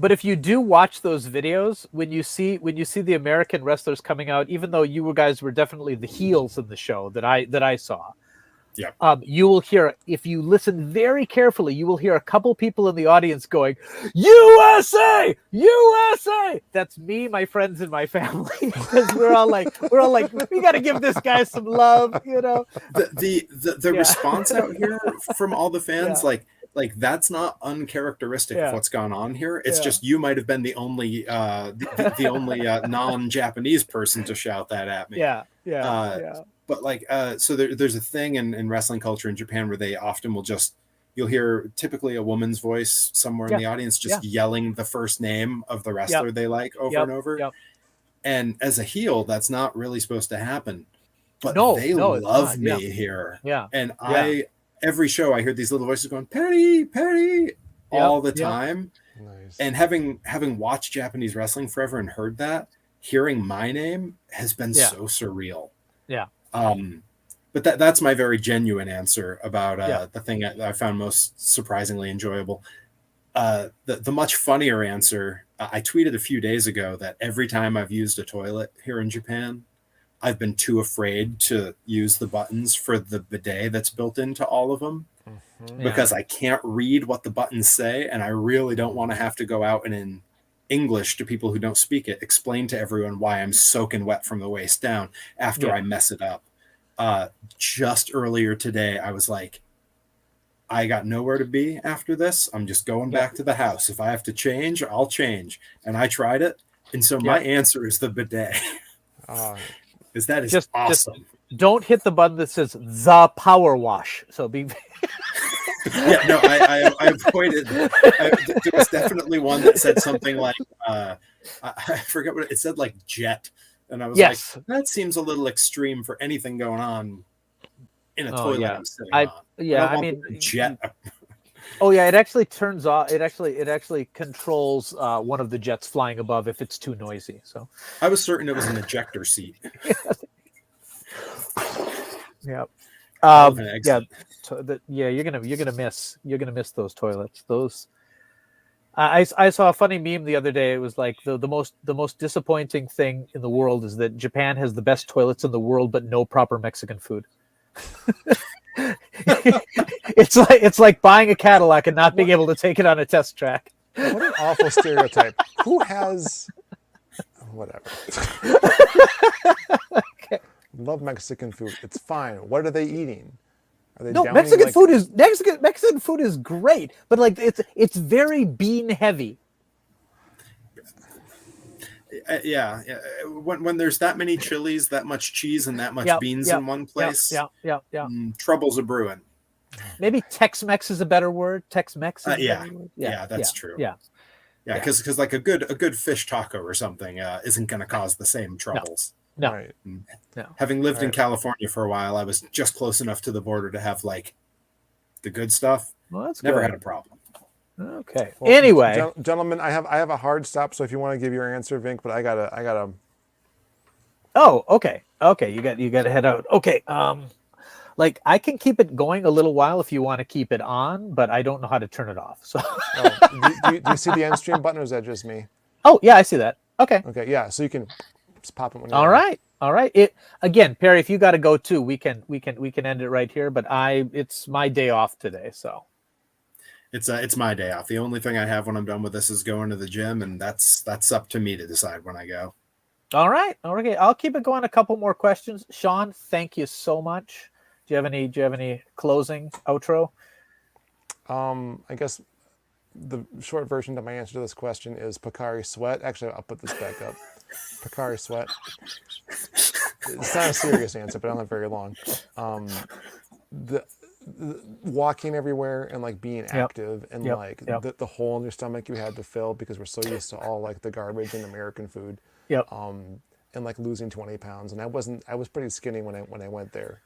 But if you do watch those videos, when you see the American wrestlers coming out, even though you guys were definitely the heels in the show that I saw, you will hear, if you listen very carefully, you will hear a couple people in the audience going, USA, USA. That's me, my friends, and my family, because we're all like, we got to give this guy some love, you know. The response out here from all the fans, like that's not uncharacteristic of what's gone on here. It's just you might have been the only the only non-Japanese person to shout that at me. But like so there's a thing in wrestling culture in Japan where they often will you'll hear typically a woman's voice somewhere in the audience just yelling the first name of the wrestler they like over and over. And as a heel, that's not really supposed to happen. But they love me here. And every show I hear these little voices going, Petty, Petty, all the time. Nice. And having watched Japanese wrestling forever and heard that, hearing my name has been so surreal. But that's my very genuine answer about the thing I found most surprisingly enjoyable. The much funnier answer, I tweeted a few days ago that every time I've used a toilet here in Japan, I've been too afraid to use the buttons for the bidet that's built into all of them because I can't read what the buttons say. And I really don't want to have to go out and in English to people who don't speak it, explain to everyone why I'm soaking wet from the waist down after I mess it up. Just earlier today, I was like, I got nowhere to be after this. I'm just going back to the house. If I have to change, I'll change. And I tried it. And so my answer is the bidet. Because that is awesome. Just don't hit the button that says the power wash. So be. I avoided. There was definitely one that said something like, I forget what it said, like jet. And I was like, that seems a little extreme for anything going on in a toilet I'm sitting on. I mean, jet. It actually turns off. It actually controls one of the jets flying above if it's too noisy. So I was certain it was an ejector seat. You're gonna miss those toilets. Those. I saw a funny meme the other day. It was like the most disappointing thing in the world is that Japan has the best toilets in the world, but no proper Mexican food. It's like buying a Cadillac and not being able to take it on a test track. What an awful stereotype. Who has whatever? Okay. Love Mexican food. It's fine. What are they eating? Are they Mexican food is great, but like it's very bean heavy. When there's that many chilies, that much cheese, and that much beans in one place, troubles are brewing. Maybe Tex-Mex is a better word. Tex-Mex. That's true. Because like a good fish taco or something isn't going to cause the same troubles. No. Right. No. Having lived in California for a while, I was just close enough to the border to have like the good stuff. Well, that's never good. had a problem. Okay. Well, anyway, gentlemen, I have a hard stop. So if you want to give your answer, Vinnk, but I gotta. Oh, okay. You got to head out. Okay. Like I can keep it going a little while if you want to keep it on, but I don't know how to turn it off. So. Do you see the end stream button, or is that just me? Oh yeah, I see that. Okay. Okay. Yeah. So you can just pop it when you're All right. It again, Perry. If you got to go too, we can end it right here. But it's my day off today, so. It's my day off. The only thing I have when I'm done with this is going to the gym, and that's up to me to decide when I go. All right. Okay. I'll keep it going. A couple more questions. Sean, thank you so much. Do you have any closing outro? I guess the short version to my answer to this question is Pocari Sweat. Actually, I'll put this back up. Pocari Sweat. It's not a serious answer, but not very long. The walking everywhere and like being active and the hole in your stomach you had to fill because we're so used to all like the garbage and American food. and like losing 20 pounds. And I was pretty skinny when I went there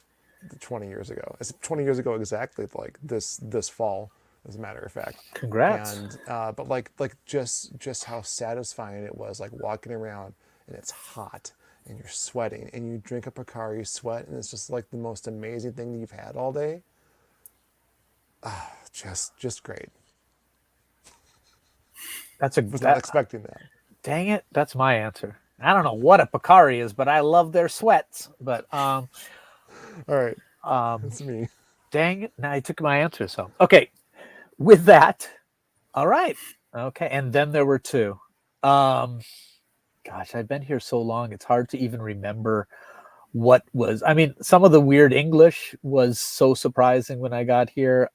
20 years ago. It's 20 years ago exactly, like this fall, as a matter of fact. Congrats. And but like just how satisfying it was, like walking around and it's hot and you're sweating and you drink a Pocari Sweat and it's just like the most amazing thing that you've had all day. Just great. Was not expecting that. Dang it, that's my answer. I don't know what a Pocari is, but I love their sweats. But all right, that's me. Dang it, now I took my answer. So okay, with that, all right, okay, and then there were two. Gosh, I've been here so long; it's hard to even remember what was. I mean, some of the weird English was so surprising when I got here.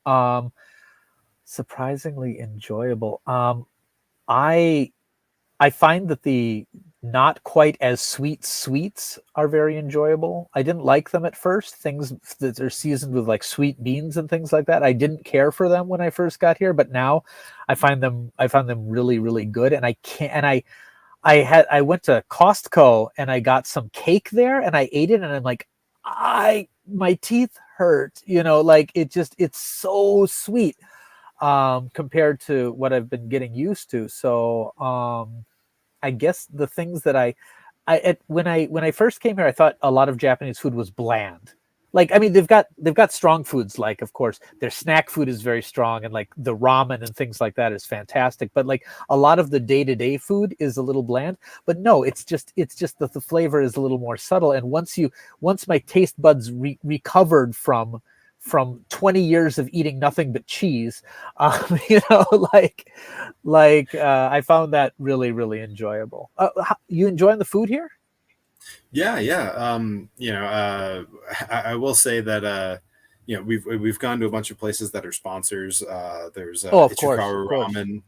Surprisingly enjoyable. I find that the not quite as sweet sweets are very enjoyable. I didn't like them at first. Things that are seasoned with like sweet beans and things like that. I didn't care for them when I first got here, but now I found them really, really good. And I went to Costco and I got some cake there and I ate it and I'm like, my teeth hurt, like it's so sweet compared to what I've been getting used to. So I guess the things that when I first came here, I thought a lot of Japanese food was bland. Like, I mean, they've got strong foods. Like, of course, their snack food is very strong, and like the ramen and things like that is fantastic. But like a lot of the day-to-day food is a little bland. But no, it's just that the flavor is a little more subtle. And once my taste buds recovered from 20 years of eating nothing but cheese, I found that really, really enjoyable. You enjoying the food here? Yeah. I will say that we've gone to a bunch of places that are sponsors. There's Ichikawa Ramen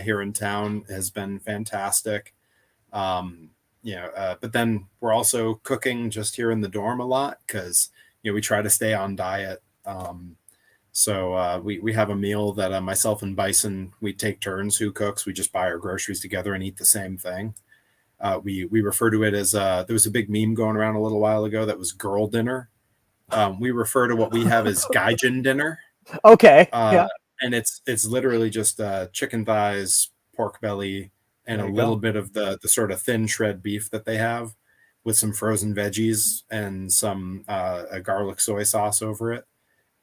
here in town has been fantastic. But then we're also cooking just here in the dorm a lot because we try to stay on diet. So we have a meal that myself and Byson, we take turns who cooks. We just buy our groceries together and eat the same thing. We refer to it as there was a big meme going around a little while ago that was girl dinner. We refer to what we have as gaijin dinner. Okay. Yeah. And it's literally just chicken thighs, pork belly, and a little bit of the sort of thin shred beef that they have with some frozen veggies and some a garlic soy sauce over it.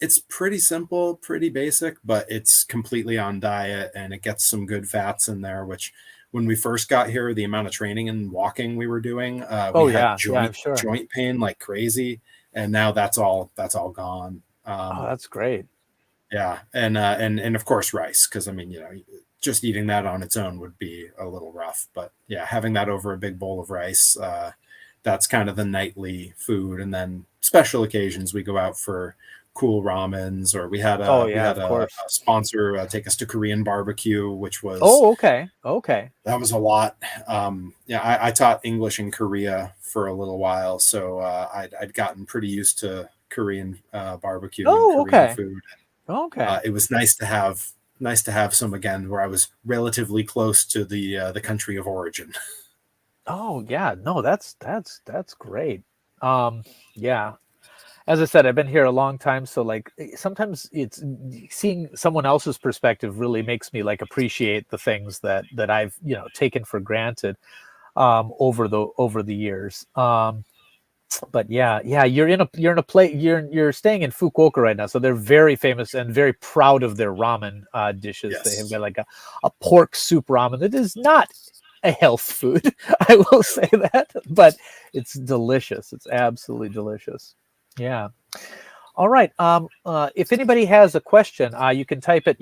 It's pretty simple, pretty basic, but it's completely on diet and it gets some good fats in there, which when we first got here, the amount of training and walking we were doing, we had joint pain like crazy. And now that's all gone. That's great. Yeah. And of course, rice. Cause I mean, just eating that on its own would be a little rough, but yeah, having that over a big bowl of rice, that's kind of the nightly food. And then special occasions, we go out for cool ramens, or we had a sponsor take us to Korean barbecue, which was okay. That was a lot. I taught English in Korea for a little while, so I'd gotten pretty used to Korean barbecue and Korean food. Okay, it was nice to have some again where I was relatively close to the country of origin. Oh yeah, no, that's great. Yeah. As I said, I've been here a long time, so like sometimes it's seeing someone else's perspective really makes me like appreciate the things that I've taken for granted over the years. But yeah, you're staying in Fukuoka right now, so they're very famous and very proud of their ramen dishes. Yes. They have got like a pork soup ramen that is not a health food, I will say that, but it's delicious. It's absolutely delicious. Yeah. All right. If anybody has a question, you can type it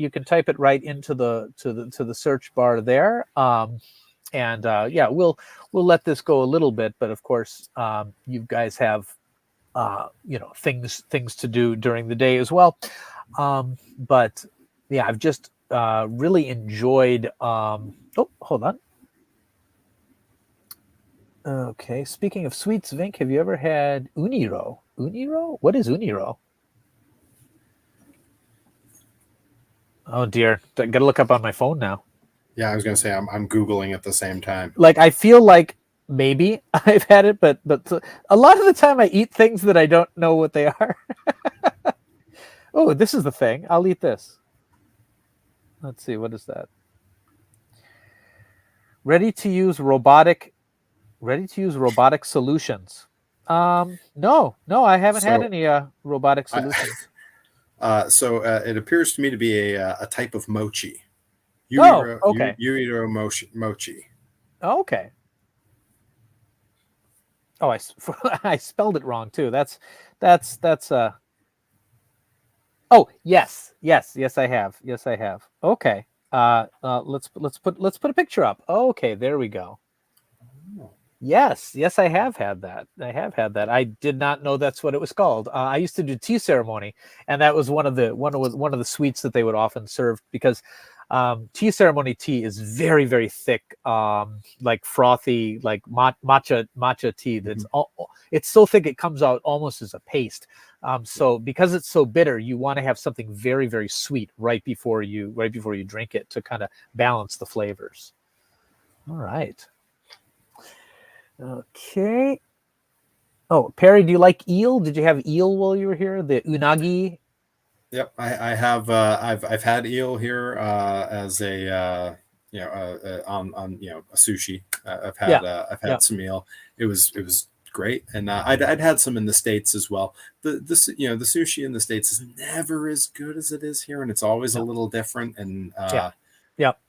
right into the search bar there. We'll let this go a little bit, but of course, you guys have things to do during the day as well. But yeah, I've just really enjoyed. Hold on. Okay. Speaking of sweets, Vinnk, have you ever had uniro? Uniro? What is uniro? Oh dear, I gotta look up on my phone now. Yeah, I was gonna say I'm Googling at the same time. Like I feel like Maybe I've had it, but a lot of the time I eat things that I don't know what they are. Oh, this is the thing. I'll eat this. Let's see. What is that? Ready to use robotic solutions. No, I haven't had So any robotic I, solutions. it appears to me to be a type of mochi. Okay. Mochi. Okay. Oh, I spelled it wrong too. That's Oh, yes, I have. Yes, I have. Okay. Let's put a picture up. Okay, there we go. Yes, I have had that. I did not know that's what it was called. I used to do tea ceremony, and that was one of the sweets that they would often serve, because tea ceremony tea is very, very thick, like frothy, like matcha tea. That's it's so thick it comes out almost as a paste. So because it's so bitter, you want to have something very, very sweet right before you drink it to kind of balance the flavors. All right. Okay. Oh, Perry, do you like eel? Did you have eel while you were here? The unagi? Yep, I have. I've had eel here as a on a sushi. I've had some eel. It was great, and I'd had some in the States as well. The sushi in the States is never as good as it is here, and it's always a little different. And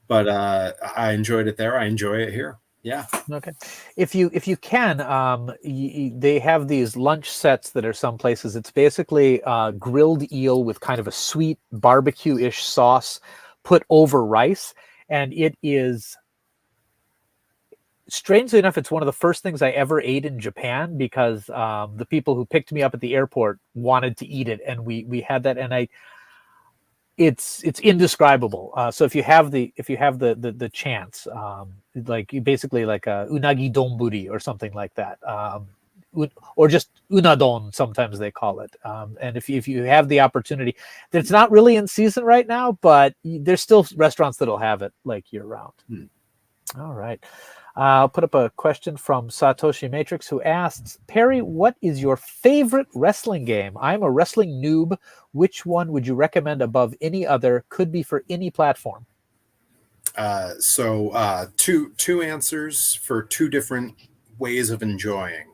but I enjoyed it there. I enjoy it here. Yeah. Okay. If you can, they have these lunch sets that are some places. It's basically grilled eel with kind of a sweet barbecue-ish sauce put over rice, and it is, strangely enough, it's one of the first things I ever ate in Japan, because the people who picked me up at the airport wanted to eat it, and we had that, and it's indescribable. So if you have the chance, like basically like a unagi donburi or something like that, or just unadon, sometimes they call it. And if you have the opportunity, it's not really in season right now, but there's still restaurants that'll have it like year round. All right. I'll put up a question from Satoshi Matrix, who asks, Perry, what is your favorite wrestling game? I'm a wrestling noob. Which one would you recommend above any other? Could be for any platform. Two answers for two different ways of enjoying.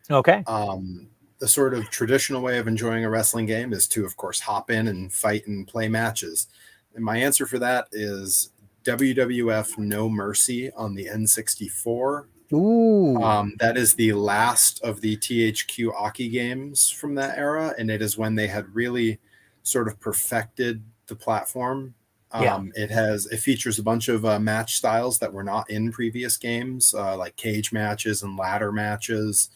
Okay. The sort of traditional way of enjoying a wrestling game is to, of course, hop in and fight and play matches. And my answer for that is WWF No Mercy on the N64. Ooh. That is the last of the THQ Aki games from that era, and it is when they had really sort of perfected the platform. It features a bunch of match styles that were not in previous games, like cage matches and ladder matches,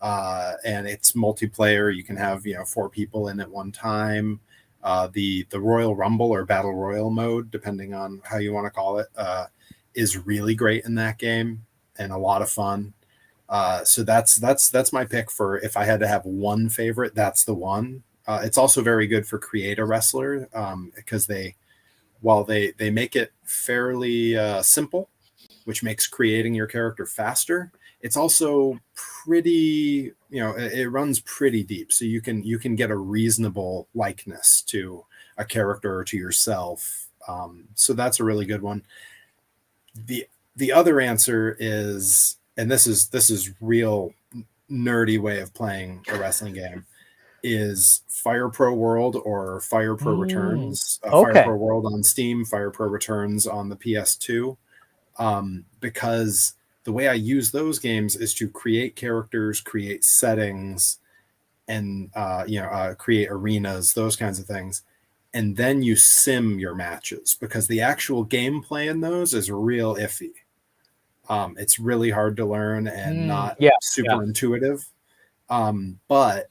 and it's multiplayer. You can have 4 people in at one time. The Royal Rumble or Battle Royal mode, depending on how you want to call it, is really great in that game and a lot of fun. So that's my pick for if I had to have one favorite. That's the one. It's also very good for create a wrestler, because while they make it fairly simple, which makes creating your character faster, it's also pretty, it runs pretty deep. So you can get a reasonable likeness to a character or to yourself. So that's a really good one. The other answer is, and this is real nerdy way of playing a wrestling game, is Fire Pro World or Fire Pro Returns. Fire Pro World on Steam, Fire Pro Returns on the PS2. Because the way I use those games is to create characters, create settings, and create arenas, those kinds of things. And then you sim your matches, because the actual gameplay in those is real iffy. It's really hard to learn and not super intuitive. But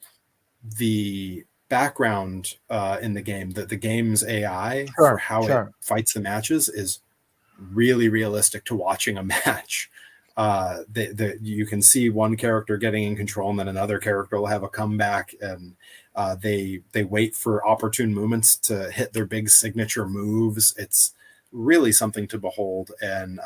the background in the game, the game's AI for how it fights the matches is really realistic to watching a match. You can see one character getting in control, and then another character will have a comeback, and they wait for opportune moments to hit their big signature moves. It's really something to behold. And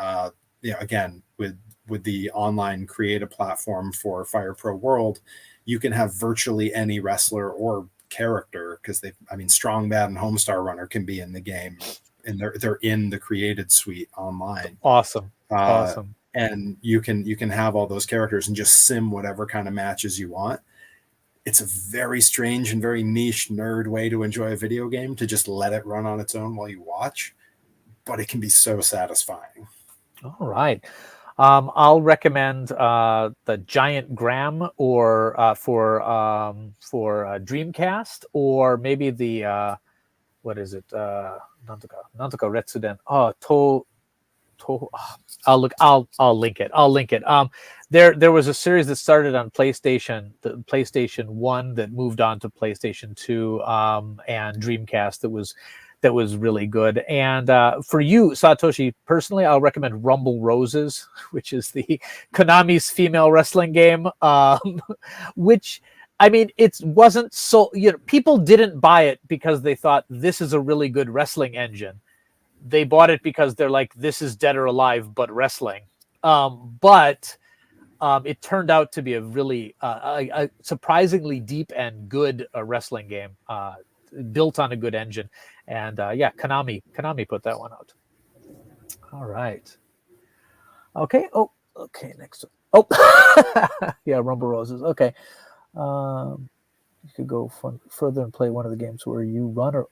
again, with with the online creative platform for Fire Pro World, you can have virtually any wrestler or character, because Strong Bad and Homestar Runner can be in the game, and they're in the created suite online. Awesome. Awesome. And you can have all those characters and just sim whatever kind of matches you want. It's a very strange and very niche nerd way to enjoy a video game, to just let it run on its own while you watch, but it can be so satisfying. All right. I'll recommend the Giant Gram, or for Dreamcast, or maybe the what is it? Nantoka Retsuden. I'll link it. There was a series that started on PlayStation, the PlayStation 1, that moved on to PlayStation 2 and Dreamcast, that was really good. And for you, Satoshi, personally, I'll recommend Rumble Roses, which is the Konami's female wrestling game, which, it wasn't so, people didn't buy it because they thought this is a really good wrestling engine. They bought it because they're like, this is Dead or Alive, but wrestling. But it turned out to be a really a surprisingly deep and good wrestling game, built on a good engine. And Konami put that one out. All right. Okay. Oh, okay. Next. Oh, yeah. Rumble Roses. Okay. You could go further and play one of the games where you run, or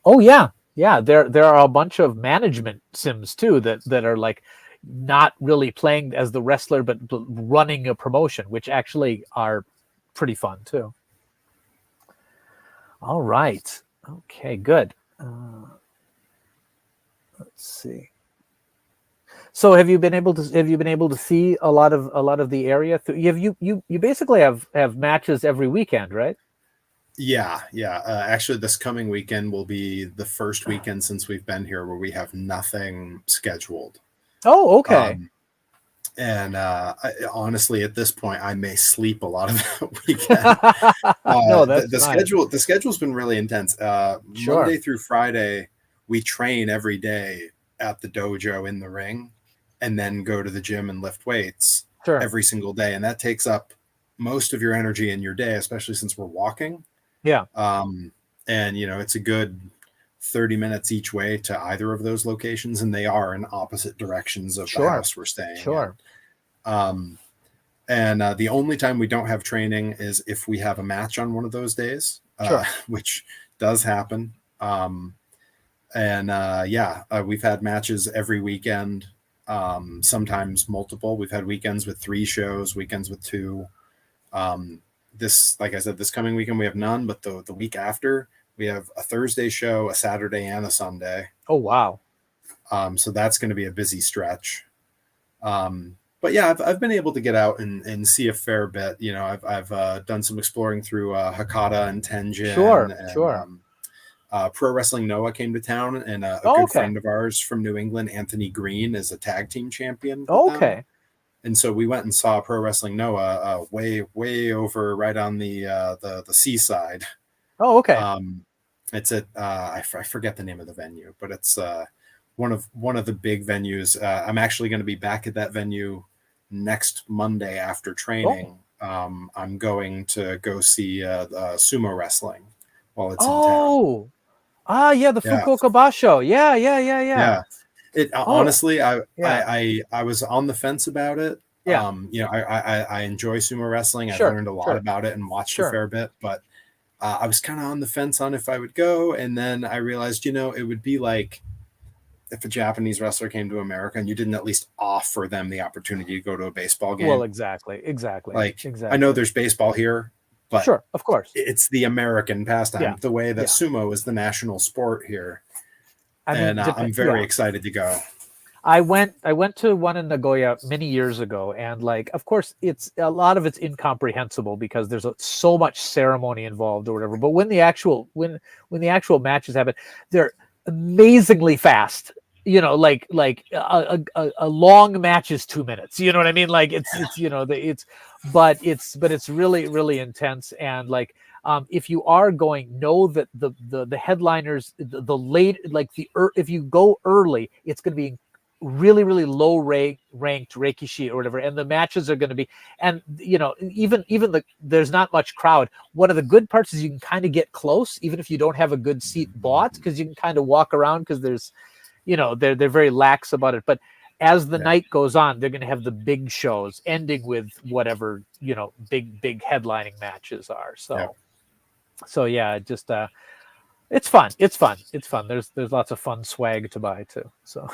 there are a bunch of management sims too that are like not really playing as the wrestler, but running a promotion, which actually are pretty fun too. All right. Okay, good. Let's see. So have you been able to see a lot of the area? You basically have matches every weekend, right? Yeah. Actually, this coming weekend will be the first weekend since we've been here where we have nothing scheduled. Oh, okay. Honestly, at this point, I may sleep a lot of that weekend. No, that's the schedule's been really intense. Sure. Monday through Friday, we train every day at the dojo in the ring, and then go to the gym and lift weights every single day, and that takes up most of your energy in your day, especially since we're walking. Yeah. And it's a good 30 minutes each way to either of those locations, and they are in opposite directions of the house we're staying in. The only time we don't have training is if we have a match on one of those days, which does happen. We've had matches every weekend, sometimes multiple. We've had weekends with 3 shows, weekends with 2. Like I said, this coming weekend we have none, but the week after we have a Thursday show, a Saturday, and a Sunday. Oh, wow. So that's going to be a busy stretch. But yeah, I've been able to get out and see a fair bit. I've done some exploring through Hakata and Tenjin. Sure. Pro Wrestling Noah came to town, and a good friend of ours from New England, Anthony Green, is a tag team champion. Okay. And so we went and saw Pro Wrestling Noah way over right on the seaside. Oh, okay. It's at I forget the name of the venue, but it's one of the big venues. I'm actually going to be back at that venue next Monday after training. I'm going to go see sumo wrestling while it's in town. The Fukuoka Basho. Yeah. Honestly, I was on the fence about it. Yeah. I enjoy sumo wrestling. I've learned a lot about it and watched a fair bit, but I was kind of on the fence on if I would go. And then I realized, it would be like if a Japanese wrestler came to America and you didn't at least offer them the opportunity to go to a baseball game. Well, exactly. I know there's baseball here, but sure, of course, it's the American pastime, the way that sumo is the national sport here. I'm very excited to go. I went to one in Nagoya many years ago, and of course, it's a lot of it's incomprehensible because there's so much ceremony involved or whatever. But when the actual matches happen, they're amazingly fast. A long match is 2 minutes. You know what I mean? But it's really, really intense. And if you are going, know that the headliners, if you go early, it's going to be really, really low ranked Reikishi or whatever, and the matches are going to be, and even there's not much crowd. One of the good parts is you can kind of get close, even if you don't have a good seat bought, because you can kind of walk around, because there's, they're very lax about it. But as the night goes on, they're going to have the big shows, ending with whatever big headlining matches are. So yeah, just it's fun. It's fun. There's lots of fun swag to buy too. So.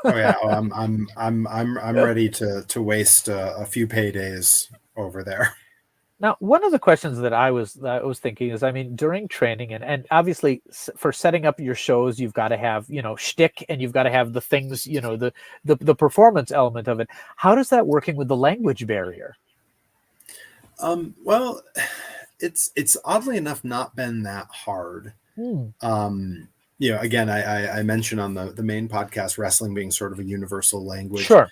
Oh yeah, I'm ready to waste a few paydays over there. Now, one of the questions that I was thinking is, I mean, during training and obviously for setting up your shows, you've got to have shtick, and you've got to have the things, the performance element of it. How does that working with the language barrier? Well, it's oddly enough not been that hard. Again, I mentioned on the main podcast, wrestling being sort of a universal language. Sure.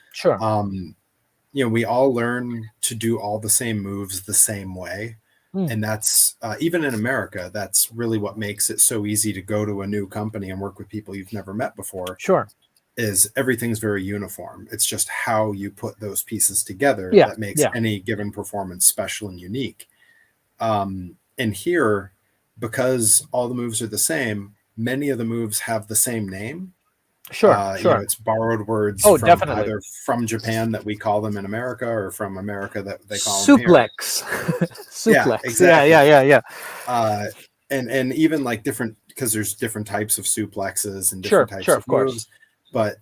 We all learn to do all the same moves the same way. And that's even in America, that's really what makes it so easy to go to a new company and work with people you've never met before. Sure. Is everything's very uniform. It's just how you put those pieces together that makes any given performance special and unique. And here, because all the moves are the same, many of the moves have the same name. Sure. It's borrowed words definitely. Either from Japan that we call them in America, or from America that they call them suplex. Suplex. Yeah, exactly. Yeah. And even like different, because there's different types of suplexes and different types of moves. But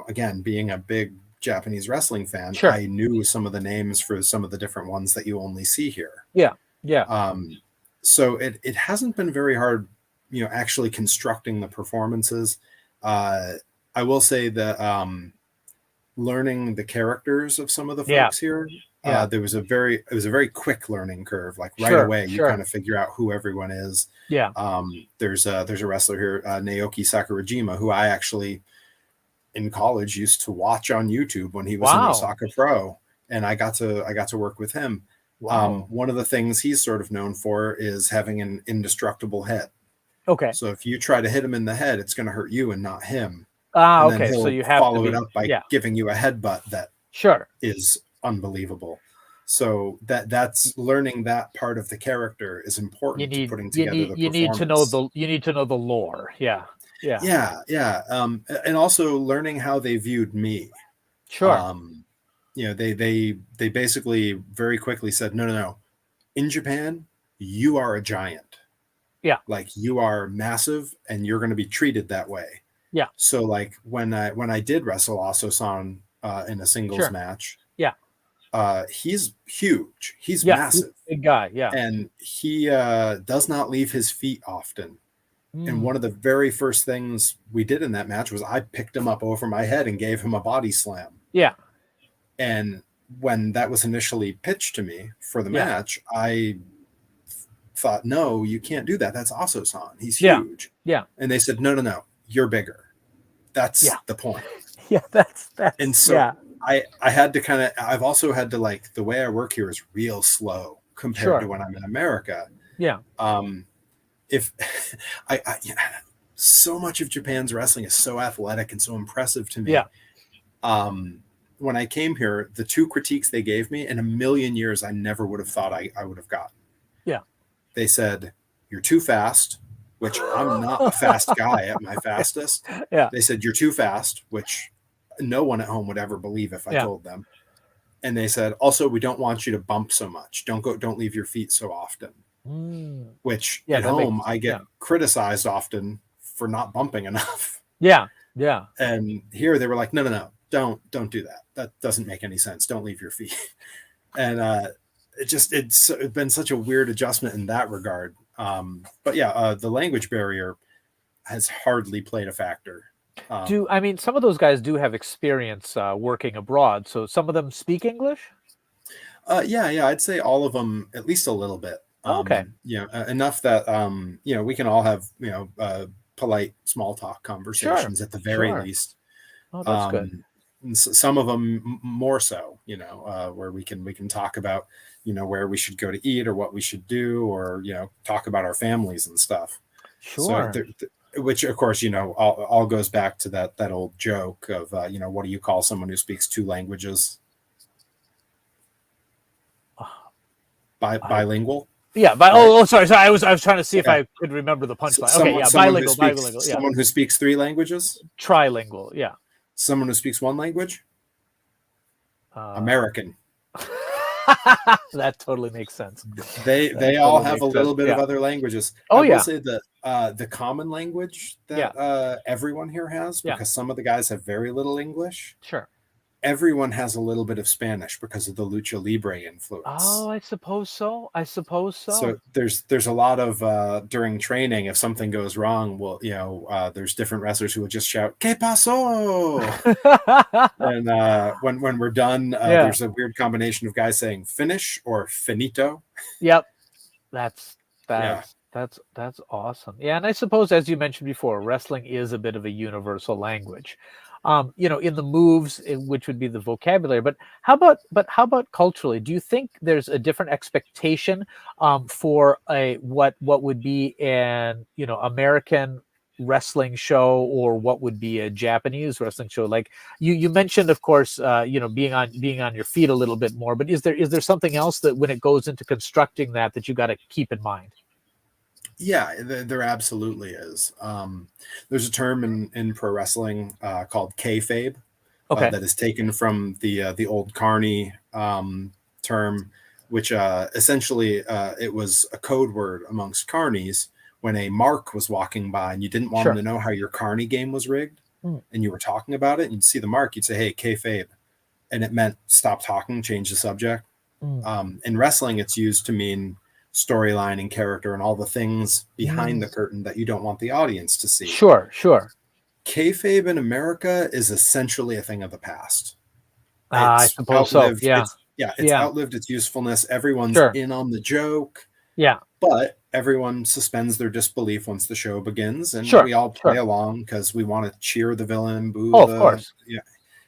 again, being a big Japanese wrestling fan, I knew some of the names for some of the different ones that you only see here. Yeah. So it hasn't been very hard, actually constructing the performances. I will say that learning the characters of some of the folks here, it was a very quick learning curve. Like right away, you kind of figure out who everyone is. Yeah. There's a wrestler here, Naoki Sakurajima, who I actually in college used to watch on YouTube when he was in Osaka Pro, and I got to work with him. Wow. One of the things he's sort of known for is having an indestructible head. Okay. So if you try to hit him in the head, it's going to hurt you and not him. Okay. So you have follow it up by giving you a headbutt that is unbelievable. So that's learning that part of the character is important to putting together the performance. You need to know the lore. Yeah. And also learning how they viewed me. Sure. They basically very quickly said, no. In Japan, you are a giant. Yeah. Like you are massive and you're going to be treated that way. Yeah. So like when I did wrestle Aso-san in a singles match. Yeah. He's huge. He's massive. He's a big guy. Yeah. And he does not leave his feet often. And one of the very first things we did in that match was I picked him up over my head and gave him a body slam. Yeah. And when that was initially pitched to me for the match, I thought, no, you can't do that. That's Aso-san. He's huge. Yeah. And they said, no, you're bigger. That's the point. Yeah, that's and so I had to I've also had to, like, the way I work here is real slow compared to when I'm in America. Yeah. If I so much of Japan's wrestling is so athletic and so impressive to me. Yeah. When I came here, the two critiques they gave me in a million years, I never would have thought I would have gotten. Yeah. They said, you're too fast, which I'm not a fast guy at my fastest. Yeah. They said, you're too fast, which no one at home would ever believe if I told them. And they said, also, we don't want you to bump so much. Don't leave your feet so often. Which at home, I get criticized often for not bumping enough. Yeah. And here they were like, no, don't do that. That doesn't make any sense. Don't leave your feet. And it's been such a weird adjustment in that regard. But the language barrier has hardly played a factor. Some of those guys do have experience working abroad, so some of them speak English? I'd say all of them, at least a little bit. Okay. Enough that, we can all have, polite small talk conversations at the very least. Oh, that's good. And some of them more so, where we can talk about, where we should go to eat or what we should do, or, talk about our families and stuff. Sure. So which of course, all goes back to that old joke of, what do you call someone who speaks two languages? Bilingual. Yeah, right? sorry. I was trying to see if I could remember the punchline. Okay, yeah, bilingual. Yeah, someone who speaks three languages. Trilingual. Yeah. Someone who speaks one language. American. That totally makes sense. They all have a little bit of other languages. Oh, I will say that the common language that everyone here has, because some of the guys have very little English. Sure. Everyone has a little bit of Spanish because of the lucha libre influence. Oh, I suppose so. So there's a lot of during training, if something goes wrong, there's different wrestlers who will just shout "¿Qué pasó?" and when we're done, there's a weird combination of guys saying "finish" or "finito." Yep, that's awesome. Yeah, and I suppose, as you mentioned before, wrestling is a bit of a universal language. In the moves, which would be the vocabulary. But how about culturally? Do you think there's a different expectation for what would be an American wrestling show, or what would be a Japanese wrestling show? Like you mentioned, of course, being on your feet a little bit more. But is there something else that when it goes into constructing that you got to keep in mind? Yeah, there absolutely is. There's a term in pro wrestling called kayfabe that is taken from the old Carney term, which essentially it was a code word amongst carnies when a mark was walking by and you didn't want them to know how your carny game was rigged, and you were talking about it, and you'd see the mark, you'd say, "Hey, kayfabe," and it meant stop talking, change the subject. In wrestling, it's used to mean storyline and character and all the things behind the curtain that you don't want the audience to see. Sure. Kayfabe in America is essentially a thing of the past. I suppose so. Yeah. It's outlived its usefulness. Everyone's in on the joke. Yeah. But everyone suspends their disbelief once the show begins, and we all play along because we want to cheer the villain, boo. Of course. Yeah.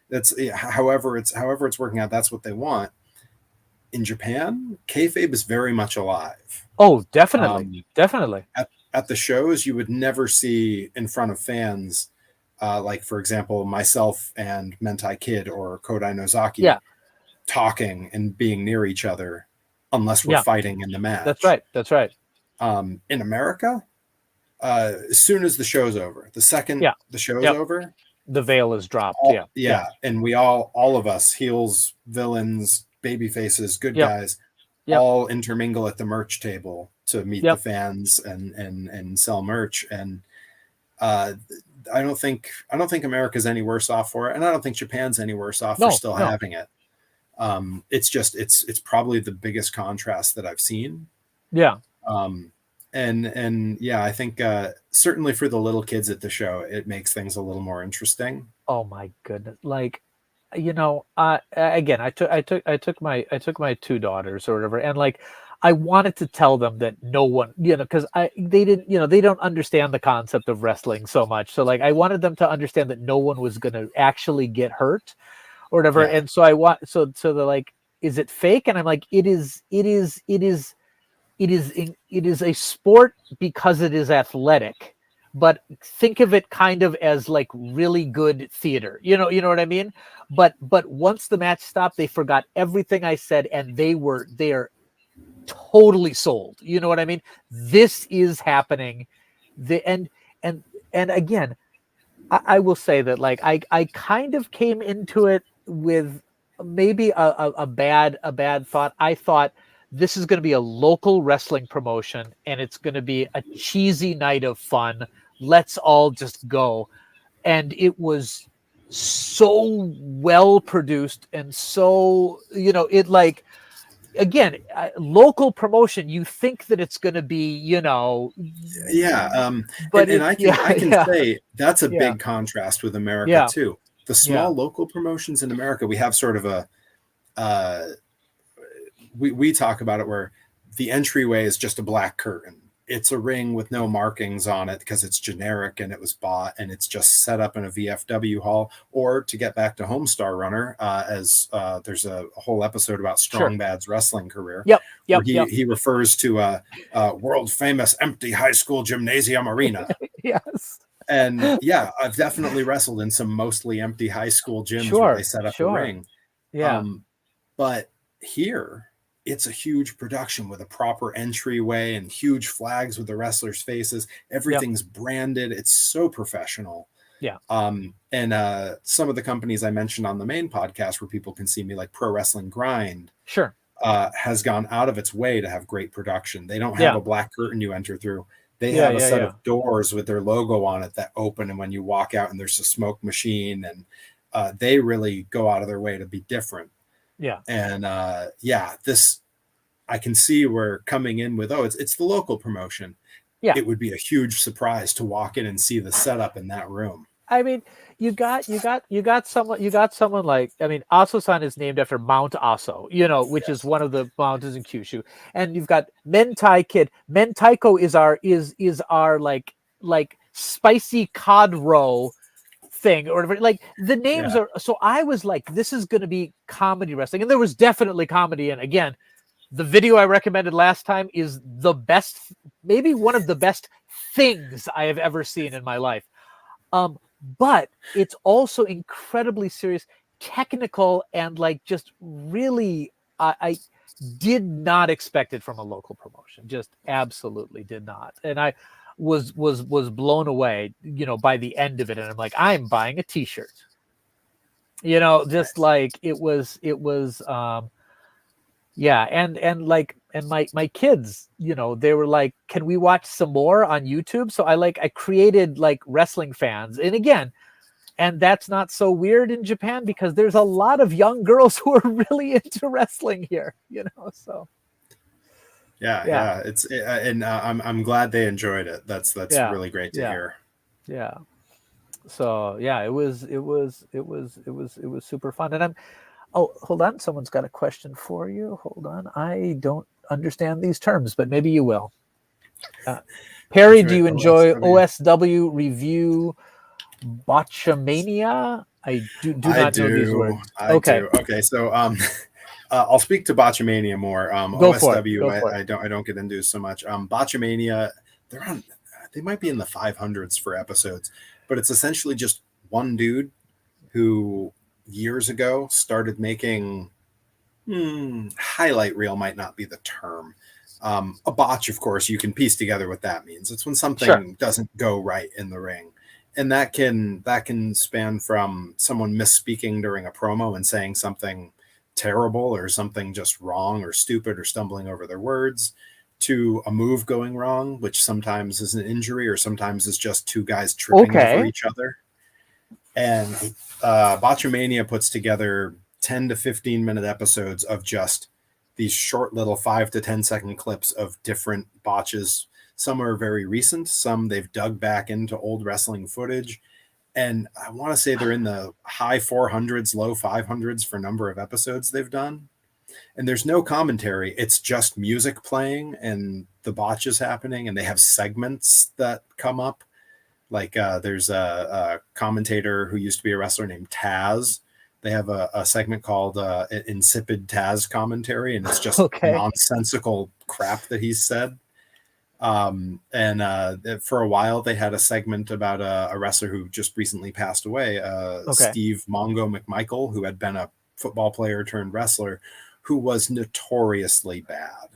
That's however it's working out. That's what they want. In Japan, kayfabe is very much alive. Oh, definitely. Definitely. At the shows, you would never see in front of fans, like, for example, myself and Mentai Kid or Kodai Nozaki talking and being near each other unless we're fighting in the match. That's right. In America, as soon as the show's over, the second the show's over, the veil is dropped. And we all of us, heels, villains, baby faces, good guys, all intermingle at the merch table to meet the fans and sell merch. And I don't think America's any worse off for it, and I don't think Japan's any worse off for still having it. It's probably the biggest contrast that I've seen. Yeah. And I think certainly for the little kids at the show, it makes things a little more interesting. Oh my goodness! Like, again, I took my two daughters or whatever, and like, I wanted to tell them that no one, because they don't understand the concept of wrestling so much. So like, I wanted them to understand that no one was going to actually get hurt or whatever. And so so they're like, "Is it fake?" And I'm like, It is a sport because it is athletic, but think of it kind of as like really good theater. You know what I mean? But once the match stopped, they forgot everything I said, and they are totally sold. You know what I mean? This is happening. And again, I will say that like I kind of came into it with maybe a bad thought. I thought, this is going to be a local wrestling promotion, and it's going to be a cheesy night of fun. Let's all just go. And it was so well produced, and so, it like, again, local promotion, you think that it's going to be, but I can say that's a big contrast with America too. The small local promotions in America, we have sort of a, we talk about it where the entryway is just a black curtain. it's a ring with no markings on it because it's generic and it was bought and it's just set up in a VFW hall. Or to get back to Homestar Runner, there's a whole episode about Strong Bad's wrestling career. Yep. He refers to a world famous empty high school gymnasium arena. Yes. And yeah, I've definitely wrestled in some mostly empty high school gyms where they set up a ring. Yeah. But here, it's a huge production with a proper entryway and huge flags with the wrestlers' faces. Everything's branded. It's so professional. Yeah. And some of the companies I mentioned on the main podcast where people can see me, like Pro Wrestling Grind, has gone out of its way to have great production. They don't have a black curtain you enter through. They have a set of doors with their logo on it that open, and when you walk out and there's a smoke machine, and they really go out of their way to be different. Yeah. And this, I can see we're coming in with, it's the local promotion. Yeah. It would be a huge surprise to walk in and see the setup in that room. I mean, you got someone like, I mean, Aso-san is named after Mount Aso, which is one of the mountains in Kyushu. And you've got Mentai Kid. Mentaiko is our like spicy cod roe thing or whatever. Like the names are, so I was like, this is going to be comedy wrestling. And there was definitely comedy. And again, the video I recommended last time is the best, maybe one of the best things I have ever seen in my life. But it's also incredibly serious, technical, and like just really, I did not expect it from a local promotion. Just absolutely did not. And I was blown away, by the end of it. And I'm like, I'm buying a t-shirt, just like it was, and my kids, they were like, can we watch some more on YouTube? So I created like wrestling fans. And again, and that's not so weird in Japan because there's a lot of young girls who are really into wrestling here, so. Yeah. I'm glad they enjoyed it. That's really great to hear. Yeah. So yeah, it was super fun. And hold on. Someone's got a question for you. Hold on. I don't understand these terms, but maybe you will. Perry, do you enjoy OSW review Botchamania? I do not know these words. I do. Okay. So, I'll speak to Botchamania more. OSW, I don't get into so much. Botchamania, they might be in the 500s for episodes, but it's essentially just one dude who years ago started making highlight reel might not be the term. A botch, of course, you can piece together what that means. It's when something doesn't go right in the ring. And that can span from someone misspeaking during a promo and saying something terrible or something just wrong or stupid or stumbling over their words, to a move going wrong, which sometimes is an injury or sometimes is just two guys tripping over each other. And Botchamania puts together 10 to 15 minute episodes of just these short little 5 to 10 second clips of different botches. Some are very recent, some they've dug back into old wrestling footage. And I want to say they're in the high 400s, low 500s for number of episodes they've done. And there's no commentary. It's just music playing and the botches happening. And they have segments that come up. Like there's a commentator who used to be a wrestler named Taz. They have a segment called Insipid Taz Commentary. And it's just nonsensical crap that he's said. And for a while they had a segment about a wrestler who just recently passed away, Steve Mongo McMichael, who had been a football player turned wrestler, who was notoriously bad.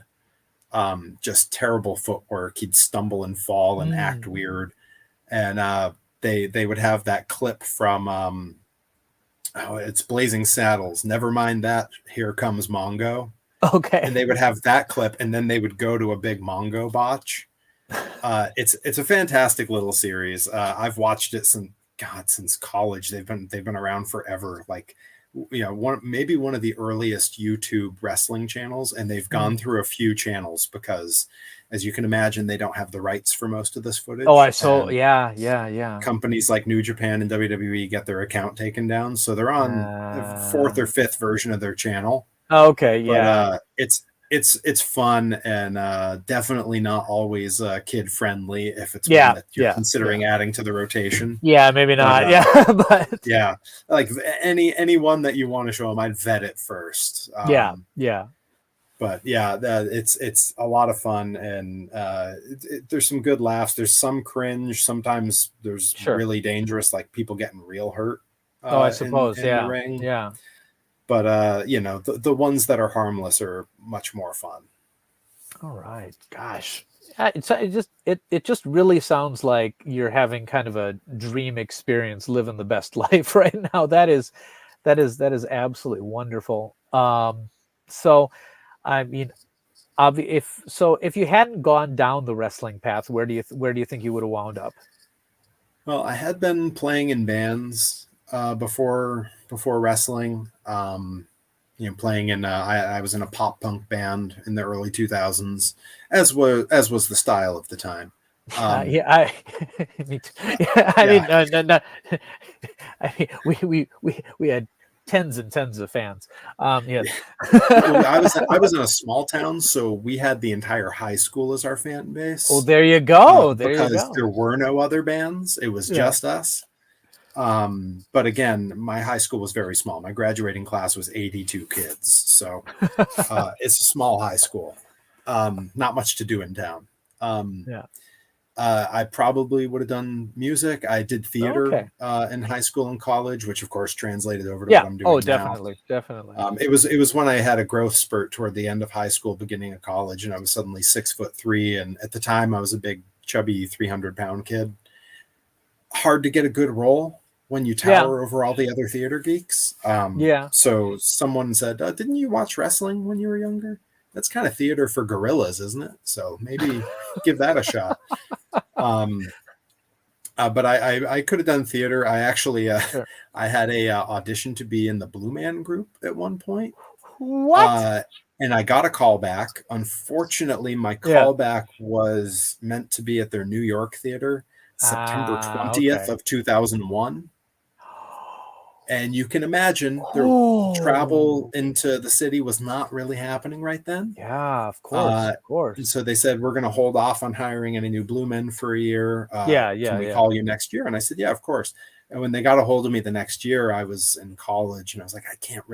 Just terrible footwork. He'd stumble and fall and act weird. And they would have that clip from it's Blazing Saddles. Never mind that. Here comes Mongo. Okay. And they would have that clip, and then they would go to a big Mongo botch. It's a fantastic little series. I've watched it since college. They've been around forever. Like, maybe one of the earliest YouTube wrestling channels, and they've gone through a few channels because, as you can imagine, they don't have the rights for most of this footage. Yeah. Companies like New Japan and WWE get their account taken down, so they're on the 4th or 5th version of their channel. Okay, yeah. But, it's fun and definitely not always kid friendly if it's one Yeah, that you're yeah, considering adding to the rotation. Yeah, maybe not. But, Yeah, but yeah, like anyone that you want to show them, I'd vet it first. yeah, yeah, But yeah, it's a lot of fun, and there's some good laughs. There's some cringe. Sometimes there's sure. really dangerous, like people getting real hurt. Oh, I suppose. In the ring. Yeah. But you know, the ones that are harmless are much more fun. All right. Gosh. It just really sounds like you're having kind of a dream experience, living the best life right now. That is absolutely wonderful. So I mean, if you hadn't gone down the wrestling path, where do you think you would have wound up? Well, I had been playing in bands before wrestling. You know, playing in I was in a pop punk band in the early 2000s, as was the style of the time. Yeah, me too. Yeah, I mean, no, I mean, we had tens and tens of fans. Yes. I was in a small town, so we had the entire high school as our fan base. Oh, there you go. Because there were no other bands. It was just us. But again, my high school was very small. My graduating class was 82 kids. So it's a small high school. Not much to do in town. I probably would have done music. I did theater in high school and college, which of course translated over to what I'm doing now. Definitely. It was when I had a growth spurt toward the end of high school, beginning of college, and I was suddenly 6'3", and at the time I was a big, chubby, 300-pound kid. Hard to get a good role when you tower over all the other theater geeks. So someone said, "Didn't you watch wrestling when you were younger? That's kind of theater for gorillas, isn't it? So maybe give that a shot." But I could have done theater. I actually I had a audition to be in the Blue Man Group at one point. What? And I got a call back. Unfortunately, my callback was meant to be at their New York theater, September 20th of 2001. And you can imagine their travel into the city was not really happening right then. Yeah, of course. And so they said, "We're going to hold off on hiring any new Blue Men for a year. Can we call you next year?" And I said, "Yeah, of course." And when they got a hold of me the next year, I was in college, and I was like, I can't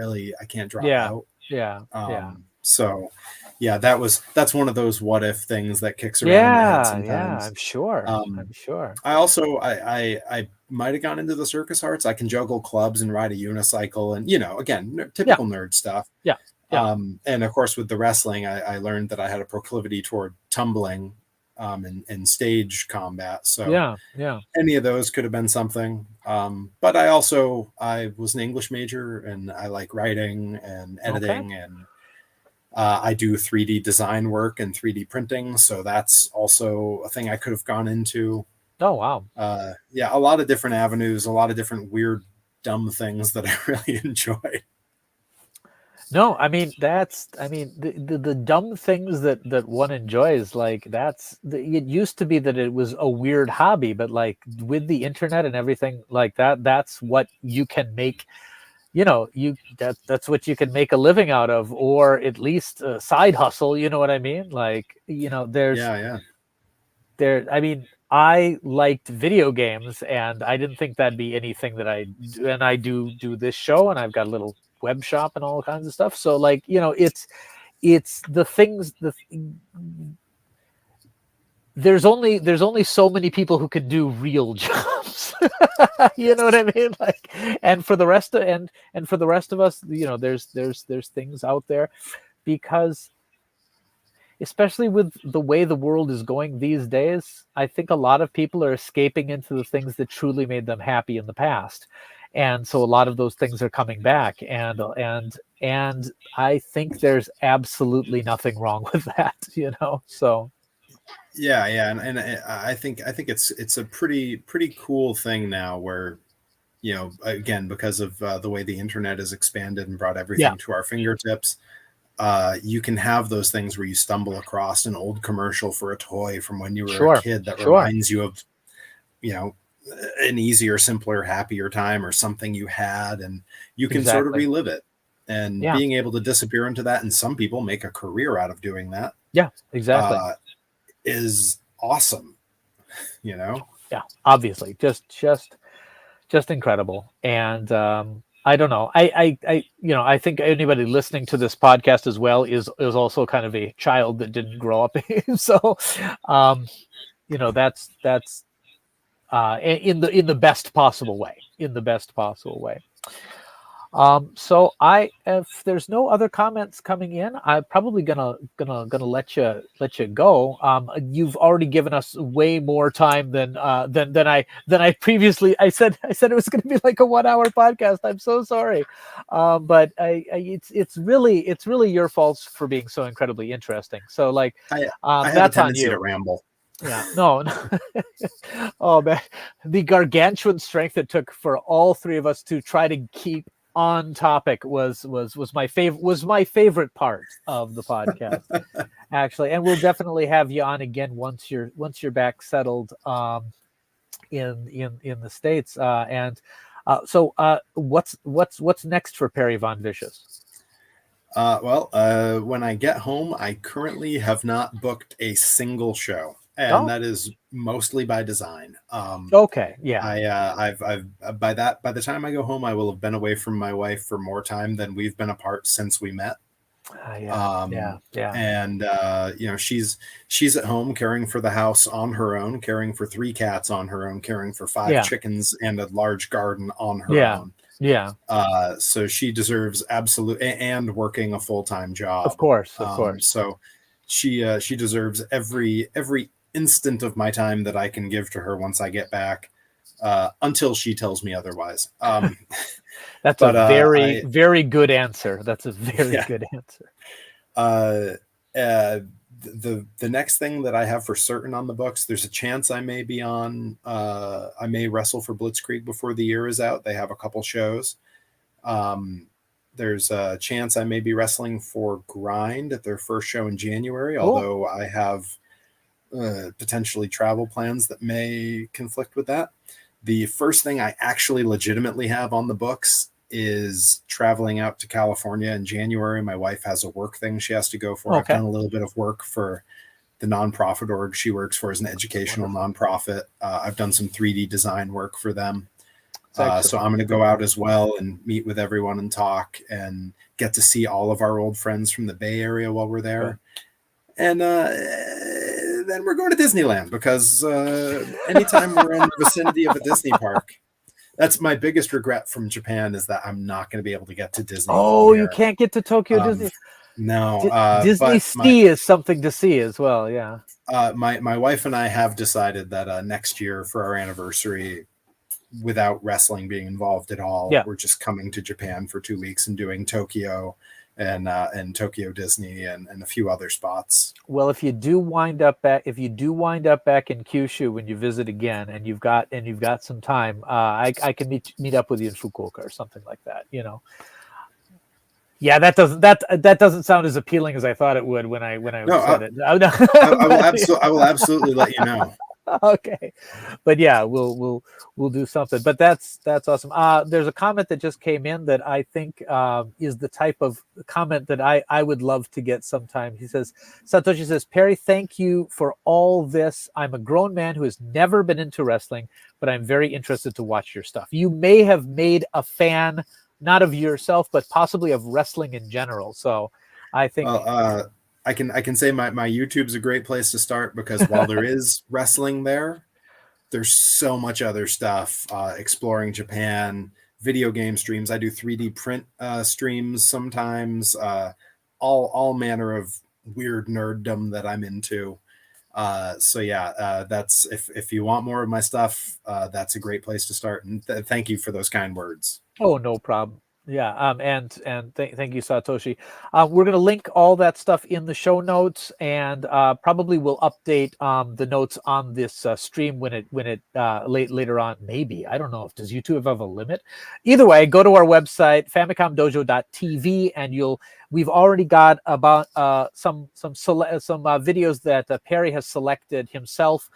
drop out. So yeah, that's one of those what if things that kicks around in my head sometimes. Yeah, I'm sure. I also I might have gone into the circus arts. I can juggle clubs and ride a unicycle, and again, typical nerd stuff. And of course with the wrestling, I learned that I had a proclivity toward tumbling and stage combat. So any of those could have been something. But I was an English major, and I like writing and editing, and I do 3D design work and 3D printing. So that's also a thing I could have gone into. Oh, wow. A lot of different avenues, a lot of different weird, dumb things that I really enjoy. No, I mean, the dumb things that one enjoys, like it used to be that it was a weird hobby, but like with the internet and everything like that, that's what you can make, that's what you can make a living out of, or at least a side hustle. You know what I mean? Like, I mean, I liked video games, and I didn't think that'd be anything that I do this show, and I've got a little web shop and all kinds of stuff. So like, it's the things, there's only so many people who can do real jobs. You know what I mean? Like, and for the rest of us, there's things out there, because especially with the way the world is going these days, I think a lot of people are escaping into the things that truly made them happy in the past. And so a lot of those things are coming back, and I think there's absolutely nothing wrong with that, so. And I think it's a pretty cool thing now, where, again, because of the way the internet has expanded and brought everything to our fingertips, you can have those things where you stumble across an old commercial for a toy from when you were a kid that reminds you of, an easier, simpler, happier time, or something you had, and you can sort of relive it. and Yeah. being able to disappear into that, and some people make a career out of doing that. Yeah, exactly. Is awesome, you know. Yeah, obviously, just incredible. And I don't know, I think anybody listening to this podcast as well is also kind of a child that didn't grow up. So that's in the best possible way, so if there's no other comments coming in, I'm probably gonna let you go. You've already given us way more time than I previously. I said it was gonna be like a 1 hour podcast. I'm so sorry, but it's really your fault for being so incredibly interesting. So like, I have that's a tendency on you to ramble. Yeah, no. Oh man, the gargantuan strength it took for all three of us to try to keep on topic was my favorite part of the podcast, actually. And we'll definitely have you on again once you're back settled in the States. So what's next for Perry Von Vicious? When I get home, I currently have not booked a single show, and that is mostly by design. Okay, yeah. I've by the time I go home, I will have been away from my wife for more time than we've been apart since we met. Yeah. And she's at home caring for the house on her own, caring for 3 cats on her own, caring for 5 chickens and a large garden on her own. Yeah. So she deserves and working a full-time job. Of course. So she deserves every instant of my time that I can give to her once I get back, until she tells me otherwise. That's a very good answer. That's a very good answer. The next thing that I have for certain on the books, there's a chance I may be on. I may wrestle for Blitzkrieg before the year is out. They have a couple shows. There's a chance I may be wrestling for Grind at their first show in January, although I have potentially travel plans that may conflict with that. The first thing I actually legitimately have on the books is traveling out to California in January. My wife has a work thing she has to go for. I've done a little bit of work for the nonprofit org she works for as an educational nonprofit. I've done some 3D design work for them. So I'm going to go out as well and meet with everyone and talk and get to see all of our old friends from the Bay Area while we're there. And then we're going to Disneyland because anytime we're in the vicinity of a Disney park, that's my biggest regret from Japan, is that I'm not going to be able to get to Disney. You can't get to Tokyo Disney. No, Disney Sea is something to see as well. Yeah. My wife and I have decided that next year for our anniversary, without wrestling being involved at all, we're just coming to Japan for 2 weeks and doing Tokyo and Tokyo Disney and a few other spots. Well, if you do wind up back in Kyushu when you visit again, and you've got some time, I can meet up with you in Fukuoka or something like that. Yeah, that doesn't sound as appealing as I thought it would when I said it. I will absolutely let you know. Okay, but yeah, we'll do something. But that's awesome. There's a comment that just came in that I think is the type of comment that I would love to get sometime. He says, Satoshi says, Perry, thank you for all this. I'm a grown man who has never been into wrestling, but I'm very interested to watch your stuff. You may have made a fan, not of yourself, but possibly of wrestling in general. So I think I can say my YouTube's a great place to start, because while there is wrestling there's so much other stuff. Exploring Japan, video game streams. I do 3D print streams sometimes. All manner of weird nerddom that I'm into. That's if you want more of my stuff, that's a great place to start. And thank you for those kind words. Oh, no problem. Yeah, thank you, Satoshi. We're going to link all that stuff in the show notes, and probably we'll update the notes on this stream when it later on. Maybe, I don't know. Does YouTube have a limit? Either way, go to our website famicomdojo.tv, and we've already got about some videos that Perry has selected himself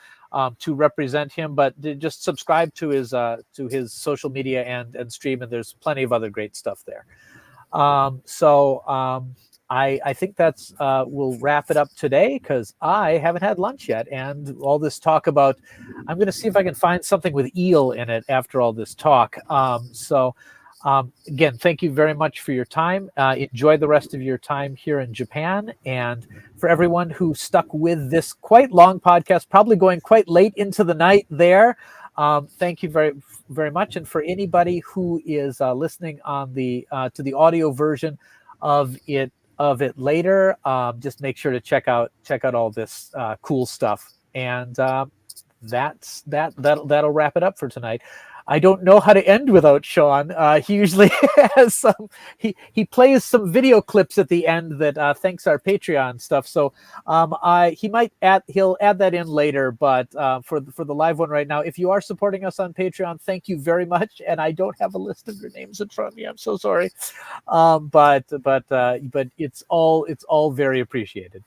to represent him, but just subscribe to his social media and stream, and there's plenty of other great stuff there. I think that's we'll wrap it up today because I haven't had lunch yet, and all this talk about I'm going to see if I can find something with eel in it after all this talk. Again, thank you very much for your time. Enjoy the rest of your time here in Japan, and for everyone who stuck with this quite long podcast, probably going quite late into the night there. Thank you very, very much. And for anybody who is listening on the to the audio version of it later, just make sure to check out all this cool stuff. And that'll wrap it up for tonight. I don't know how to end without Sean. He usually has some. He plays some video clips at the end that thanks our Patreon stuff. So he'll add that in later. But for the live one right now, if you are supporting us on Patreon, thank you very much. And I don't have a list of your names in front of me. I'm so sorry. But it's all very appreciated.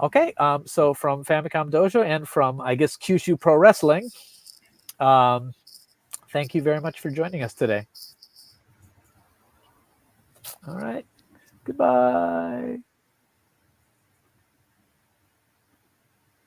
Okay. So from Famicom Dojo and from I guess Kyushu Pro Wrestling. Thank you very much for joining us today. All right. Goodbye.